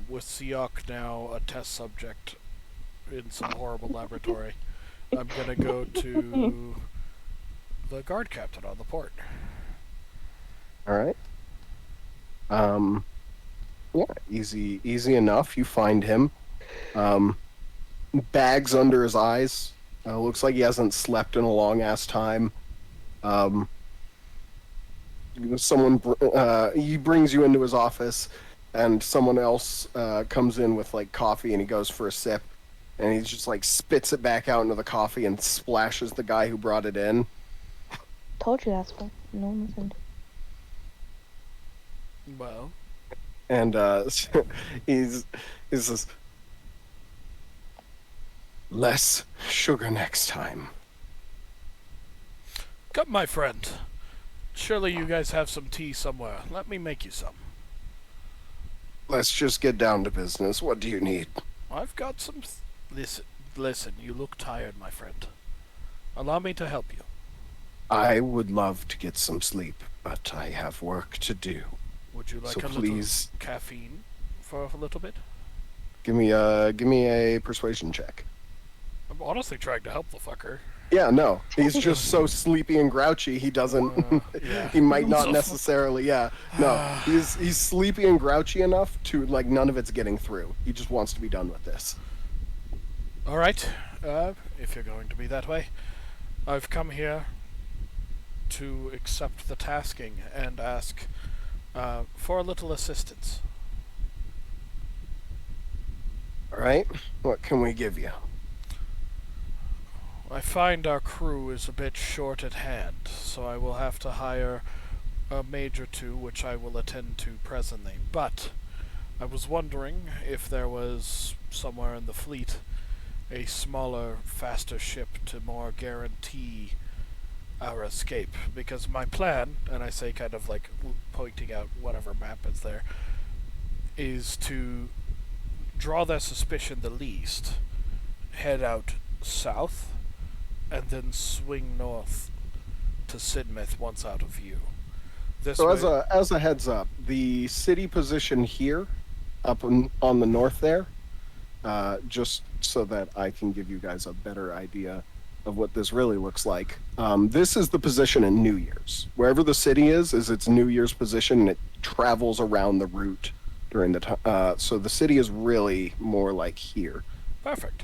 with Siok now a test subject in some horrible laboratory. I'm gonna go to the guard captain on the port. All right. Yeah, easy enough. You find him. Bags under his eyes. Looks like he hasn't slept in a long ass time. He brings you into his office, and someone else comes in with like coffee, and he goes for a sip, and he just like spits it back out into the coffee and splashes the guy who brought it in. Told you that's what. No one listened. Well, And he's just less sugar next time. come, my friend. Surely you guys have some tea somewhere. Let me make you some. Let's just get down to business. What do you need? I've got some. Listen. You look tired, my friend. Allow me to help you. I would love to get some sleep, but I have work to do. Would you like So a please- little caffeine for a little bit? Give me a persuasion check. I'm honestly trying to help the fucker. Yeah, no. He's just so sleepy and grouchy. He doesn't. Yeah. He might not So- necessarily. Yeah, no. He's sleepy and grouchy enough to like none of it's getting through. He just wants to be done with this. All right. If you're going to be that way, I've come here to accept the tasking and ask for a little assistance. All right. What can we give you? I find our crew is a bit short at hand, so I will have to hire a mage or two, which I will attend to presently. But I was wondering if there was somewhere in the fleet a smaller, faster ship to more guarantee our escape. Because my plan, and I say kind of like pointing out whatever map is there, is to draw their suspicion the least, head out south, and then swing north to Sidmouth once out of view. This So way, as a heads up, the city position here, up on the north there, just so that I can give you guys a better idea of what this really looks like. This is the position in New Year's. Wherever the city is its New Year's position, and it travels around the route during the time. So the city is really more like here. perfect.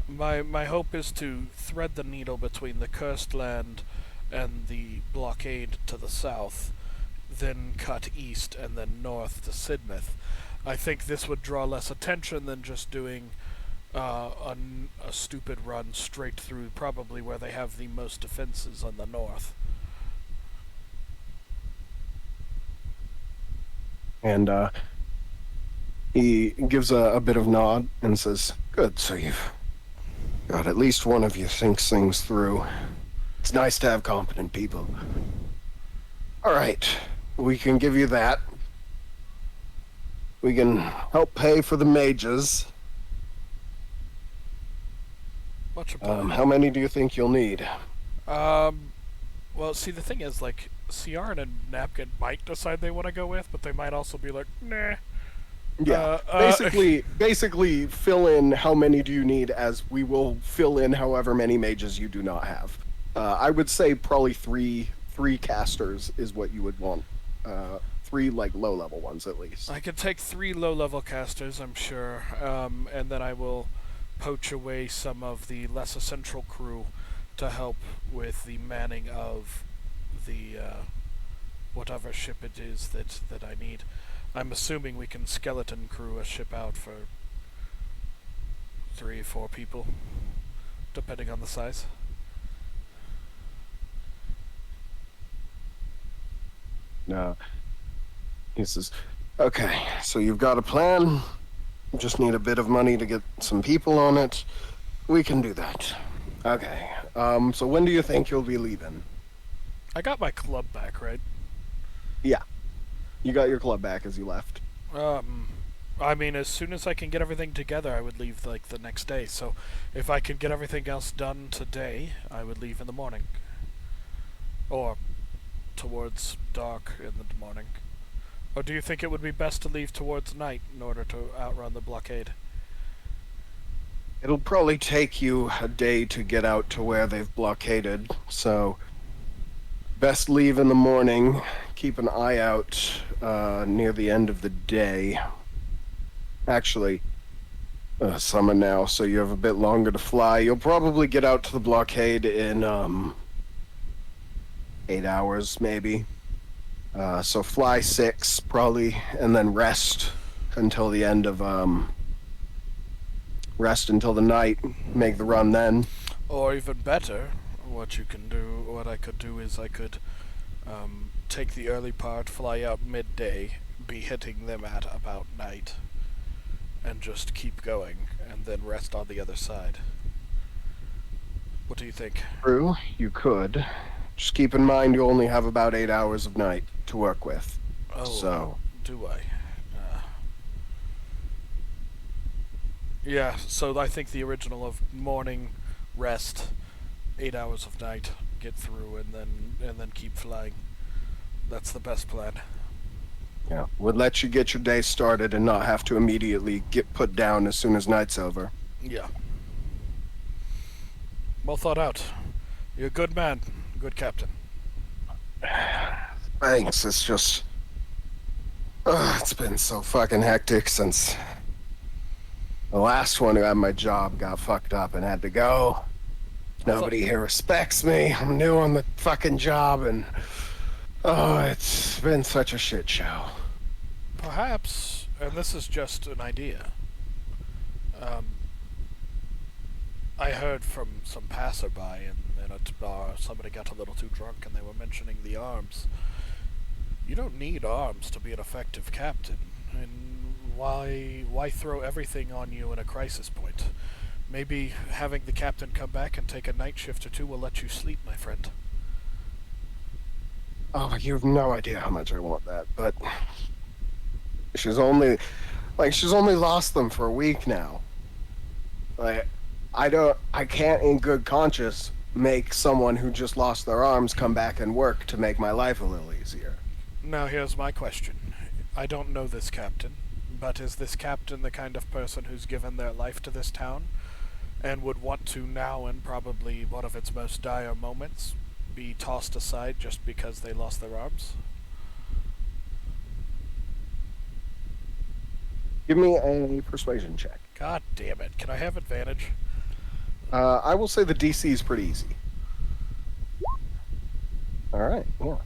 My hope is to thread the needle between the cursed land and the blockade to the south, then cut east and then north to Sidmouth. I think this would draw less attention than just doing a stupid run straight through, probably where they have the most defenses on the north. And he gives a bit of nod and says, "Good, so you've God, at least one of you thinks things through. It's nice to have competent people. All right, we can give you that. We can help pay for the mages. Much obliged. How many do you think you'll need? Well, see, the thing is, like, Ciaran and Napkin might decide they want to go with, but they might also be like, nah. Yeah, basically fill in how many do you need, as we will fill in however many mages you do not have. I would say probably three casters is what you would want. 3 like low level ones at least. I could take 3 low-level casters, I'm sure, and then I will poach away some of the less essential crew to help with the manning of the whatever ship it is that I need. I'm assuming we can skeleton crew a ship out for 3 or 4 people, depending on the size. No. He says, okay, so you've got a plan. You just need a bit of money to get some people on it. We can do that. Okay. So when do you think you'll be leaving? I got my club back, right? Yeah. You got your club back as you left. I mean, as soon as I can get everything together, I would leave, like, the next day. So, if I could get everything else done today, I would leave in the morning. Or towards dark in the morning. Or do you think it would be best to leave towards night in order to outrun the blockade? It'll probably take you a day to get out to where they've blockaded, so best leave in the morning. Keep an eye out near the end of the day. Actually, summer now, so you have a bit longer to fly. You'll probably get out to the blockade in 8 hours, maybe. So fly 6, probably, and then rest until the end of, rest until the night, make the run then. Or even better, what I could do is I could take the early part, fly out midday, be hitting them at about night, and just keep going, and then rest on the other side. What do you think? True, you could. Just keep in mind you only have about 8 hours of night to work with. Oh, So, do I? Yeah, so I think the original of morning, rest, 8 hours of night, get through, and then keep flying. That's the best plan. yeah, would let you get your day started and not have to immediately get put down as soon as night's over. Yeah. Well thought out. You're a good man. Good captain. Thanks, it's just... it's been so fucking hectic since the last one who had my job got fucked up and had to go. Nobody here respects me. I'm new on the fucking job, and... oh, it's been such a shit show. Perhaps, and this is just an idea, I heard from some passerby in a bar, somebody got a little too drunk and they were mentioning the arms. You don't need arms to be an effective captain, and why throw everything on you in a crisis point? Maybe having the captain come back and take a night shift or 2 will let you sleep, my friend. Oh, you have no idea how much I want that, but... she's only lost them for a week now. Like, I can't in good conscience make someone who just lost their arms come back and work to make my life a little easier. Now here's my question. I don't know this captain, but is this captain the kind of person who's given their life to this town, and would want to now, in probably one of its most dire moments, be tossed aside just because they lost their arms? Give me a persuasion check. God damn it. Can I have advantage? I will say the DC is pretty easy. All right, yeah.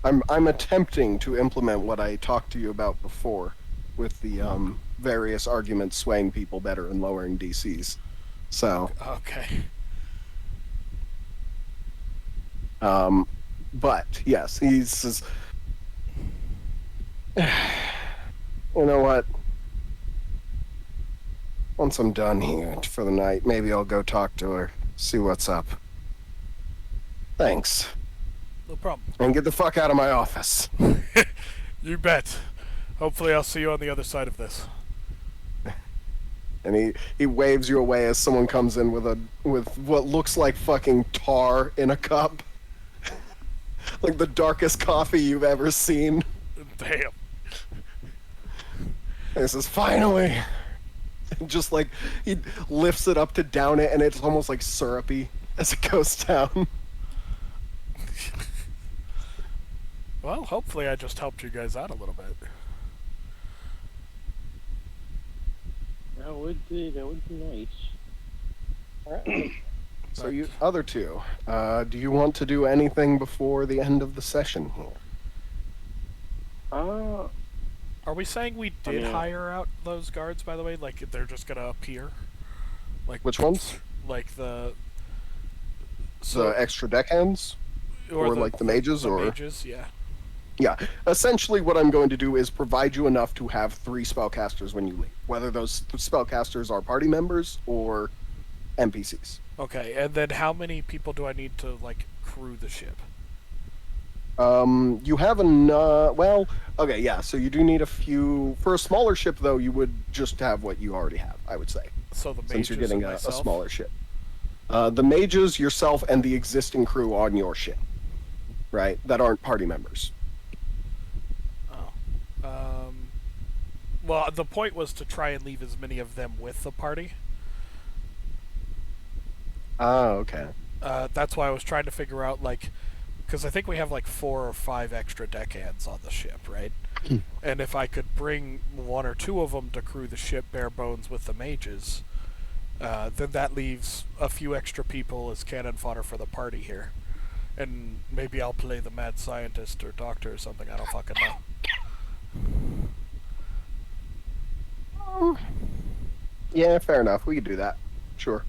I'm attempting to implement what I talked to you about before, with the various arguments swaying people better and lowering DCs. So, Okay. but yes, he says, you know what? Once I'm done here for the night, maybe I'll go talk to her, see what's up. Thanks. No problem. And get the fuck out of my office. You bet. Hopefully I'll see you on the other side of this. And he waves you away as someone comes in with what looks like fucking tar in a cup. Like the darkest coffee you've ever seen. Damn. And he says, finally! And just like, he lifts it up to down it, and it's almost like syrupy as it goes down. Well, hopefully I just helped you guys out a little bit. That would be nice. Alright. So you other two, do you want to do anything before the end of the session here? Are we saying we did hire out those guards, by the way? Like, they're just gonna appear? Like, Which ones? Like the extra deckhands? Or like the mages? The mages, yeah. Yeah. Essentially what I'm going to do is provide you enough to have 3 spellcasters when you leave. Whether those spellcasters are party members or NPCs. Okay, and then how many people do I need to, like, crew the ship? You have well, okay, yeah, so you do need a few. For a smaller ship, though, you would just have what you already have, I would say. So the mages since you're getting and a smaller ship. The mages, yourself, and the existing crew on your ship, right? That aren't party members. Oh. Well, the point was to try and leave as many of them with the party. Oh, okay. That's why I was trying to figure out, like, because I think we have like 4 or 5 extra deckhands on the ship, right? And if I could bring 1 or 2 of them to crew the ship bare bones with the mages, then that leaves a few extra people as cannon fodder for the party here. And maybe I'll play the mad scientist or doctor or something, I don't fucking know. Yeah, fair enough. We could do that. Sure.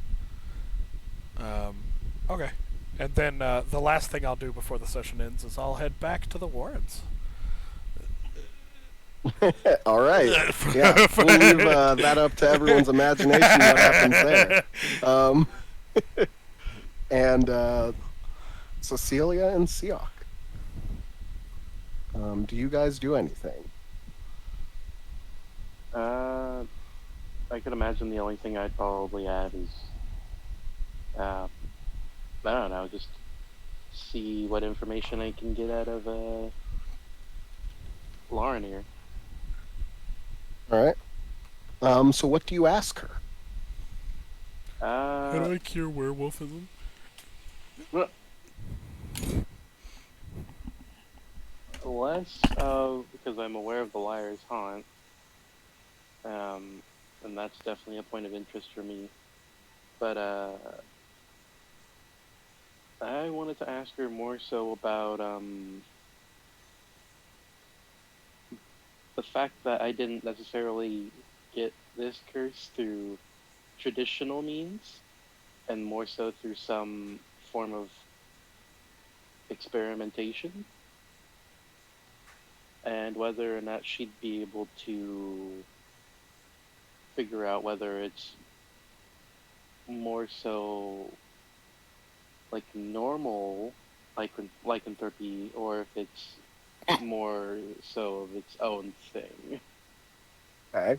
Okay. And then the last thing I'll do before the session ends is I'll head back to the Warrens. All right. Yeah, we'll leave that up to everyone's imagination what happens there. And Cecilia and Siok. Do you guys do anything? I could imagine the only thing I'd probably add is, I don't know, just see what information I can get out of Lauren here. All right. So what do you ask her? Can I cure werewolfism? Less because I'm aware of the Liar's Haunt, and that's definitely a point of interest for me. But I wanted to ask her more so about the fact that I didn't necessarily get this curse through traditional means, and more so through some form of experimentation, and whether or not she'd be able to figure out whether it's more so like normal lycanthropy, or if it's more so of its own thing. Okay.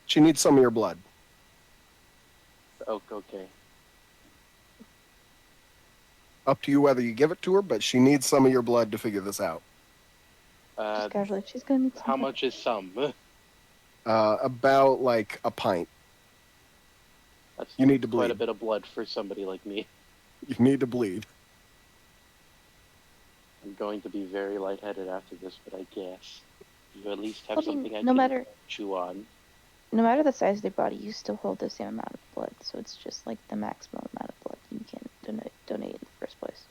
She needs some of your blood. Oh, okay. Up to you whether you give it to her, but she needs some of your blood to figure this out. Just casually, she's gonna need some. How much is some? About like a pint. That's You need to quite bleed. a bit of blood for somebody like me. You need to bleed. I'm going to be very lightheaded after this, but I guess you at least have I mean, something I no can matter- chew on. No matter the size of their body, you still hold the same amount of blood, so it's just like the maximum amount of blood you can donate in the first place.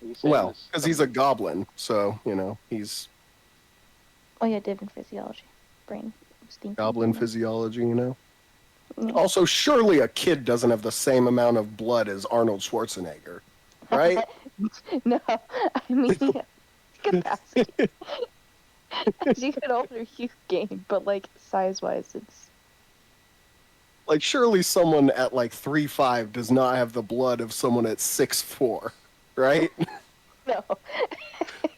Are you saying Well, this- because he's a goblin, so, you know, he's Oh yeah, different physiology, brain, steam. goblin physiology, you know? Yeah. Also, surely a kid doesn't have the same amount of blood as Arnold Schwarzenegger, right? No, I mean, capacity. As you get older, you gain, but like size-wise, it's Like, surely someone at like 3'5" does not have the blood of someone at 6'4", right? no.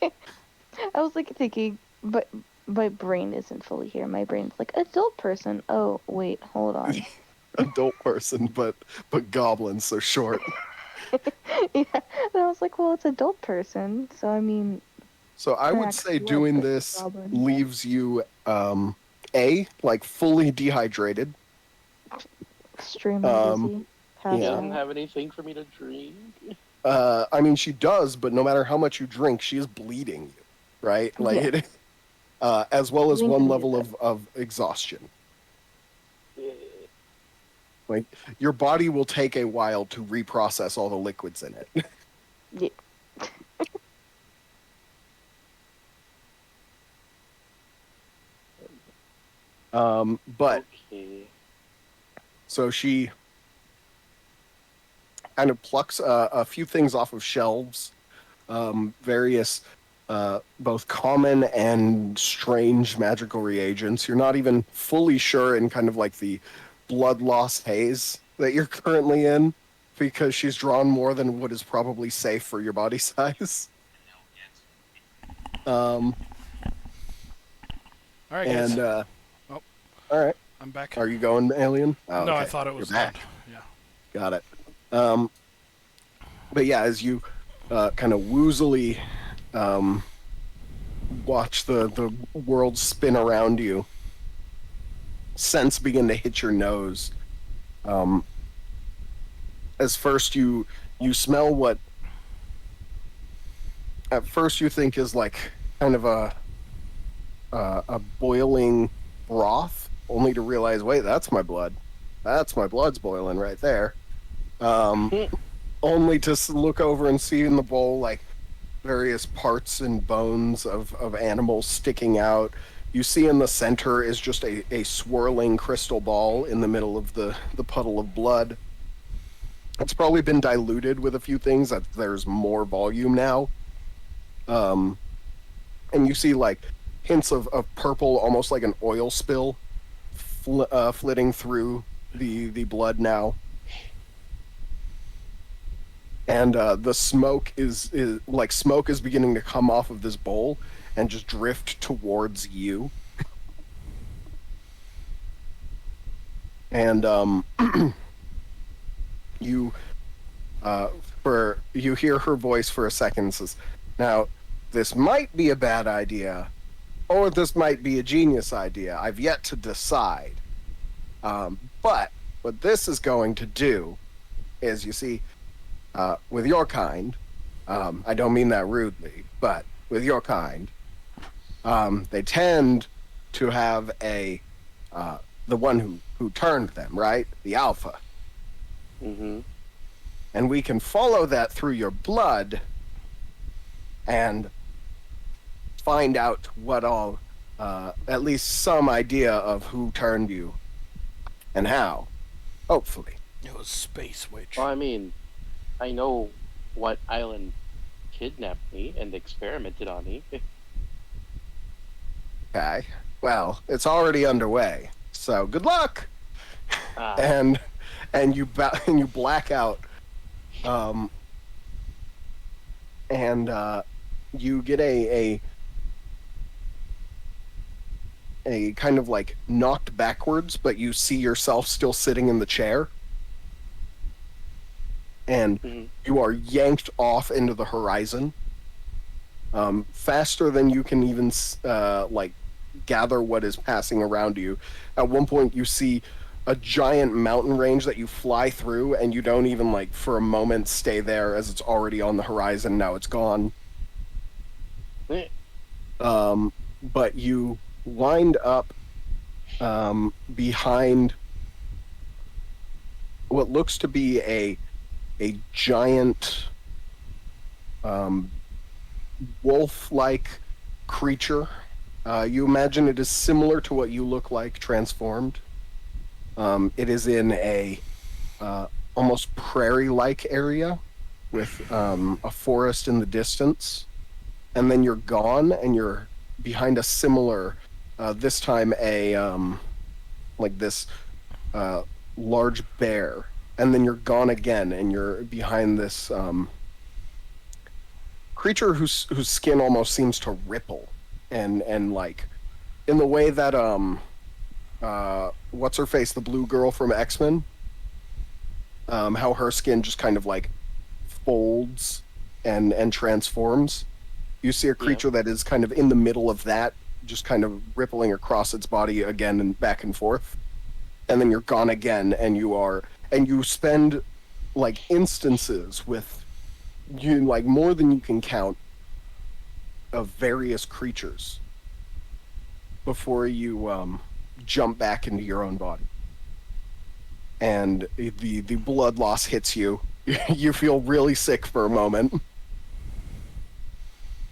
I was like thinking, but my brain isn't fully here. My brain's like adult person. Oh wait, hold on. Adult person, but goblins so short. Yeah, and I was like, well, it's adult person, so I mean, So I would Max say blood doing versus this goblin. leaves you like fully dehydrated. Extremely dizzy. Passed yeah. Doesn't out. have anything for me to drink. I mean, she does, but no matter how much you drink, she is bleeding you, right? Like Yeah. it, as well as Bleeding one to me level is of exhaustion. Eh, Like your body will take a while to reprocess all the liquids in it. Yeah. But okay. so she kind of plucks a few things off of shelves, various both common and strange magical reagents. You're not even fully sure in kind of like the blood loss haze that you're currently in, because she's drawn more than what is probably safe for your body size. All right, guys. And Oh. all right, I'm back. are you going, Alien? Oh, No, I okay. thought it was You're back. done. Yeah. Got it. But yeah, as you kind of woozily watch the world spin around you, scents begin to hit your nose. As first you smell what at first you think is like kind of a boiling broth, only to realize, wait, that's my blood. That's my blood's boiling right there. Only to look over and see in the bowl like various parts and bones of animals sticking out. You see in the center is just a swirling crystal ball in the middle of the puddle of blood. It's probably been diluted with a few things that there's more volume now. And you see like hints of purple, almost like an oil spill, flitting through the blood now. And the smoke is like smoke is beginning to come off of this bowl and just drift towards you. And you you hear her voice for a second and says, "Now, this might be a bad idea, or this might be a genius idea. I've yet to decide. But what this is going to do is, you see, with your kind, I don't mean that rudely, but with your kind, they tend to have the one who turned them, right? The alpha. Mm-hmm. And we can follow that through your blood and find out what all, at least some idea of who turned you and how, hopefully." It was Space Witch. Well, I mean, I know what island kidnapped me and experimented on me. Okay. Well, it's already underway, so good luck. And you and you black out, and you get a kind of like knocked backwards, but you see yourself still sitting in the chair, and you are yanked off into the horizon, faster than you can even like gather what is passing around you. At one point, you see a giant mountain range that you fly through, and you don't even like for a moment stay there, as it's already on the horizon. Now it's gone. But you wind up behind what looks to be a giant wolf-like creature. You imagine it is similar to what you look like transformed. It is in a almost prairie-like area with a forest in the distance. and then you're gone, and you're behind a similar, this time like this large bear, and then you're gone again, and you're behind this creature whose skin almost seems to ripple, and like in the way that what's her face, the blue girl from X-Men, how her skin just kind of like folds and transforms. You see a creature that is kind of in the middle of that, just kind of rippling across its body again and back and forth. And then you're gone again, and you spend like instances with you, like more than you can count, of various creatures before you jump back into your own body. And the blood loss hits you. You feel really sick for a moment.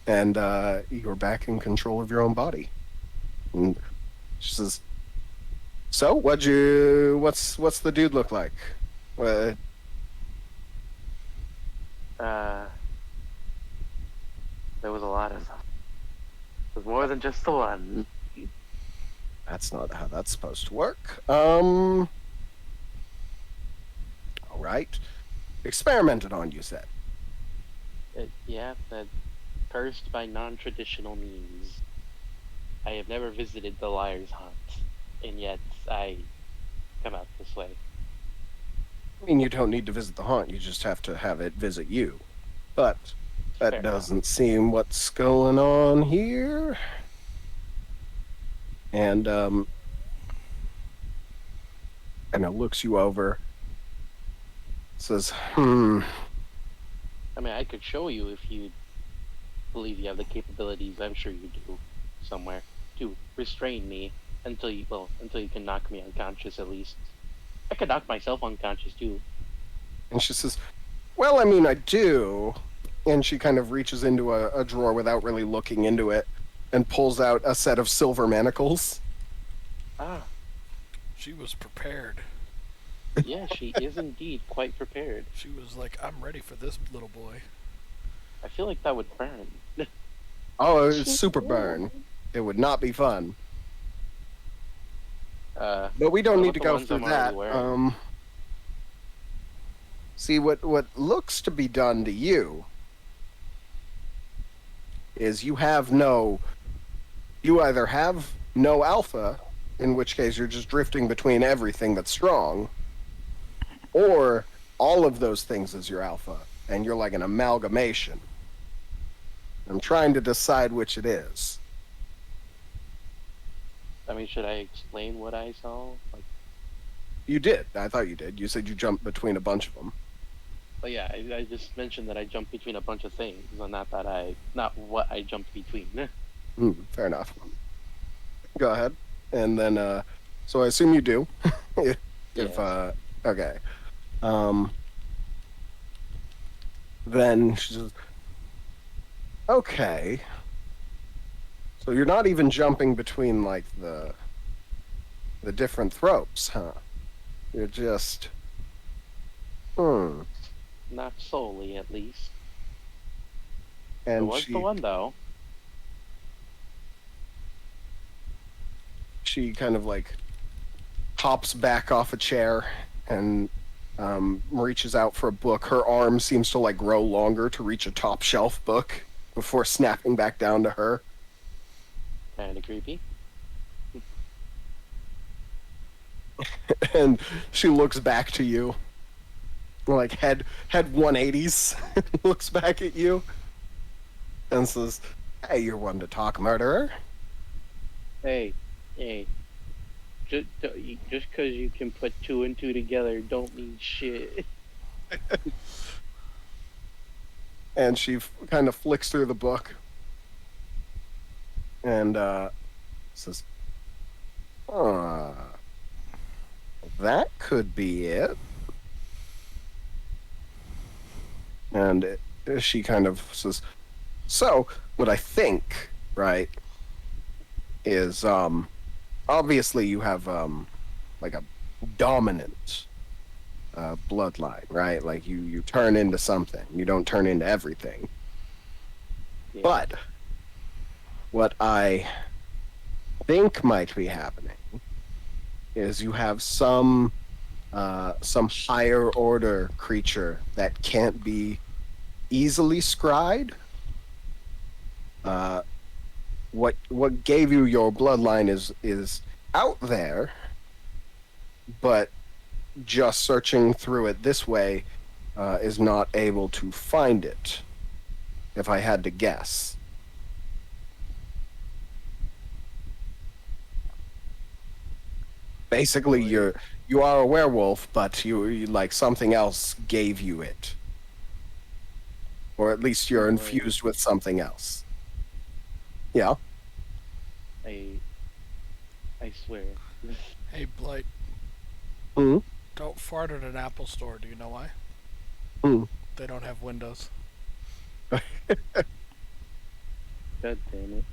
And you're back in control of your own body. And she says, "So, what's the dude look like?" There was a lot of stuff. It was more than just the one. That's not how that's supposed to work. All right. Experimented on, you said. Yeah, that cursed by non-traditional means. I have never visited the Liar's Haunt, and yet I come out this way. I mean, you don't need to visit the haunt. You just have to have it visit you. But that Fair doesn't seem what's going on here. And it looks you over. Says, I mean, I could show you if you believe you have the capabilities. I'm sure you do, somewhere, to restrain me until you can knock me unconscious at least. I could knock myself unconscious too. And she says, "Well, I mean, I do." And she kind of reaches into a drawer without really looking into it and pulls out a set of silver manacles. Ah, She was prepared. yeah, she is indeed quite prepared. She was like, I'm ready for this little boy. I feel like that would burn. Oh, it's super burn. It would not be fun. But we don't what need to about the go ones through I'm already that. wearing? See, what looks to be done to you is you either have no alpha, in which case you're just drifting between everything that's strong, or all of those things is your alpha, and you're like an amalgamation. I'm trying to decide which it is. I mean, should I explain what I saw? Like, You did. I thought you did. You said you jumped between a bunch of them. but yeah, I just mentioned that I jumped between a bunch of things, and not what I jumped between. Fair enough. Go ahead. And then, so I assume you do. if, Yes. okay. Then she says, okay. So you're not even jumping between, like, the different thropes, huh? You're just, Not solely, at least. It And was the one, though. she kind of like hops back off a chair and reaches out for a book. Her arm seems to like grow longer to reach a top shelf book before snapping back down to her. Kind of creepy. And she looks back to you, like head 180s, looks back at you and says, "Hey, you're one to talk, murderer." Hey, just because you can put two and two together don't mean shit. And she kind of flicks through the book and says, that could be it. And she kind of says, so what I think, right, is obviously you have like a dominant bloodline, right? Like you turn into something. You don't turn into everything. Yeah. But what I think might be happening is you have some higher order creature that can't be easily scryed. What gave you your bloodline is out there, but just searching through it this way is not able to find it. If I had to guess. Basically, you are a werewolf, but you like something else gave you it, or at least you're infused with something else. Yeah. I swear. Hey, Blight, Hmm. don't fart at an Apple store. Do you know why? Hmm. They don't have windows. God damn it.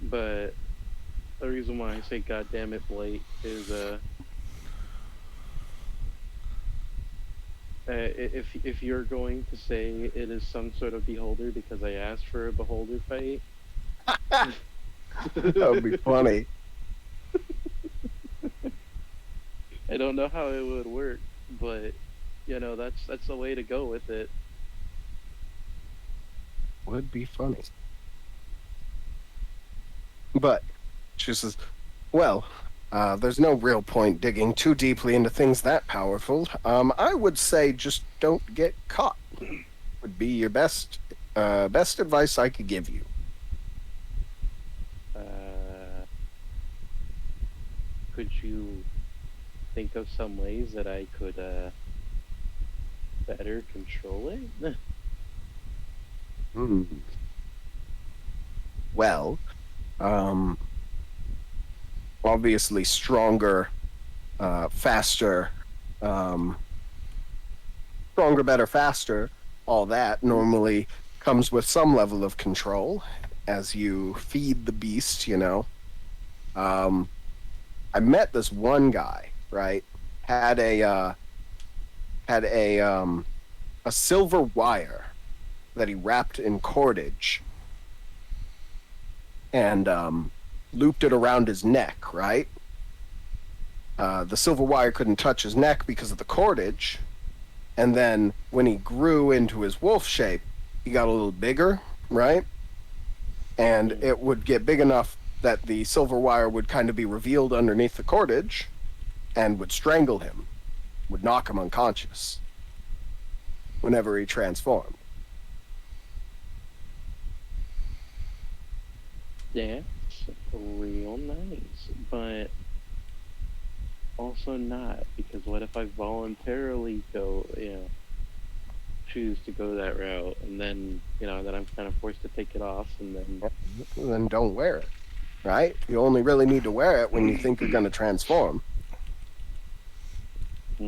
But the reason why I say God damn it, Blake, is if you're going to say it is some sort of beholder because I asked for a beholder fight, That would be funny. I don't know how it would work, but that's the way to go with it. Would be funny. But she says, well, there's no real point digging too deeply into things that powerful. I would say just don't get caught. Would be your best advice I could give you. Could you think of some ways that I could better control it? Hmm. Well, obviously stronger, faster, stronger, better, faster. All that normally comes with some level of control as you feed the beast. I met this one guy, right? Had a silver wire that he wrapped in cordage and looped it around his neck, right? The silver wire couldn't touch his neck because of the cordage. And then when he grew into his wolf shape, he got a little bigger, right? And it would get big enough that the silver wire would kind of be revealed underneath the cordage and would strangle him, would knock him unconscious whenever he transformed. That's real nice, but also not, because what if I voluntarily choose to go that route, and then then I'm kind of forced to take it off, and then don't wear it, right? You only really need to wear it when you think you're going to transform. Of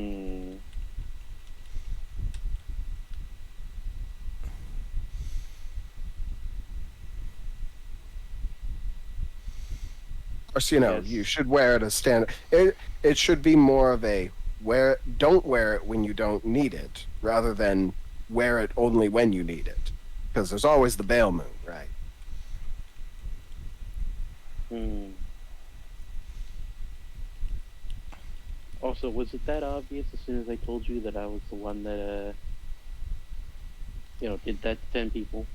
course, Yes. you should wear it as standard. It should be more of a don't wear it when you don't need it, rather than wear it only when you need it. Because there's always the Bale Moon, right? Also, was it that obvious as soon as I told you that I was the one that did that to 10 people?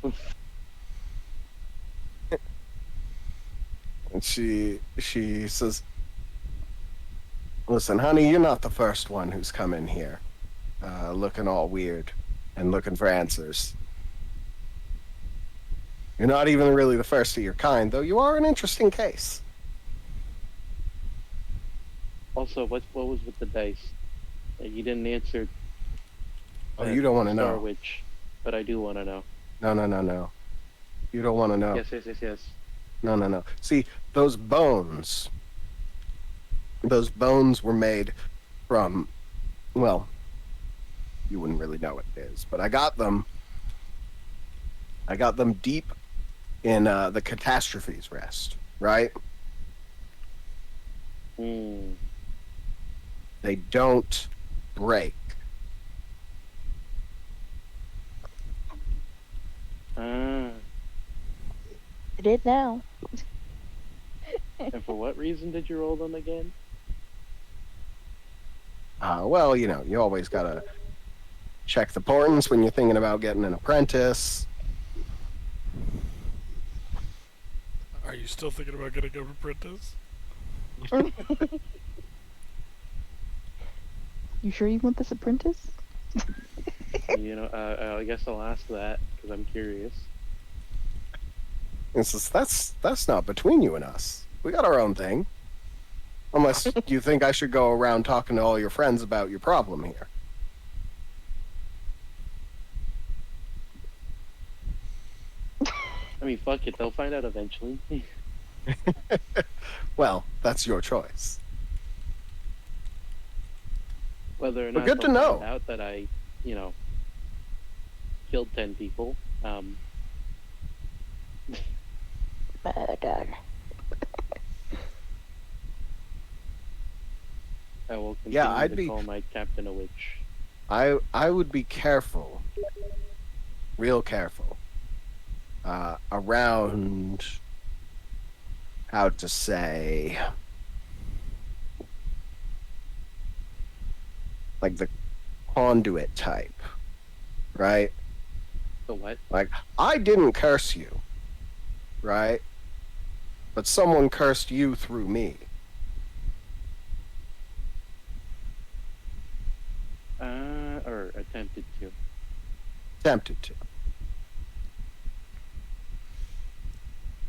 And she says, "Listen, honey, you're not the first one who's come in here, looking all weird and looking for answers. You're not even really the first of your kind, though you are an interesting case." Also, what was with the dice? You didn't answer. Oh, you don't want to Star know. Witch, but I do want to know. No. You don't want to know. Yes. No. See, those bones were made from, well, you wouldn't really know what it is, but I got them deep in the Catastrophes Rest, right? They don't break. did now. And for what reason did you roll them again? Well, you always gotta check the importance when you're thinking about getting an apprentice. Are you still thinking about getting an apprentice? You sure you want this apprentice? I guess I'll ask that because I'm curious. It's just, that's not between you and us. We got our own thing. Unless you think I should go around talking to all your friends about your problem here. I mean, fuck it, they'll find out eventually. Well, that's your choice. Whether or But not good to they'll know. find out that I, killed 10 people. Murder. I will continue Yeah, I'd to be- call my captain a witch. I would be careful, real careful, around how to say, like the conduit type, right? The what? Like, I didn't curse you, right? But someone cursed you through me. Or attempted to. Tempted to.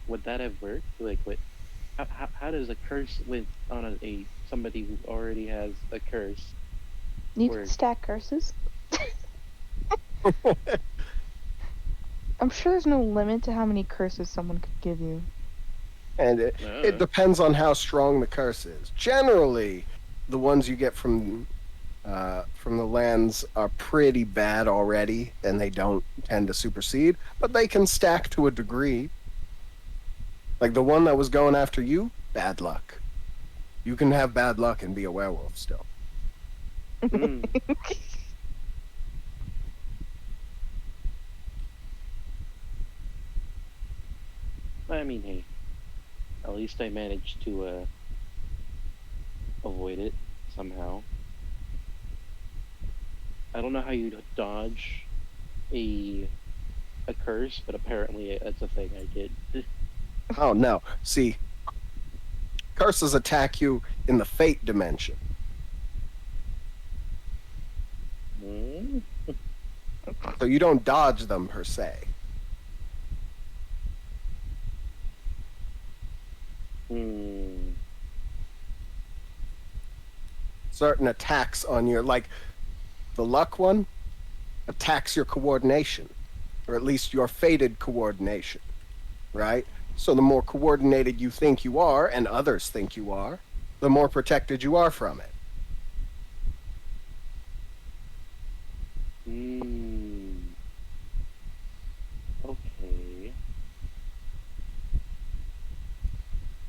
Would that have worked? Like, what? How does a curse with on a somebody who already has a curse? You Word. can stack curses. I'm sure there's no limit to how many curses someone could give you. And it depends on how strong the curse is. Generally, the ones you get from the lands are pretty bad already, and they don't tend to supersede, but they can stack to a degree. Like the one that was going after you, bad luck. You can have bad luck and be a werewolf still. Hmm. I mean, hey, at least I managed to avoid it somehow. I don't know how you dodge a curse, but apparently it's a thing I did. Oh no. See, curses attack you in the fate dimension. Hmm? So you don't dodge them per se. Hmm. Certain attacks on your, like, the luck one attacks your coordination, or at least your fated coordination, right? So the more coordinated you think you are, and others think you are, the more protected you are from it. Hmm. Okay.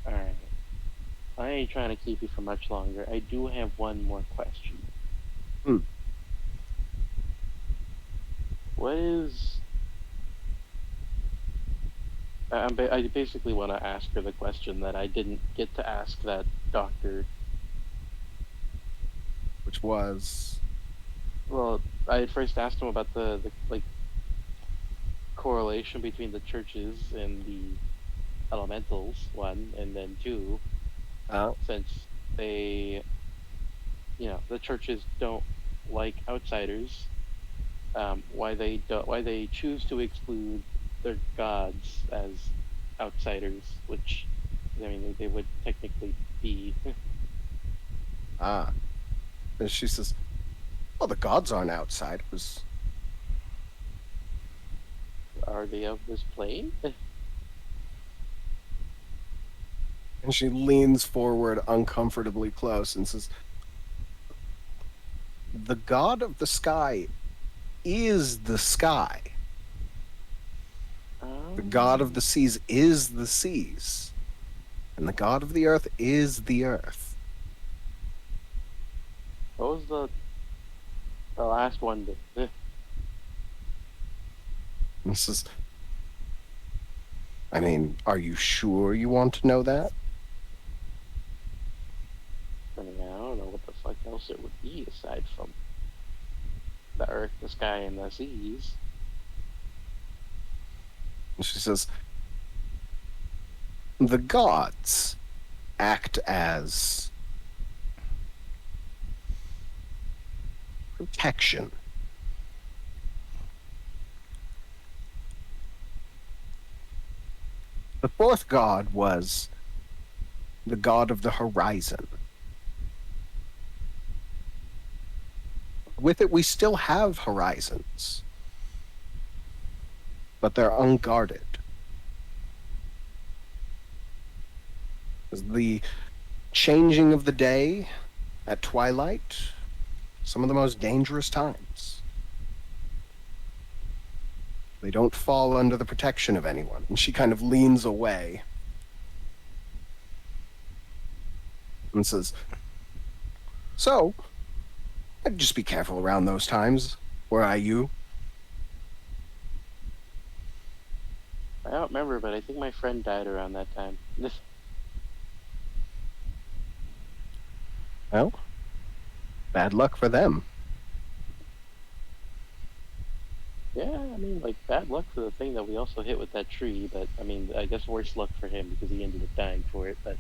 Alright. I ain't trying to keep you for much longer. I do have one more question. Hmm. What is... I basically want to ask her the question that I didn't get to ask that doctor. Which was, Well, I had first asked him about the like correlation between the churches and the elementals, one, and then two, since they, the churches don't like outsiders, why they choose to exclude their gods as outsiders, which, I mean, they would technically be. and she says, well, the gods aren't outsiders. Are they of this plane? And she leans forward uncomfortably close and says, the god of the sky is the sky. The god of the seas is the seas. And the god of the earth is the earth. What was the last one? And says, I mean, are you sure you want to know that? I mean, I don't know what the fuck else it would be aside from the earth, the sky, and the seas. And she says, the gods act as protection. The fourth god was the god of the horizon. With it, we still have horizons, but they're unguarded. The changing of the day at twilight, some of the most dangerous times. They don't fall under the protection of anyone. And she kind of leans away and says, so, I'd just be careful around those times. Were I you? I don't remember, but I think my friend died around that time. Well, bad luck for them. Yeah, I mean, like, bad luck for the thing that we also hit with that tree, but, I mean, I guess worse luck for him because he ended up dying for it, but...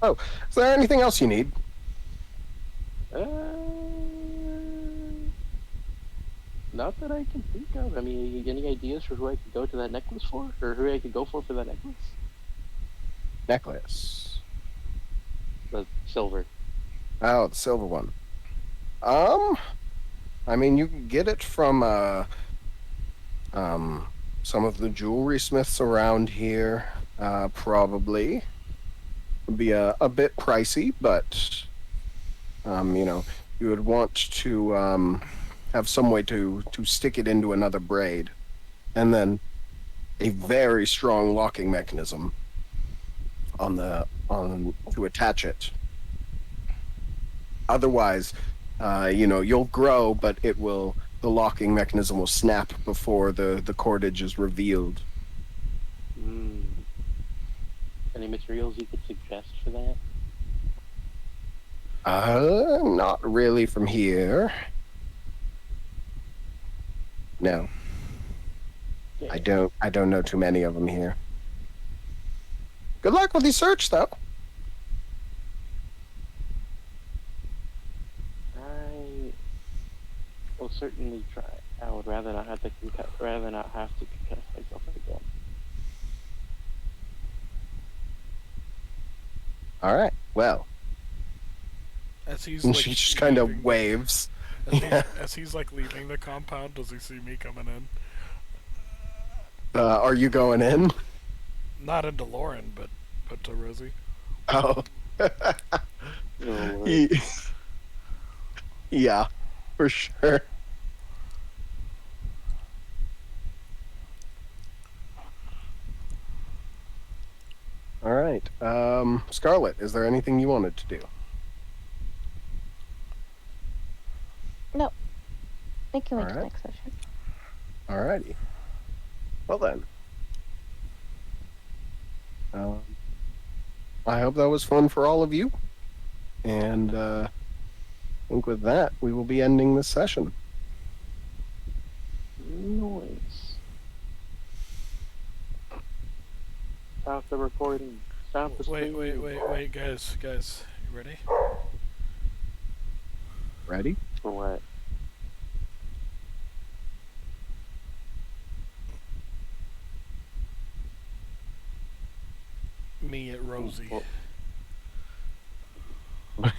Oh, is there anything else you need? uh, not that I can think of. I mean, any ideas for who I could go to that necklace for? Or who I could go for that necklace? Necklace. The silver. Oh, the silver one. I mean, you can get it from, some of the jewelry smiths around here, probably. Would be a bit pricey, but, you would want to, have some way to stick it into another braid. And then a very strong locking mechanism to attach it. Otherwise, you'll grow, but the locking mechanism will snap before the cordage is revealed. Any materials you could suggest for that? Not really from here. No. Yeah. I don't know too many of them here. Good luck with your search, though. I will certainly try. I would rather not have to concuss myself again. All right. Well, As he's and like she just kind leaving- of waves. As he's like leaving the compound, does he see me coming in? Are you going in? Not into Lauren, but to Rosie. Oh. Oh, Yeah, for sure. All right. Scarlet, is there anything you wanted to do? No. I can wait till Alright. next session. Alrighty. Well then. I hope that was fun for all of you. And I think with that, we will be ending this session. noise. Stop the recording. Stop the Wait, stream. guys, you ready? Ready? For what? Me at Rosie. Well,